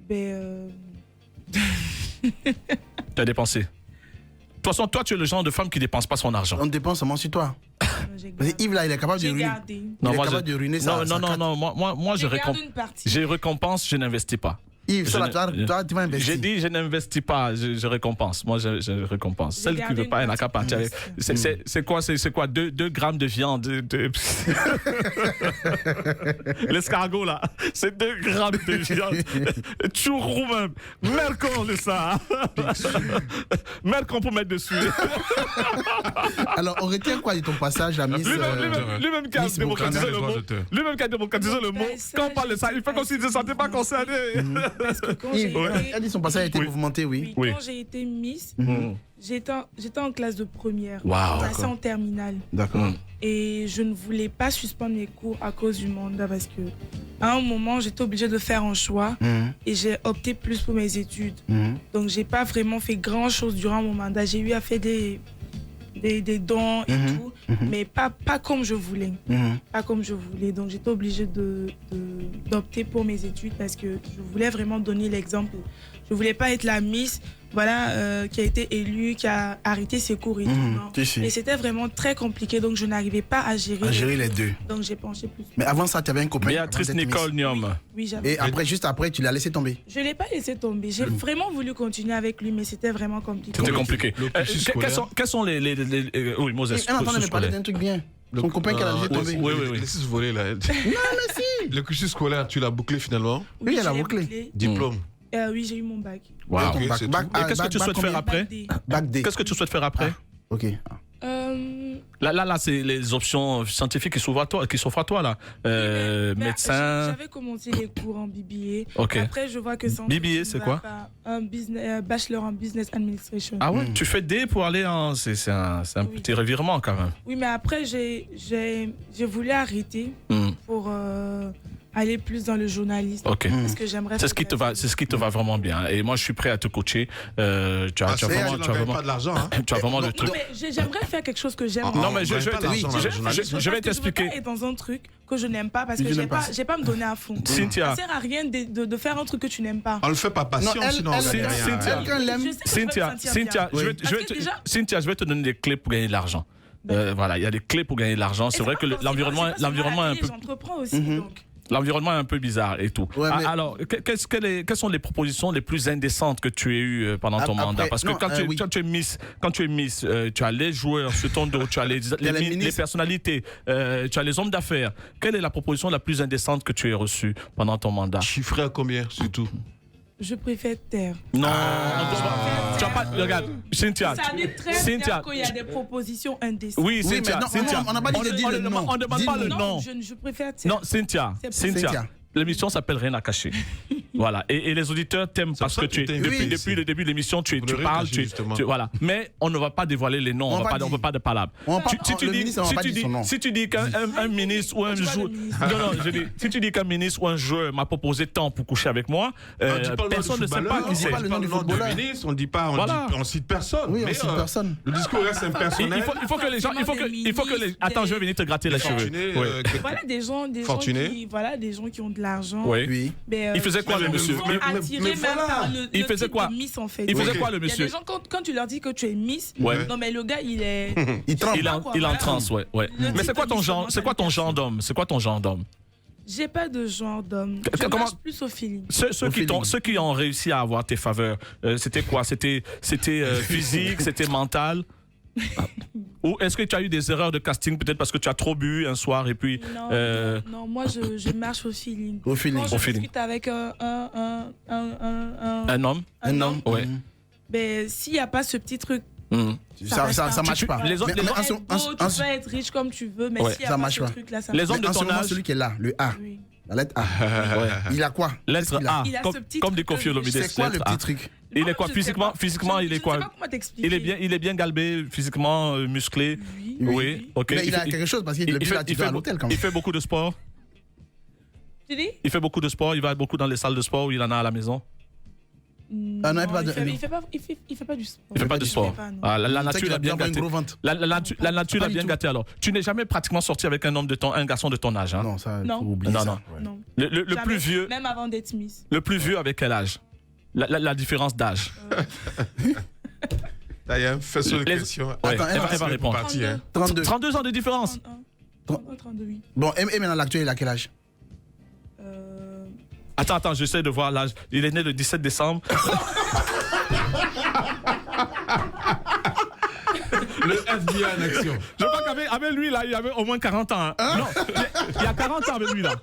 E: Ben.
C: Tu as dépensé. De toute façon, toi, tu es le genre de femme qui ne dépense pas son argent.
D: On dépense seulement sur toi. Parce que Yves, là, il est capable de ruiner.
C: Non,
D: il est capable de ruiner ça.
C: Non, moi je récompense, je n'investis pas.
D: Yves, ça, toi, tu vas investir.
C: J'ai dit, je n'investis pas, je récompense. Moi, je récompense. Celle qui ne veut pas, elle n'a qu'à partir. C'est quoi 2 grammes de viande. L'escargot, là, c'est 2 grammes de viande. Chourou même. Mercon, c'est ça. Mercon pour mettre dessus.
D: Alors, on retient quoi de ton passage à Miss
C: Lui-même qui a démocratisé le mot. Lui-même qui a démocratisé le mot. Quand on parle de ça, il fait comme s'il ne se sentait pas concerné.
E: Parce que quand j'ai été...
D: Elle dit son passage a été mouvementé, oui.
E: Quand j'ai été Miss, j'étais en classe de première.
C: Wow.
E: Passée en terminale.
D: D'accord.
E: Et je ne voulais pas suspendre mes cours à cause du mandat parce que à un moment, j'étais obligée de faire un choix et j'ai opté plus pour mes études. Donc, j'ai pas vraiment fait grand-chose durant mon mandat. J'ai eu à faire des dons et tout, mais pas comme je voulais. Pas comme je voulais. Donc, j'étais obligée d'opter pour mes études parce que je voulais vraiment donner l'exemple. Je voulais pas être la Miss qui a été élue, qui a arrêté ses cours et tout. Non. Et c'était vraiment très compliqué, donc je n'arrivais pas à gérer
D: les deux.
E: Donc, j'ai penché plus.
D: Mais avant ça, tu avais un copain.
C: Béatrice Nicole Niom.
E: Oui, j'avais.
D: Et juste après, tu l'as laissé tomber.
E: Je l'ai pas laissé tomber. J'ai vraiment voulu continuer avec lui, mais c'était vraiment compliqué.
C: C'était compliqué. Quels sont les oui, Moses.
D: Elle entendait me parler d'un truc bien. Son copain qu'elle a laissé tomber.
G: Oui. Laissez se voler là. Non,
D: mais si.
G: Le cursus scolaire, tu l'as bouclé finalement?
E: Oui,
D: elle a bouclé.
G: Diplôme?
E: Oui, j'ai eu mon bac.
C: Wow. Et qu'est-ce que tu souhaites faire après?
D: Bac D.
C: Qu'est-ce que tu souhaites faire après?
D: Ok.
C: Là, c'est les options scientifiques qui s'offrent à toi, là. Médecin.
E: J'avais commencé les cours en BBA.
C: Okay.
E: Après, je vois que
C: BBA, c'est quoi?
E: Un bachelor en business administration.
C: Ah ouais? Tu fais D pour aller en... C'est un petit revirement, quand même.
E: Oui, mais après, j'ai voulu arrêter pour... aller plus dans le journalisme.
C: Ok.
E: Parce que j'aimerais.
C: C'est ce qui te va vraiment bien. Et moi, je suis prêt à te coacher. Tu as vraiment
G: pas de l'argent. Hein.
C: Tu as vraiment le truc.
E: J'aimerais faire quelque chose que j'aime.
C: Non, mais je vais t'expliquer.
E: Je veux pas être dans un truc que je n'aime pas parce que j'ai pas me donner à fond.
C: Cynthia.
E: Ça sert à rien de faire un truc que tu n'aimes pas.
G: On le fait pas patient, sinon on gagne rien.
C: Cynthia, je vais te donner des clés pour gagner de l'argent. Voilà, il y a des clés pour gagner de l'argent. C'est vrai que l'environnement est un peu.
E: J'entreprends aussi, donc.
C: L'environnement est un peu bizarre et tout.
D: Ouais, mais...
C: Alors, quelles sont les propositions les plus indécentes que tu as eues pendant ton mandat? Parce que quand tu es Miss, tu as les joueurs sur ton dos, tu as les personnalités, tu as les hommes d'affaires. Quelle est la proposition la plus indécente que tu aies reçue pendant ton mandat?
G: Chiffré à combien, surtout?
E: Je préfère taire.
C: Non, tu vas pas. Regarde, Cynthia.
E: Ça n'est très bien qu'il y a des propositions indécentes.
C: Oui, Cynthia.
D: On n'a pas dit de dire le nom.
C: On ne demande pas le nom.
E: Non, je préfère taire.
C: Non, Cynthia. L'émission s'appelle Rien à cacher. Voilà. Et les auditeurs t'aiment parce que depuis le début de l'émission, tu parles, voilà. Mais on ne va pas dévoiler les noms, on ne veut pas de palabres. Si tu dis qu'un ministre ou un joueur, si tu dis qu'un ministre ou un joueur m'a proposé tant pour coucher avec moi, personne ne sait pas qui c'est.
G: On ne dit pas le nom du ministre, on cite personne.
D: Oui, on cite personne.
G: Le discours reste impersonnel.
C: Il faut que les gens, attends, je vais venir te gratter les cheveux.
E: Voilà des gens qui ont de l'argent.
C: Oui.
E: Il
C: faisait quoi le monsieur?
E: Il faisait quoi? Miss, en fait.
C: Il faisait quoi le monsieur?
E: Il y a des gens, quand tu leur dis que tu es Miss, non mais le gars il est.
C: Il est en transe, ouais. Mais c'est quoi ton genre d'homme? C'est quoi ton genre d'homme?
E: J'ai pas de genre d'homme. Je marche plus au feeling.
C: Ceux qui ont réussi à avoir tes faveurs, c'était quoi? C'était physique, c'était mental? Ou est-ce que tu as eu des erreurs de casting peut-être parce que tu as trop bu un soir et puis
E: non, moi je marche au feeling.
D: Au feeling.
E: Quand je discute avec un
C: homme. Ouais.
E: Ben s'il n'y a pas ce petit truc,
D: ça marche pas.
E: Tu peux être riche comme tu veux, mais s'il n'y a pas ce truc là, ça marche pas.
C: Les hommes de ton âge,
D: celui qui est là, le A. La lettre A. Il a quoi?
C: Lettre A. Comme des Kofi Olomide.
D: C'est quoi le petit truc?
C: Il est quoi physiquement, il est quoi?
E: Je sais pas comment t'expliquer.
C: Il est bien galbé, physiquement musclé. Oui. OK.
D: Mais il a quelque chose parce qu'il est depuis à l'hôtel quand même.
C: Il fait beaucoup de sport.
E: Tu dis?
C: Il fait beaucoup de sport, il va beaucoup dans les salles de sport ou il en a à la maison?
E: Il fait pas du sport.
C: Il fait pas de sport. La nature a bien gâté. La nature a bien gâté alors. Tu n'es jamais pratiquement sorti avec un garçon de ton âge, hein?
D: Non, ça,
E: non.
D: Oublie ça.
E: Non.
C: Le plus vieux.
E: Même avant d'être Miss.
C: Le plus vieux avec quel âge? La différence d'âge.
G: Il y a un faisceau de questions.
C: Elle va répondre. 32 ans de différence.
E: 32, oui.
D: Bon, et maintenant l'actuel, il a quel âge?
C: Attends, j'essaie de voir l'âge. Il est né le 17 décembre.
G: Le FBI en action.
C: Je crois qu'avec lui, là, il y avait au moins 40 ans. Hein? Non, il y a 40 ans avec lui, là.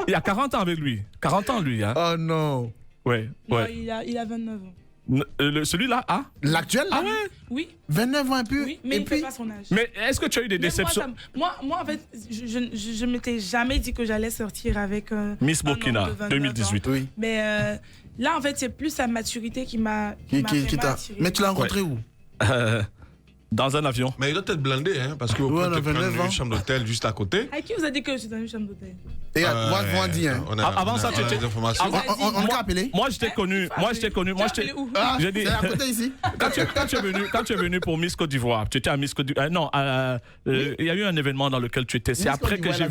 C: Il y a 40 ans avec lui. 40 ans, lui. Hein?
D: Oh non.
C: Ouais.
E: Il a 29 ans.
C: Celui-là,
D: l'actuel là?
E: Ah ouais? Oui.
D: 29 ans un peu?
E: Oui, mais il ne fait pas son âge.
C: Mais est-ce que tu as eu des déceptions?
E: Moi, en fait, je ne m'étais jamais dit que j'allais sortir avec
C: Miss Burkina 2018.
E: Oui. Mais là, en fait, c'est plus sa maturité qui m'a attiré.
D: Mais tu l'as rencontré où?
C: Dans un avion.
G: Mais il doit être blindé, hein, parce qu'on peut te prendre une chambre d'hôtel juste à côté.
E: À qui vous a dit que je suis dans une chambre d'hôtel?
D: Et moi, dit, hein.
C: Avant ça, tu étais.
D: On t'a appelé?
C: Moi, je t'ai connu.
D: J'ai dit. C'est à côté ici.
C: Quand tu es venu pour Miss Côte d'Ivoire, tu étais à Miss Côte d'Ivoire. Non, il y a eu un événement dans lequel tu étais. C'est après que j'ai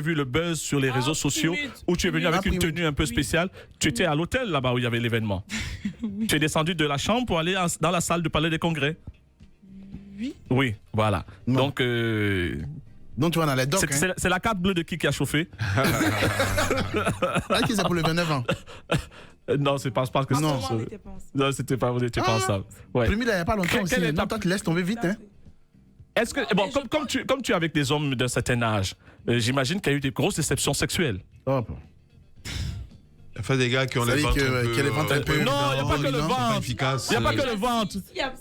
C: vu le buzz sur les réseaux sociaux où tu es venu avec une tenue un peu spéciale. Tu étais à l'hôtel là-bas où il y avait l'événement. Tu es descendu de la chambre pour aller dans la salle du Palais des Congrès. Oui, voilà.
D: Non.
C: Donc
D: tu vas dans les docks.
C: C'est la carte bleue de qui a chauffé?
D: Qui c'est pour le 29 ans?
C: Non, c'est pas que
D: non.
C: Non, c'était pas, vous n'étiez pas ensemble. Ouais.
D: Premier, il n'y a pas longtemps aussi. Non, toi, tu laisses tomber vite, hein.
C: Est-ce que, bon, comme tu es avec des hommes d'un certain âge, j'imagine qu'il y a eu des grosses déceptions sexuelles.
D: Oh.
G: Il y a des gars qui ont les ventres un peu.
C: Non, il n'y a pas que le ventre. Il n'y a pas que le ventre.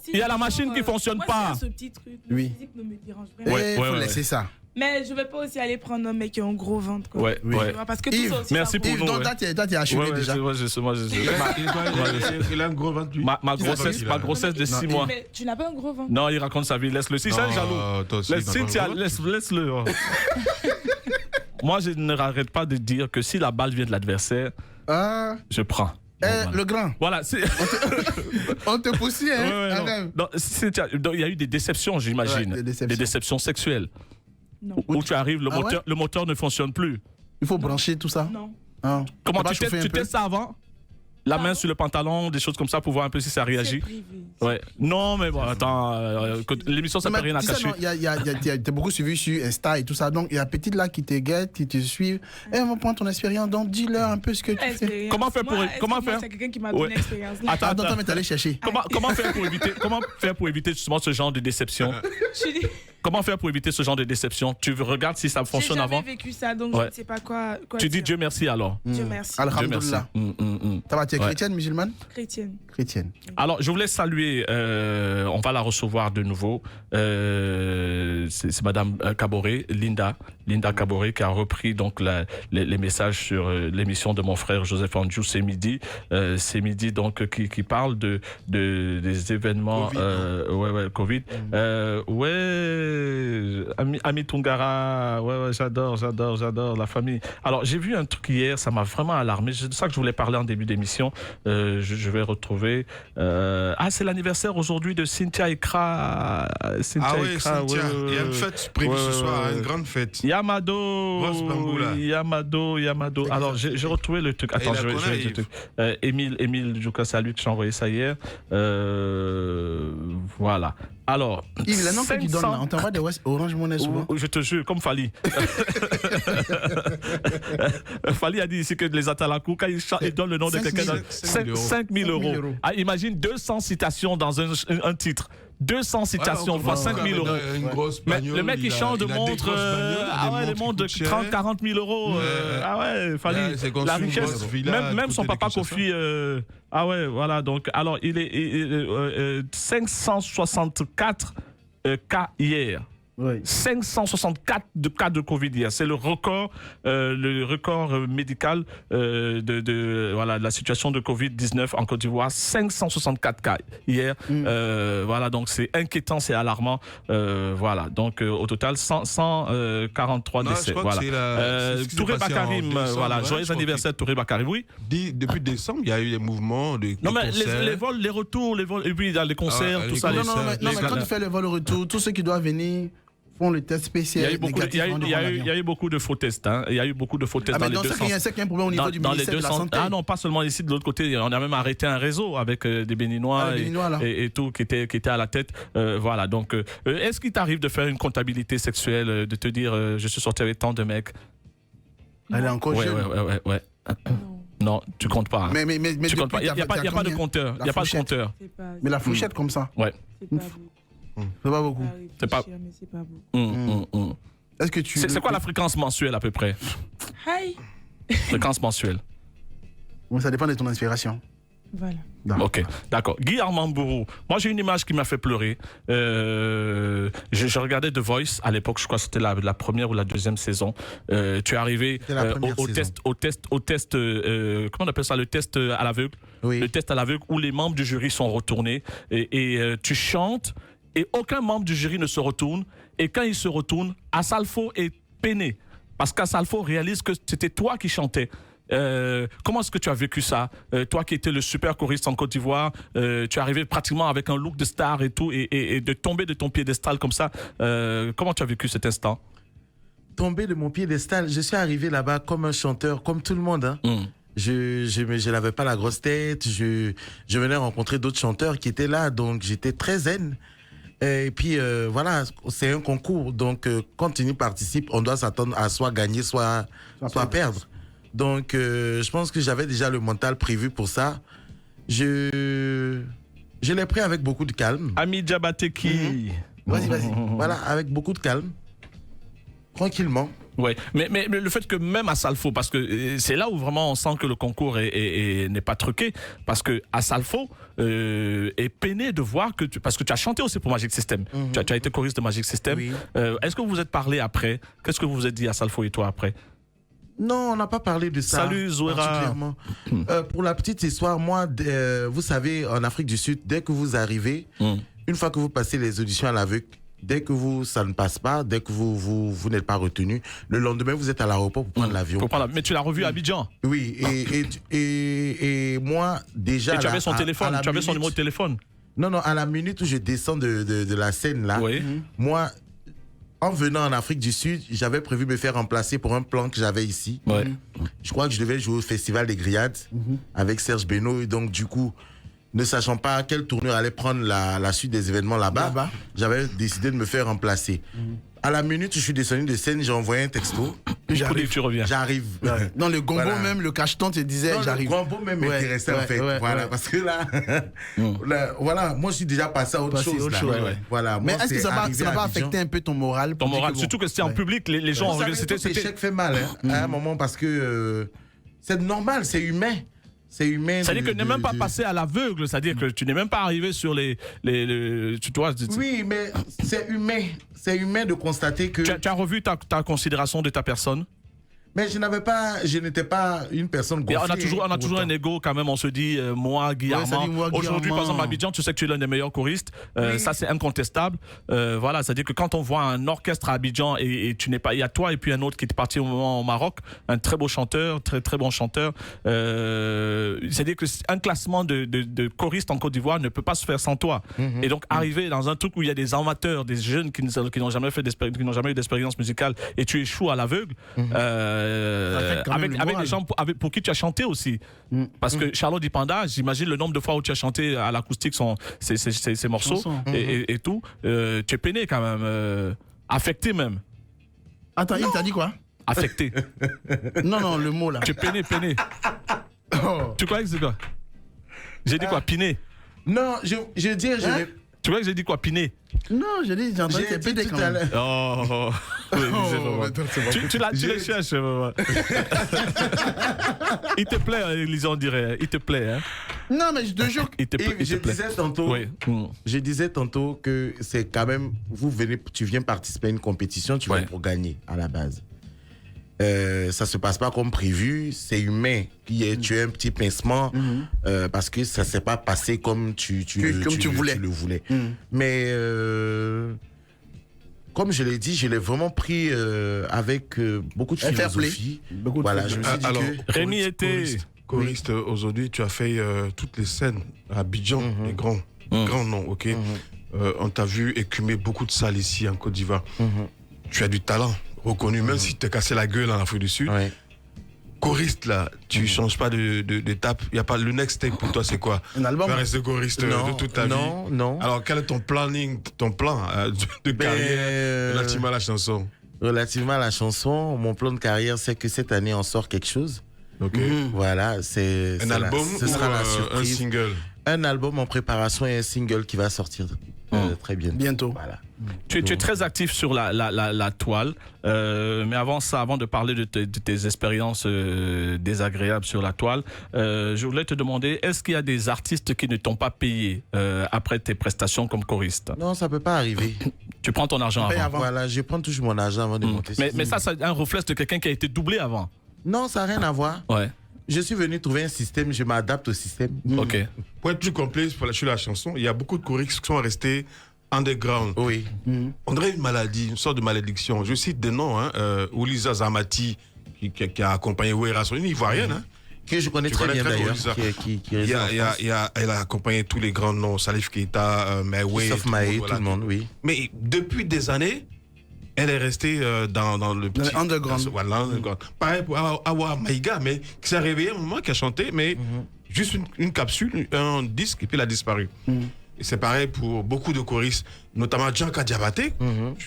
C: Il y a la machine qui ne fonctionne pas.
E: Ce petit truc,
D: oui.
E: Physique ne me dérange vraiment.
D: Il faut laisser ça.
E: Mais je ne vais pas aussi aller prendre un mec qui a un gros ventre. Quoi.
C: Ouais.
E: Parce que tout ça aussi.
C: Merci pour nous.
D: Donc, toi, tu es achevé déjà.
C: Moi,
G: il a un gros ventre, lui.
C: Ma grossesse de 6 mois.
E: Mais tu n'as pas un gros ventre.
C: Non, il raconte sa vie. Laisse-le. Si c'est un jaloux. Laisse-le. Moi, je n'arrête pas de dire que si la balle vient de l'adversaire, je prends.
D: Le grand.
C: Voilà.
D: On te pousse, hein.
C: Il y a eu des déceptions, j'imagine.
D: Ouais,
C: des déceptions sexuelles.
E: Non.
C: Où tu arrives, le moteur ne fonctionne plus.
D: Il faut brancher tout ça.
E: Non.
C: Comment tu testes ça avant? La main sur le pantalon, des choses comme ça pour voir un peu si ça réagit. Ouais. Non, mais bon, attends, l'émission, ça n'a rien à cacher.
D: T'es beaucoup suivi sur Insta et tout ça. Donc, il y a petite là qui te guette, qui te suivent. Et on va prendre ton expérience. Donc, dis-leur un peu ce que tu fais.
C: Comment faire pour.
E: C'est quelqu'un qui m'a donné l'expérience.
C: Attends,
D: mais t'allais chercher.
C: Comment faire pour éviter justement ce genre de déception? Comment faire pour éviter ce genre de déception? Tu regardes si ça fonctionne avant?
E: J'ai jamais vécu ça, donc je ne sais pas quoi
C: tu dis Dieu merci alors?
E: Dieu merci.
D: Alhamdoulilah. Tu es chrétienne, musulmane? Chrétienne.
C: Alors, je voulais saluer, on va la recevoir de nouveau. C'est Madame Kaboré, Linda Kaboré, qui a repris donc les messages sur l'émission de mon frère Joseph Andjou, C'est midi, donc qui parle des événements Covid. Ami Tungara, j'adore la famille. Alors, j'ai vu un truc hier, ça m'a vraiment alarmé. C'est de ça que je voulais parler en début d'émission. Je vais retrouver. C'est l'anniversaire aujourd'hui de Cynthia Ekra.
G: Cynthia. Il y a une fête prévue ce soir, une grande fête.
C: Yamado. Alors, j'ai retrouvé le truc. Attends, je vais le truc. Émile Jouka, c'est à lui que j'ai envoyé ça hier. Voilà. Alors,
D: Yves, le nom que tu donnes là, on t'envoie des Orange Money souvent.
C: Je te jure, comme Fali. Fali a dit ici que les Atalakou, quand il donne le nom de quelqu'un, 5 000 euros. Ah, imagine 200 citations dans un titre. 200 citations fois 5 000 euros. Le mec, il change de montre. Les montres de 30, 40 000 euros. Fali. La richesse. Même son papa Kofi. Voilà. Donc, alors, il est 564 cas hier. Oui. 564 cas de Covid hier. C'est le record médical de la situation de Covid-19 en Côte d'Ivoire. 564 cas hier. Voilà, donc c'est inquiétant, c'est alarmant. Voilà, donc au total 143 décès. Voilà. Touré Bakarim, voilà, joyeux anniversaire Touré Bakarim. Oui.
G: Depuis décembre, il y a eu des mouvements de
C: non, mais les vols, les retours, et puis il y a les concerts, tout ça.
D: Non, mais quand tu fais le vol-retour, tous ceux qui doivent venir font le test spécial.
C: Il y a eu beaucoup de faux tests. Il y a eu beaucoup de faux tests dans les deux sens.
D: Il y a un problème au niveau du ministère de la Santé.
C: Ah non, pas seulement ici, de l'autre côté. On a même arrêté un réseau avec des Béninois et tout qui étaient à la tête. Voilà. Donc, est-ce qu'il t'arrive de faire une comptabilité sexuelle, de te dire je suis sorti avec tant de mecs?
D: Elle est encore jeune.
C: Ouais. Non, tu comptes pas.
D: Mais
C: tu comptes pas. Il n'y a pas de compteur. Il n'y a pas de compteur.
D: Mais la fourchette comme ça.
C: Ouais.
D: C'est pas beaucoup.
C: C'est pas beaucoup.
D: Est-ce que tu.
C: C'est quoi la fréquence mensuelle à peu près?
E: Hi.
C: Fréquence mensuelle.
D: Bon, ça dépend de ton inspiration.
E: Voilà.
C: Ok, d'accord. Guy Armand-Bourou. Moi, j'ai une image qui m'a fait pleurer. Je regardais The Voice à l'époque, je crois que c'était la première ou la deuxième saison. Tu es arrivé au test, comment on appelle ça, le test à l'aveugle.
I: Oui.
C: Le test à l'aveugle où les membres du jury sont retournés et tu chantes et aucun membre du jury ne se retourne. Et quand il se retourne, Asalfo est peiné parce qu'Asalfo réalise que c'était toi qui chantais. Comment est-ce que tu as vécu ça? Toi qui étais le super choriste en Côte d'Ivoire, tu es arrivé pratiquement avec un look de star et tout, et de tomber de ton piédestal comme ça, comment tu as vécu cet instant?
I: Tomber de mon piédestal, je suis arrivé là-bas comme un chanteur, comme tout le monde. Hein. Je n'avais pas la grosse tête, je venais rencontrer d'autres chanteurs qui étaient là, donc j'étais très zen. Et puis voilà, c'est un concours, donc quand on y participe, on doit s'attendre à soit gagner, soit perdre. Donc, je pense que j'avais déjà le mental prévu pour ça. Je l'ai pris avec beaucoup de calme.
C: Ami Diabateki.
I: Vas-y. Voilà, avec beaucoup de calme. Tranquillement.
C: Ouais, mais le fait que même à Salfo, parce que c'est là où vraiment on sent que le concours n'est pas truqué, parce que à Salfo est peiné de voir que parce que tu as chanté aussi pour Magic System, tu as été choriste de Magic System. Oui. Est-ce que vous vous êtes parlé après? Qu'est-ce que vous vous êtes dit à Salfo et toi après?
I: Non, on n'a pas parlé de ça.
C: Salut Zouera.
I: Pour la petite histoire, moi, vous savez, en Afrique du Sud, dès que vous arrivez, une fois que vous passez les auditions à l'aveugle, dès que ça ne passe pas, dès que vous n'êtes pas retenu, le lendemain, vous êtes à l'aéroport pour prendre l'avion.
C: Mais tu l'as revu à Abidjan?
I: Oui, et moi, déjà...
C: Et tu avais son téléphone, tu avais son numéro de téléphone?
I: Non, à la minute où je descends de la scène, là, moi... en venant en Afrique du Sud, j'avais prévu me faire remplacer pour un plan que j'avais ici.
C: Ouais.
I: Je crois que je devais jouer au Festival des Grillades avec Serge Beno. Et donc, du coup, ne sachant pas quelle tournure allait prendre la suite des événements là-bas, j'avais décidé de me faire remplacer. À la minute où je suis descendu de scène, j'ai envoyé un texto.
C: J'arrive, tu reviens.
I: J'arrive.
D: Ouais. Dans le gombo même, le cacheton te disait j'arrive.
I: Le gombo même m'intéressait en fait. Voilà, parce que là, voilà, moi je suis déjà passé à autre chose. Voilà,
D: mais
I: moi,
D: est-ce que ça va pas affecter un peu ton moral?
C: Ton moral, surtout que c'était en public, les gens...
I: Cet échec fait mal à un moment parce que c'est normal, c'est humain. C'est humain.
C: C'est-à-dire que tu n'es même pas passé à l'aveugle, c'est-à-dire que tu n'es même pas arrivé sur les tu vois,
I: oui, mais c'est humain. C'est humain de constater que...
C: Tu as revu ta considération de ta personne?
I: Mais je n'étais pas une personne gonflée.
C: On a toujours un ego quand même, on se dit, moi, Guy Armand. Aujourd'hui, par exemple, à Abidjan, tu sais que tu es l'un des meilleurs choristes. Ça, c'est incontestable. Voilà, c'est-à-dire que quand on voit un orchestre à Abidjan et tu n'es pas... Il y a toi et puis un autre qui est parti au moment au Maroc, un très beau chanteur, très, très bon chanteur. C'est-à-dire qu'un classement de choristes en Côte d'Ivoire ne peut pas se faire sans toi. Et donc, arriver dans un truc où il y a des amateurs, des jeunes qui n'ont jamais eu d'expérience musicale et tu échoues à l'aveugle, avec des gens pour qui tu as chanté aussi. Parce que Charlotte Dipanda, j'imagine le nombre de fois où tu as chanté à l'acoustique ces morceaux et tout, tu es peiné quand même, affecté même.
D: Attends, il t'a dit quoi?
C: Affecté.
D: Non, le mot là.
C: Tu es peiné. Tu crois que c'est quoi? J'ai dit quoi? Piné?
I: Non, je dis...
C: Tu vois que j'ai dit quoi? Piné?
D: Non, j'ai entendu que pété quand même.
C: Oh, tu les cherches. Il te plaît, Elisa, on dirait. Il te plaît, hein?
D: Non, mais je te jure.
I: Je disais tantôt que c'est quand même... Tu viens participer à une compétition, tu viens pour gagner à la base. Ça se passe pas comme prévu, c'est humain. Tu as un petit pincement parce que ça s'est pas passé comme tu le voulais. Mais comme je l'ai dit, je l'ai vraiment pris avec beaucoup de philosophie. Voilà, je me suis dit que
C: Rémi était
G: choriste aujourd'hui. Tu as fait toutes les scènes à Abidjan, les grands noms, ok. On t'a vu écumer beaucoup de salles ici en Côte d'Ivoire. Tu as du talent. Reconnu, même si tu t'es cassé la gueule en Afrique du Sud. Choriste, là, tu changes pas d'étape. Il y a pas le next step pour toi, c'est quoi?
D: Un album?
G: Tu vas rester choriste de toute ta vie.
I: Non.
G: Alors, quel est ton plan de carrière relativement à la chanson?
I: Relativement à la chanson, mon plan de carrière, c'est que cette année, on sort quelque chose.
G: Ok.
I: Voilà, c'est
G: un album
I: ce sera la surprise.
G: Un single?
I: Un album en préparation et un single qui va sortir très bientôt. Voilà.
C: Tu es très actif sur la toile, mais avant de parler de tes expériences désagréables sur la toile, je voulais te demander, est-ce qu'il y a des artistes qui ne t'ont pas payé après tes prestations comme choriste?
I: Non, ça peut pas arriver.
C: Tu prends ton argent avant?
I: Voilà, je prends toujours mon argent avant de monter.
C: Mais ça, c'est un reflet de quelqu'un qui a été doublé avant?
I: Non, ça n'a rien à voir.
C: Ouais.
I: Je suis venu trouver un système, je m'adapte au système.
C: Ok.
G: Pour être plus complet sur la chanson, il y a beaucoup de choristes qui sont restés underground.
I: Oui.
G: On dirait une maladie, une sorte de malédiction. Je cite des noms, Ouliza Zamati, qui a accompagné Ouera Son, une Ivoirienne.
I: Que je connais très bien d'ailleurs.
G: Elle a accompagné tous les grands noms, Salif Keita, Maïwe.
I: Sauf Maïwe, tout le monde, oui.
G: Mais depuis des années, elle est restée dans le petit...
D: underground.
G: Voilà, pareil pour Awa Maïga, mais qui s'est réveillé un moment, qui a chanté, mais juste une capsule, un disque, et puis elle a disparu. Et c'est pareil pour beaucoup de choristes, notamment Djanka Diabaté,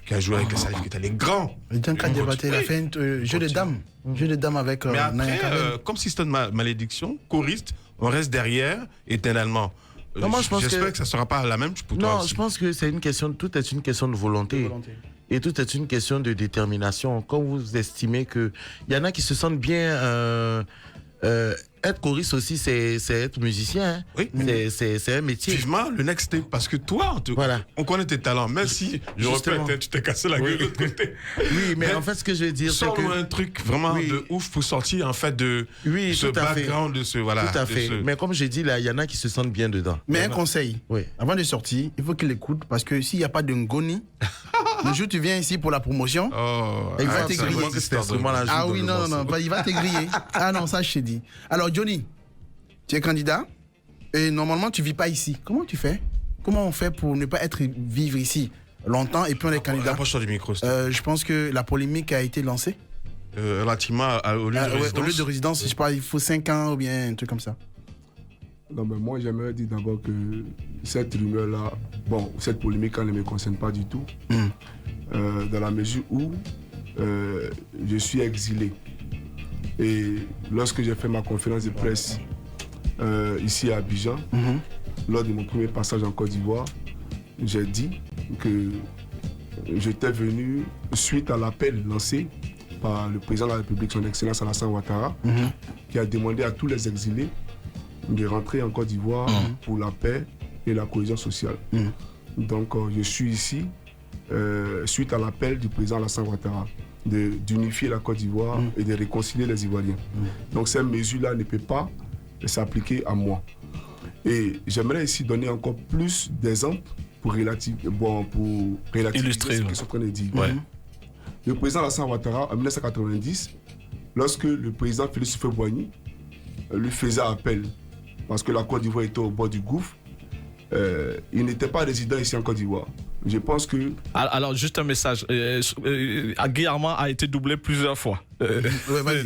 G: qui a joué avec Salif Keita, les grands.
D: Djanka Diabaté, il a fait un jeu de dames. Jeu de dames avec
G: mais après, comme système de malédiction, choriste, on reste derrière éternellement. J'espère que ça ne sera pas la même pour toi.
I: Non, je pense que tout est une question de volonté. Et tout est une question de détermination. Quand vous estimez que... Il y en a qui se sentent bien... être choriste aussi, c'est être musicien. Hein.
G: Oui.
I: C'est un métier.
G: Vivement le next step. Parce que toi, on connaît tes talents. Même si, je répète, tu t'es cassé la gueule de l'autre côté.
I: Oui, mais en fait, ce que je veux dire, c'est que...
G: un truc vraiment de ouf pour sortir, en fait, de ce background, de ce... Voilà,
I: tout à fait. Mais comme j'ai dit, là, il y en a qui se sentent bien dedans.
D: Mais un conseil. Avant de sortir, il faut qu'il écoute. Parce que s'il n'y a pas de ngoni... Le jour où tu viens ici pour la promotion, il va te griller. Ah oui, non, il va te griller. Ah non, ça je t'ai dit. Alors Johnny, tu es candidat et normalement tu vis pas ici. Comment tu fais? Comment on fait pour ne pas vivre ici? longtemps et puis on est candidat.
G: Approche-toi du micro.
D: Je pense que la polémique a été lancée.
G: Relativement au lieu de résidence.
D: Au lieu de résidence, je sais pas, il faut 5 ans ou bien un truc comme ça.
F: Non, mais moi, j'aimerais dire d'abord que cette rumeur-là, cette polémique, elle ne me concerne pas du tout. Dans la mesure où je suis exilé. Et lorsque j'ai fait ma conférence de presse ici à Abidjan, lors de mon premier passage en Côte d'Ivoire, j'ai dit que j'étais venu suite à l'appel lancé par le président de la République, son Excellence Alassane Ouattara, qui a demandé à tous les exilés de rentrer en Côte d'Ivoire pour la paix et la cohésion sociale. Donc je suis ici suite à l'appel du président Alassane Ouattara d'unifier la Côte d'Ivoire et de réconcilier les Ivoiriens. Donc cette mesure-là ne peut pas s'appliquer à moi. Et j'aimerais ici donner encore plus d'exemples pour relativiser
C: illustrer
F: ce que je suis en train de dire. Le président Alassane Ouattara, en 1990, lorsque le président Félix Houphouët-Boigny lui faisait appel, parce que la Côte d'Ivoire était au bord du gouffre, il n'était pas résident ici en Côte d'Ivoire. Je pense que...
C: Alors, juste un message. Guillermo a été doublé plusieurs fois.
D: Vas-y,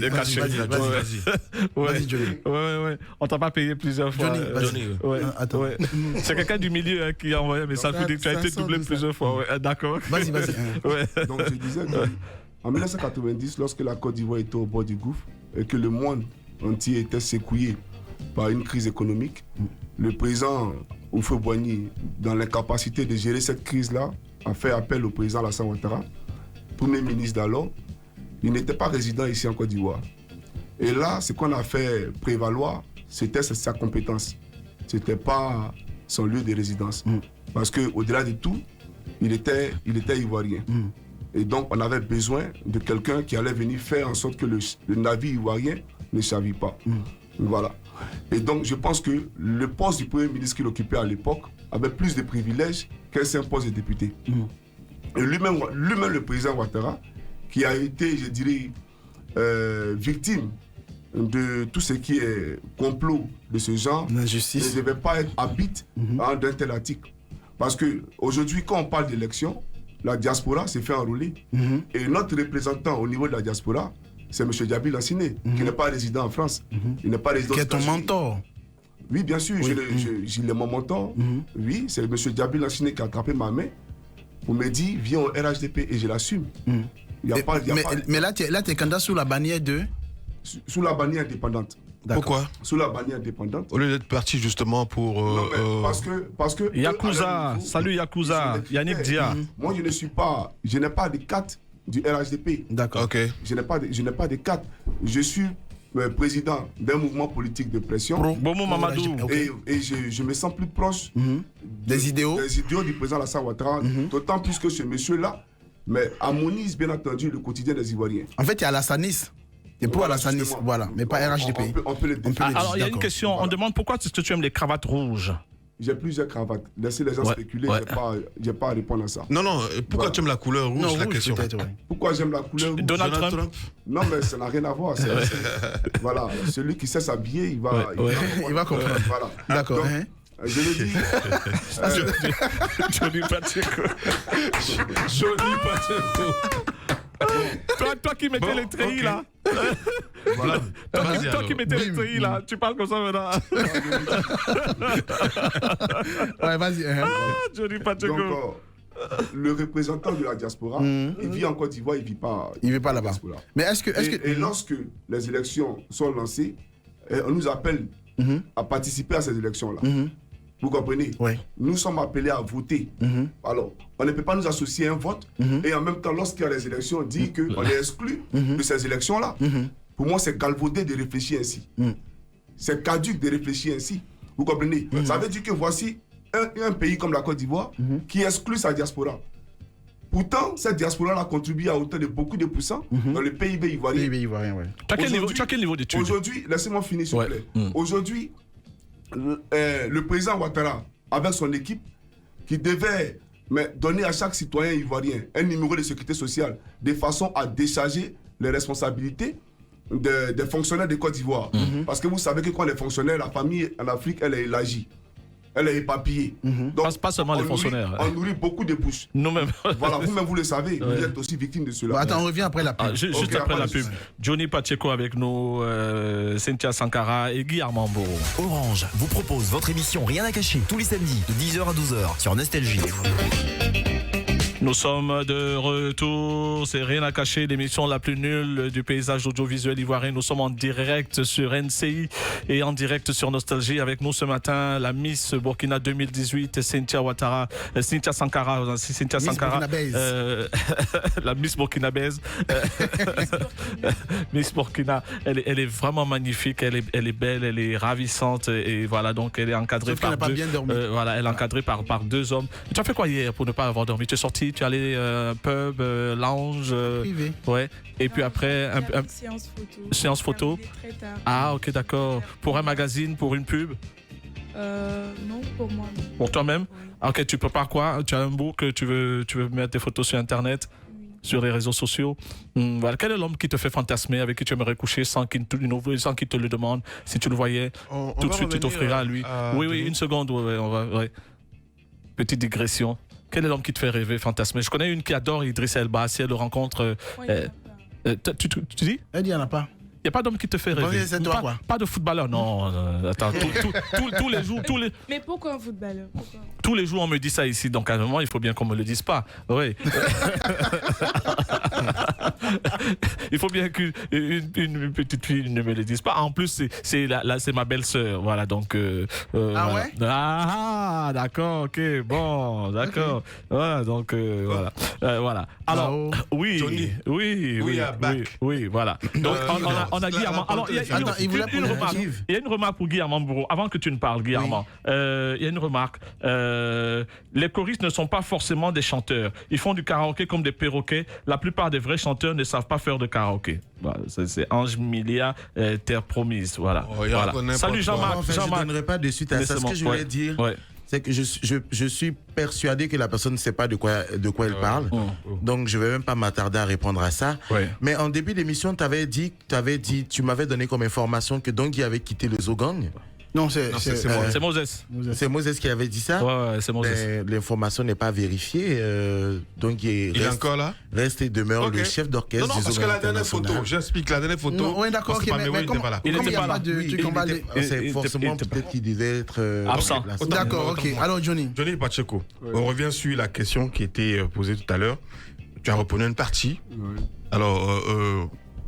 D: Johnny.
C: Ouais. On t'a pas payé plusieurs fois.
D: Johnny, attends.
C: Ouais. C'est quelqu'un du milieu qui a envoyé un message pour dire que tu as été doublé plusieurs fois. Ouais, d'accord.
F: Vas-y. Ouais. Donc, je disais qu'en 1990, lorsque la Côte d'Ivoire était au bord du gouffre et que le monde entier était secoué par une crise économique, le président Houphouët-Boigny, dans l'incapacité de gérer cette crise-là, a fait appel au président Alassane Ouattara, premier ministre d'alors. Il n'était pas résident ici en Côte d'Ivoire. Et là, ce qu'on a fait prévaloir, c'était sa compétence. Ce n'était pas son lieu de résidence. Parce qu'au-delà de tout, il était ivoirien. Et donc, on avait besoin de quelqu'un qui allait venir faire en sorte que le navire ivoirien ne chavire pas. Voilà. Et donc, je pense que le poste du Premier ministre qu'il occupait à l'époque avait plus de privilèges qu'un simple poste de député. Et lui-même, le président Ouattara, qui a été, je dirais, victime de tout ce qui est complot de ce genre,
D: l'injustice,
F: ne devait pas être habite d'un tel article. Parce qu'aujourd'hui, quand on parle d'élection, la diaspora s'est fait enrôler. Et notre représentant au niveau de la diaspora, c'est M. Djabil Lassiné, qui n'est pas résident en France. Il n'est pas résident.
D: Qui est ton mentor?
F: Oui, bien sûr, il est mon mentor. Oui, c'est M. Djabil Lassiné qui a attrapé ma main pour me dire, viens au RHDP, et je l'assume.
D: Mais là, tu es candidat sous la bannière de...
F: Sous la bannière indépendante.
G: Pourquoi?
F: Sous la bannière indépendante.
G: Au lieu d'être parti justement pour...
F: Non, mais parce que
C: Yakuza, salut Yakuza, Yannick Dia.
F: Moi, je n'ai pas de carte du RHDP.
D: D'accord.
G: Ok.
F: Je n'ai pas de carte. Je suis président d'un mouvement politique de pression.
C: Bomo Mamadou.
F: Et je me sens plus proche
D: des idéaux
F: du président Alassane Ouattara, d'autant plus que ce monsieur-là harmonise bien entendu le quotidien des Ivoiriens.
D: En fait, il y a Alassanis. Et pour Alassanis, voilà, mais pas RHDP.
F: On peut les définir.
C: Alors, il y a une question. On demande pourquoi est-ce que tu aimes les cravates rouges?
F: J'ai plusieurs cravates. Laissez les gens spéculer, je n'ai pas à répondre à ça.
G: Non, pourquoi tu aimes la couleur rouge?
D: Non,
G: la question.
F: Pourquoi j'aime la couleur rouge?
C: Donald Trump.
F: Non, mais ça n'a rien à voir. Voilà, celui qui sait s'habiller, il va
D: comprendre.
F: Voilà.
D: D'accord.
F: Donc, je le dis.
C: Johnny Pacheco. Toi qui mettais les treillis là.
G: Voilà.
C: Toi qui mettais les treillis là, tu parles comme ça maintenant.
D: Ouais, vas-y.
C: Johnny Pacheco.
F: Donc, le représentant de la diaspora, il vit en Côte d'Ivoire, il vit pas
D: là-bas.
F: Diaspora.
D: Mais est-ce que
F: et lorsque les élections sont lancées, on nous appelle à participer à ces élections-là. Vous comprenez?
D: Oui.
F: Nous sommes appelés à voter. Alors, on ne peut pas nous associer à un vote et en même temps, lorsqu'il y a les élections, dire qu'on est exclu de ces élections-là. Pour moi, c'est galvaudé de réfléchir ainsi. C'est caduque de réfléchir ainsi. Vous comprenez? Ça veut dire que voici un pays comme la Côte d'Ivoire qui exclut sa diaspora. Pourtant, cette diaspora-là contribue à hauteur de beaucoup de pourcents dans le PIB ivoirien.
D: PIB ivoirien, oui.
C: Tu as quel niveau d'études?
F: Aujourd'hui, laissez-moi finir, s'il vous plaît. Aujourd'hui, le président Ouattara, avec son équipe, qui devait donner à chaque citoyen ivoirien un numéro de sécurité sociale de façon à décharger les responsabilités des fonctionnaires de Côte d'Ivoire. Parce que vous savez que quand les fonctionnaires, la famille en Afrique, elle est élargie. elle est éparpillée.
C: Donc, pas seulement les fonctionnaires.
F: On nourrit beaucoup de bouches.
C: Nous-mêmes.
F: Voilà, vous-même vous le savez, vous êtes aussi victime de cela.
D: Attends, on revient après la pub.
C: Juste après la pub. Johnny Pacheco avec nous, Cynthia Sankara et Guy Armand-Bourreau.
A: Orange vous propose votre émission Rien à cacher tous les samedis de 10h à 12h sur Nostalgie.
C: Nous sommes de retour, c'est Rien à cacher, l'émission la plus nulle du paysage audiovisuel ivoirien. Nous sommes en direct sur NCI et en direct sur Nostalgie. Avec nous ce matin, la Miss Burkina 2018, Cynthia Sankara, la Miss Burkinabèse. Miss Burkina, elle est vraiment magnifique, elle est belle, elle est ravissante et voilà, donc elle est encadrée par deux. Voilà, elle est encadrée par deux hommes. Tu as fait quoi hier pour ne pas avoir dormi? Tu es sorti? Tu es allé pub, lounge,
D: privé.
C: Ouais. Et puis après séance photo. Ah ok, d'accord. Pour un magazine, pour une pub?
E: Non, pour moi.
C: Pour toi-même?
E: Oui.
C: Ok, tu prépares quoi? Tu as un book, tu veux mettre des photos sur internet? Sur les réseaux sociaux. Voilà. Quel est l'homme qui te fait fantasmer, avec qui tu aimerais coucher sans qu'il te le demande? Si tu le voyais, tout de suite tu t'offriras à lui. Oui, une seconde. Ouais. Petite digression. Quel est l'homme qui te fait rêver, fantasmer? Je connais une qui adore Idriss Elba. Si elle le rencontre... tu dis?
D: Elle dit il n'y en a pas.
C: Il n'y a pas d'homme qui te fait rêver.
D: C'est toi, quoi.
C: Pas de footballeur, non. Attends, tous les jours...
E: Mais pourquoi un footballeur?
C: Tous les jours, on me dit ça ici. Donc, à un moment, il faut bien qu'on ne me le dise pas. Oui. Il faut bien qu'une petite fille ne me le dise pas. En plus, c'est ma belle-sœur. Voilà, donc... voilà.
D: Ouais?
C: Ah, d'accord, ok. Bon, d'accord. Okay. Voilà, donc, voilà. Voilà. Alors, oui.
G: Johnny.
C: Oui, voilà. Donc, on a Guy Armand. Alors, il y a une remarque pour Guy Armand-Bourreau. Avant que tu ne parles, Guy Armand, il y a une remarque. Les choristes ne sont pas forcément des chanteurs. Ils font du karaoké comme des perroquets. La plupart des vrais chanteurs ne savent pas faire de karaoké. Voilà, c'est Ange Milia, Terre Promise. Voilà. Salut Jean-Marc.
I: Je ne donnerai pas de suite à ça. Ce que je voulais dire, c'est que je suis persuadé que la personne ne sait pas de quoi elle parle. Donc, je ne vais même pas m'attarder à répondre à ça. Mais en début d'émission, tu m'avais donné comme information que Dongui avait quitté le Zogang.
D: Non, c'est
C: Moses.
I: C'est Moses qui avait dit ça.
C: Ouais, c'est Moses.
I: Mais l'information n'est pas vérifiée. Donc
G: il est encore là.
I: Reste et demeure le chef d'orchestre.
G: Non, parce que la dernière photo, j'explique la dernière photo.
D: Oui, d'accord, ok, mais
G: il n'était pas là.
C: Il n'était pas là.
I: C'est forcément peut-être qu'il devait être
C: absent.
D: D'accord, ok. Alors, Johnny
G: Pacheco, on revient sur la question qui était posée tout à l'heure. Tu as répondu à une partie. Alors,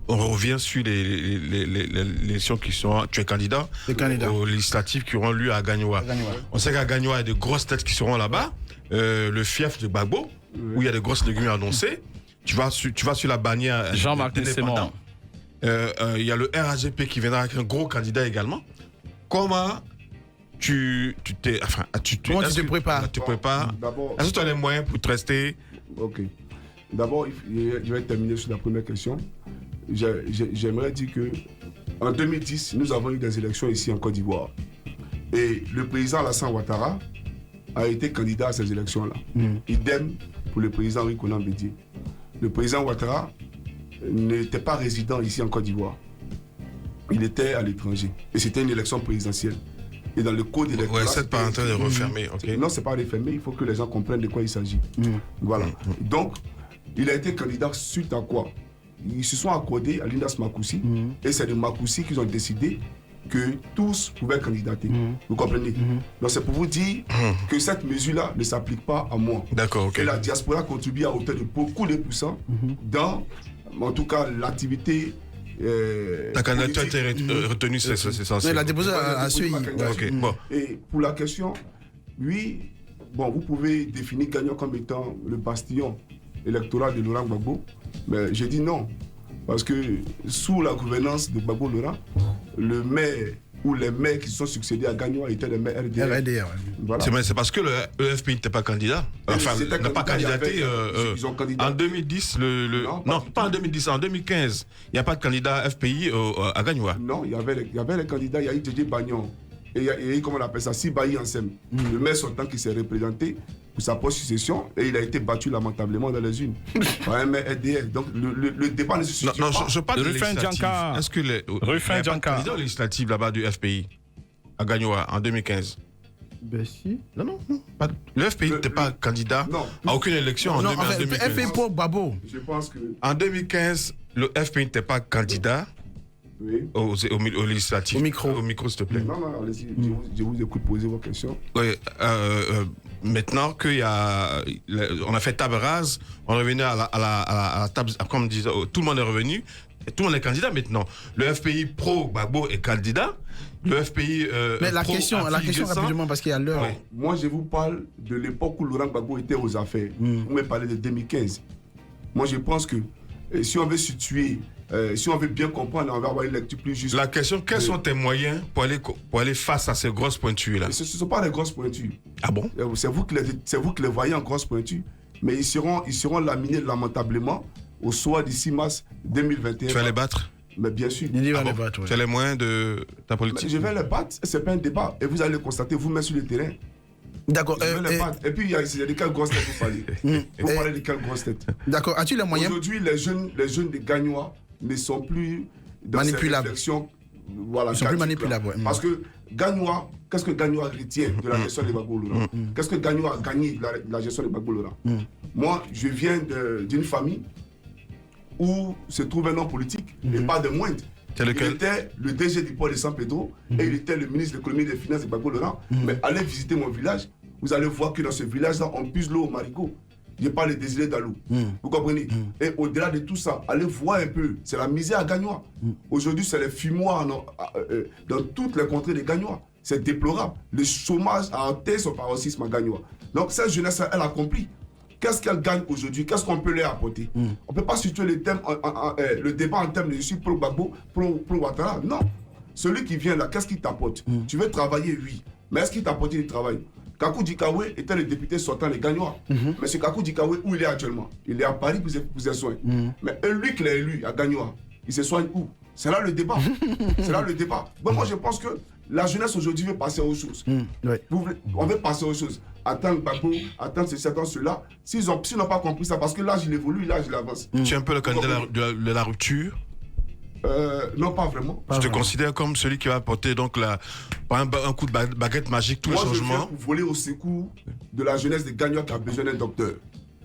G: on revient sur les élections qui sont... Tu es candidat aux législatives qui auront lieu à Gagnoa. On sait qu'à Gagnoa, il y a de grosses têtes qui seront là-bas. Le fief de Gbagbo, où il y a de grosses légumes annoncées. Tu vas sur la bannière
C: Jean-Marc
G: indépendant. Il y a le RAGP qui viendra avec un gros candidat également. Comment tu te prépares? Est-ce que tu as les moyens pour te rester?
F: Ok. D'abord, je vais terminer sur la première question. J'aimerais dire que en 2010, nous avons eu des élections ici en Côte d'Ivoire. Et le président Alassane Ouattara a été candidat à ces élections-là. Idem pour le président Henri Konan Bédié. Le président Ouattara n'était pas résident ici en Côte d'Ivoire. Il était à l'étranger. Et c'était une élection présidentielle. Et dans le code électoral...
G: cette parenthèse est refermée. Okay.
F: Non, ce n'est pas refermé. Il faut que les gens comprennent de quoi il s'agit. Voilà. Donc, il a été candidat suite à quoi? Ils se sont accordés à Lindas Makoussi. Et c'est de Makoussi qu'ils ont décidé que tous pouvaient candidater. Vous comprenez? Donc c'est pour vous dire que cette mesure-là ne s'applique pas à moi.
G: D'accord, ok.
F: Et la diaspora contribue à hauteur de beaucoup de pourcents dans, en tout cas, l'activité...
G: Ta candidature a été retenue, c'est censé.
D: Elle a déposé à suivi.
F: Et pour la question, oui, bon, vous pouvez définir Gagnon comme étant le bastion électoral de Laurent Gbagbo, mais j'ai dit non. Parce que sous la gouvernance de Gbagbo Laurent, le maire ou les maires qui se sont succédés à Gagnon étaient les maires RDR.
G: Voilà. C'est parce que le FPI n'était pas candidat. Enfin, n'a pas candidaté.
F: Ils ont candidaté.
G: En 2010, non, pas en 2010, en 2015, il n'y a pas de candidat FPI à Gagnon.
F: Non, il y avait les candidats, il y a eu Djedje Bagnon. Et il y a eu, comment on appelle ça, Sibaï Ansem. Le maire sortant qui s'est représenté pour sa post-succession et il a été battu lamentablement dans les urnes. Un maire RDR. Donc le débat ne se situe pas.
G: Non, je parle de législative. Est-ce que il y a pas de candidat législatif là-bas du FPI à Gagnoa en 2015?
D: Ben si.
G: Non. Le FPI n'était pas candidat à aucune élection en 2015.
D: Le FPI pour Gbagbo.
F: Je pense que...
G: En 2015, le FPI n'était pas candidat au législatif.
D: Au
G: micro, s'il te plaît.
F: Non, allez-y. Je vous écoute poser vos questions.
G: Oui, maintenant qu'on a fait table rase, on est revenu à la table, comme on disait, tout le monde est revenu. Et tout le monde est candidat maintenant. Le FPI pro-Gbagbo est candidat. Le FPI.
D: Mais la question rapidement, parce qu'il y a l'heure.
F: Moi, je vous parle de l'époque où Laurent Gbagbo était aux affaires. Vous me parlez de 2015. Moi, je pense que si on veut situer, si on veut bien comprendre, on va avoir une lecture plus juste.
G: La question, quels sont tes moyens pour aller face à ces grosses pointures-là?
F: Ce ne sont pas des grosses pointures.
G: Ah bon?
F: C'est vous qui les voyez en grosses pointures. Mais ils seront laminés lamentablement au soir du 6 mars 2021.
G: Tu vas les battre?
F: Mais bien sûr.
D: Les battre,
G: tu as les moyens de ta politique?
F: Je vais les battre, ce n'est pas un débat. Et vous allez le constater vous-même sur le terrain.
D: D'accord.
F: Et puis, il y a de quelles grosses têtes vous parlez? Vous parlez de quelles grosses têtes?
D: D'accord. As-tu les moyens?
F: Aujourd'hui, les jeunes de Gagnois ne sont plus dans ces réflexions. Voilà,
D: ils sont plus manipulables.
F: Parce que Gagnois, qu'est-ce que Gagnois retient de la gestion de Gbagbo Laurent? Qu'est-ce que Gagnois a gagné de la gestion de Gbagbo Laurent? Moi, je viens d'une famille où se trouve un homme politique, et pas de moindre. Il était le DG du port de San Pedro et il était le ministre de l'économie et des finances de Gbagbo Laurent. Mais allez visiter mon village, vous allez voir que dans ce village-là, on puise l'eau au marigot. Je parle des îles d'Alou. Vous comprenez? Et au-delà de tout ça, allez voir un peu. C'est la misère à Gagnois. Aujourd'hui, c'est les fumoirs dans toutes les contrées des Gagnois. C'est déplorable. Le chômage a atteint son paroxysme à Gagnois. Donc cette jeunesse, elle a compris. Qu'est-ce qu'elle gagne aujourd'hui? Qu'est-ce qu'on peut leur apporter? On ne peut pas situer le débat en termes de je suis pro-Gbagbo, pro-Ouattara. Non. Celui qui vient là, qu'est-ce qu'il t'apporte? Tu veux travailler, oui. Mais est-ce qu'il t'apporte du travail? Kakou Dikawe était le député sortant des Gagnois. Mais c'est Kakou Dikawe où il est actuellement? Il est à Paris pour ses soins. Mais lui qui l'a élu à Gagnois, il se soigne où? C'est là le débat. C'est là le débat. Bon, moi, je pense que la jeunesse aujourd'hui veut passer aux choses. On veut passer aux choses. Attendre Gbagbo, attendre ceci, attendre cela. S'ils n'ont pas compris ça, parce que l'âge il évolue, l'âge il avance.
G: Tu es un peu le candidat de la rupture?
F: Non, pas vraiment.
G: Je te considère comme celui qui va apporter donc par un coup de baguette magique tous les changements.
F: Moi, je viens pour voler au secours de la jeunesse des Gagnois qui a besoin d'un docteur.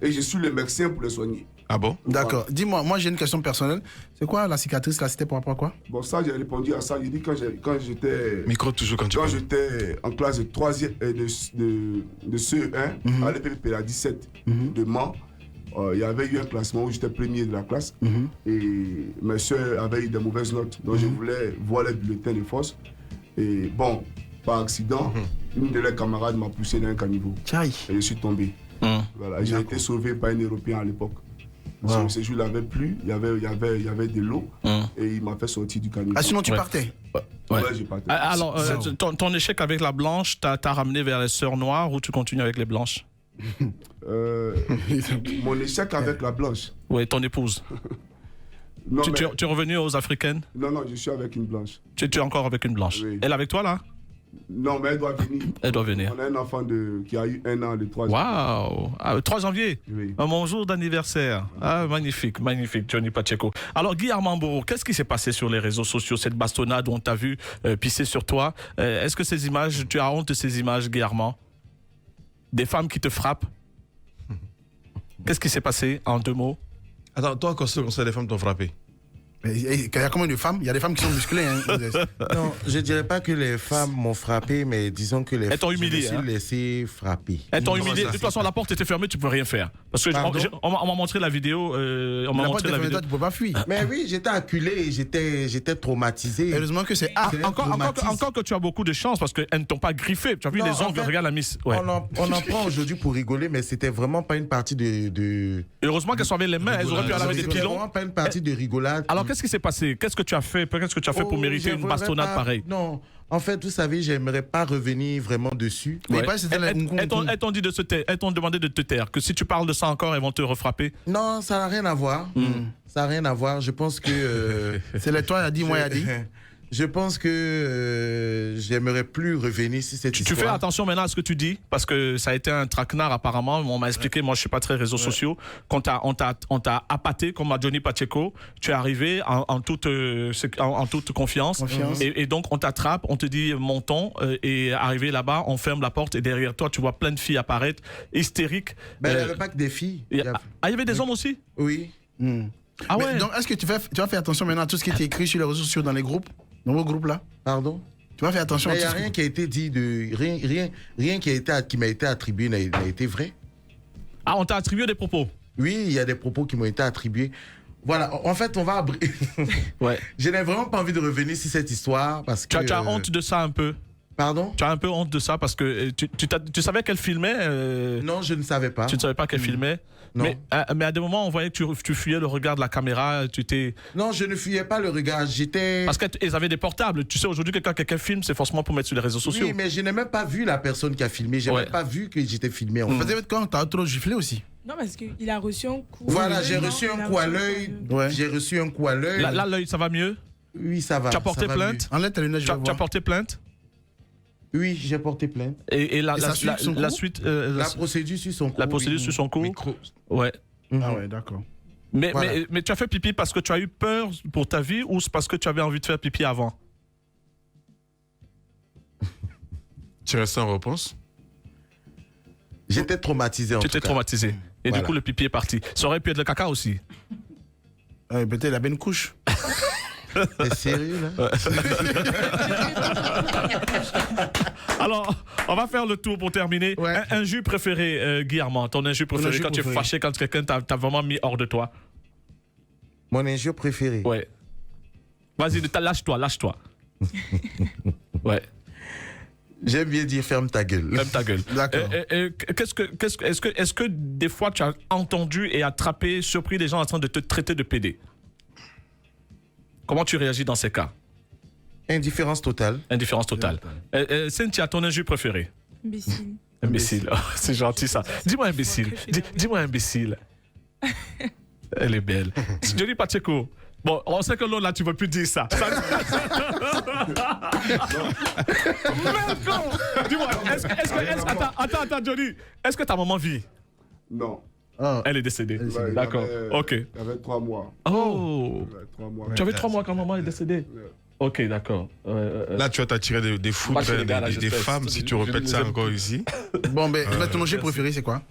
F: Et je suis le médecin pour les soigner.
G: Ah bon?
D: D'accord. Dis-moi, moi j'ai une question personnelle. C'est quoi la cicatrice là? C'était par rapport à quoi?
F: Bon, ça, j'ai répondu à ça. J'ai dit quand j'étais.
G: Micro toujours quand tu
F: Quand j'étais en classe de 3e de CE1 à l'EPP à 17 de Mans, il y avait eu un classement où j'étais premier de la classe. Et mes soeurs avaient eu de mauvaises notes. Donc je voulais voir les bulletins de force. Et bon, par accident, une de leurs camarades m'a poussé dans un caniveau. Et je suis tombé. Voilà, j'ai été sauvé par un Européen à l'époque. Ce jour-là, il n'y avait plus, il y avait de l'eau et il m'a fait sortir du caniveau.
D: Ah, sinon tu partais?
F: Ouais, j'ai parté.
C: Alors, ton échec avec la blanche t'a ramené vers les sœurs noires ou tu continues avec les blanches?
F: Mon échec avec la blanche.
C: Oui, ton épouse.
F: Non,
C: tu es revenu aux africaines?
F: Non, je suis avec une blanche.
C: Tu es encore avec une blanche?
F: Oui.
C: Elle est avec toi là?
F: Non, mais elle doit venir.
C: Elle doit venir.
F: On a un enfant qui a eu 1 an le 3 janvier.
C: Waouh! 3 janvier?
F: Oui.
C: Mon jour d'anniversaire. Ah, magnifique, Johnny Pacheco. Alors, Guy Armand-Boro, qu'est-ce qui s'est passé sur les réseaux sociaux, cette bastonnade où on t'a vu pisser sur toi? Est-ce que ces images, tu as honte de ces images, Guy Armand? Des femmes qui te frappent? Qu'est-ce qui s'est passé en 2 mots?
G: Attends, toi, quand les femmes t'ont frappé?
D: Il y a combien de femmes? Il y a des femmes qui sont musclées.
I: Non, je ne dirais pas que les femmes m'ont frappé, mais disons que
C: elles t'ont humilié.
I: Je me suis laissé frapper.
C: Elles t'ont humilié. De toute façon, la porte était fermée, tu ne peux rien faire. Parce que on m'a montré la vidéo.
D: On m'a montré la vidéo. Toi, tu ne peux pas fuir.
I: Mais oui, j'étais acculé et j'étais traumatisé.
D: Heureusement que c'est
C: encore que tu as beaucoup de chance parce qu'elles ne t'ont pas griffé. Tu as vu les ongles, regarde la miss.
I: Ouais. On en prend aujourd'hui pour rigoler, mais c'était vraiment pas une partie de...
C: Heureusement qu'elles sont avec les mains, elles auraient pu aller avec des pilons.
I: C'était vraiment pas une partie de rigolade.
C: Alors qu'est-ce qui s'est passé? Qu'est-ce que tu as fait? Qu'est-ce que tu as fait pour mériter une bastonnade pareille?
I: Non, en fait, vous savez, j'aimerais pas revenir vraiment dessus.
C: Mais elles t'ont dit de se taire, elles t'ont demandé de te taire, que si tu parles de ça encore, elles vont te refrapper.
I: Non, ça n'a rien à voir. Ça n'a rien à voir. Je pense que
D: c'est le toi, il a dit, moi, il a dit.
I: Je pense que j'aimerais plus revenir sur cette histoire.
C: Tu fais attention maintenant à ce que tu dis, parce que ça a été un traquenard apparemment. On m'a expliqué, moi je suis pas très réseaux sociaux, qu'on on t'a appâté comme à Johnny Pacheco. Tu es arrivé en toute confiance. Et donc on t'attrape, on te dit montons, et arrivé là-bas, on ferme la porte et derrière toi tu vois plein de filles apparaître, hystériques.
I: Ben, il n'y avait pas que des filles.
C: Il y avait des hommes aussi?
I: Oui.
C: Ah ouais.
D: Donc est-ce que tu vas faire attention maintenant à tout ce qui est écrit sur les réseaux sociaux dans les groupes? Dans vos groupes là?
I: Pardon?
D: Tu vas faire attention à tout
I: il n'y a rien qui a été dit rien qui m'a été attribué n'a été vrai.
C: Ah, on t'a attribué des propos?
I: Oui, il y a des propos qui m'ont été attribués. Voilà, en fait, on va...
C: Ouais.
I: Je n'ai vraiment pas envie de revenir sur cette histoire parce que...
C: Tu as honte de ça un peu?
I: Pardon?
C: Tu as un peu honte de ça parce que tu savais qu'elle filmait?
I: Non, je ne savais pas.
C: Tu ne savais pas qu'elle filmait?
I: Non.
C: Mais à des moments, on voyait que tu fuyais le regard de la caméra.
I: Non, je ne fuyais pas le regard. J'étais...
C: Parce qu'ils avaient des portables. Tu sais, aujourd'hui, quand quelqu'un filme, c'est forcément pour mettre sur les réseaux sociaux.
I: Oui, mais je n'ai même pas vu la personne qui a filmé. Je n'ai même pas vu que j'étais filmé.
D: Peut-être quand tu as trop giflé aussi.
E: Non, parce qu'il a reçu un coup.
I: Voilà, j'ai reçu un coup à l'œil. J'ai reçu un coup à l'œil.
C: Là, l'œil, ça va mieux?
I: Oui, ça va.
C: Tu as porté plainte?
D: Enlève ta lunette, je vais voir.
C: Tu as porté plainte?
I: Oui, j'ai porté plainte.
C: Et la suite,
I: la procédure sur son cours.
C: La procédure sur son cours. Ouais.
D: Ah ouais, d'accord.
C: Mais tu as fait pipi parce que tu as eu peur pour ta vie ou c'est parce que tu avais envie de faire pipi avant?
G: Tu restes sans réponse?
I: J'étais traumatisé en tout cas.
C: Tu étais traumatisé. Et du coup, le pipi est parti. Ça aurait pu être le caca aussi.
D: Peut-être il avait une couche.
I: T'es sérieux là?
C: Alors, on va faire le tour pour terminer. Un jus préféré, Guy Armand, ton injure préféré quand tu es fâché, quand quelqu'un t'a vraiment mis hors de toi?
I: Mon injure préféré?
C: Ouais. Vas-y, lâche-toi. Ouais.
I: J'aime bien dire ferme ta gueule.
C: Ferme ta gueule.
D: D'accord.
C: Est-ce que des fois tu as entendu et attrapé, surpris des gens en train de te traiter de pédé? Comment tu réagis dans ces cas?
I: Indifférence totale.
C: Indifférence totale. Cynthia, ton injure préféré?
E: Imbécile.
C: Imbécile. Oh, c'est gentil ça. Dis-moi imbécile. Dis-moi imbécile. Elle est belle. Johnny Pacheco. Bon, on sait que l'autre là, tu ne veux plus dire ça. Dis-moi, attends, Johnny. Est-ce que ta maman vit?
F: Non.
C: Ah. Elle est décédée. D'accord. Ok.
F: Elle avait 3 mois.
C: Oh. Tu avais 3 mois quand maman est décédée. Ok, d'accord.
G: Là, tu vas t'attirer des foudres, des femmes, si tu répètes ça encore ici.
D: Bon, mais ton jeu préféré, c'est quoi?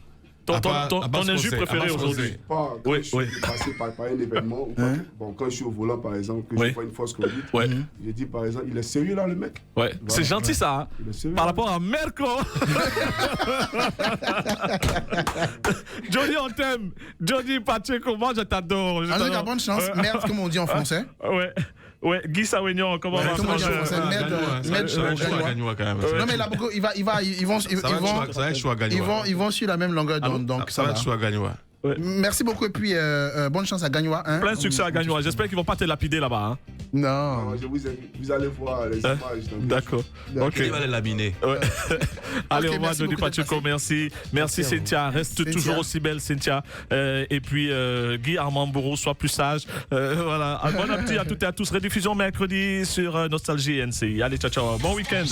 C: Ton injure préféré aujourd'hui?
F: Quand je suis passé par un événement, bon, quand je suis au volant, par exemple, que je vois une fausse conduite, je dis, par exemple, il est sérieux là, le mec?
C: Ouais, c'est gentil ça. Hein? Par rapport à Merco. Johnny, on t'aime. Johnny Pacheco, moi je t'adore.
D: En tout cas, bonne chance. Merde, comme on dit en français.
C: Ouais, Guy Sawignon, comment on va
D: comment on dit en français? Merde, non, mais là, ils vont sur la même longueur d'onde, donc ça va.
C: Ouais.
D: Merci beaucoup et puis bonne chance à Gagnois. Hein?
C: Plein de succès à Gagnois. J'espère qu'ils vont pas te lapider là-bas. Hein?
D: Non.
F: Vous allez voir les images.
C: D'accord. Ok.
J: Il va les laminer.
C: Ouais. Allez,
D: Okay,
C: au revoir, Johnny Pacheco. Merci Cynthia. Reste toujours aussi belle, Cynthia. Et puis, Guy Armand Bourreau, sois plus sage. Voilà. Bon appétit à toutes et à tous. Rediffusion mercredi sur Nostalgie NCI. Allez, ciao, ciao. Bon week-end.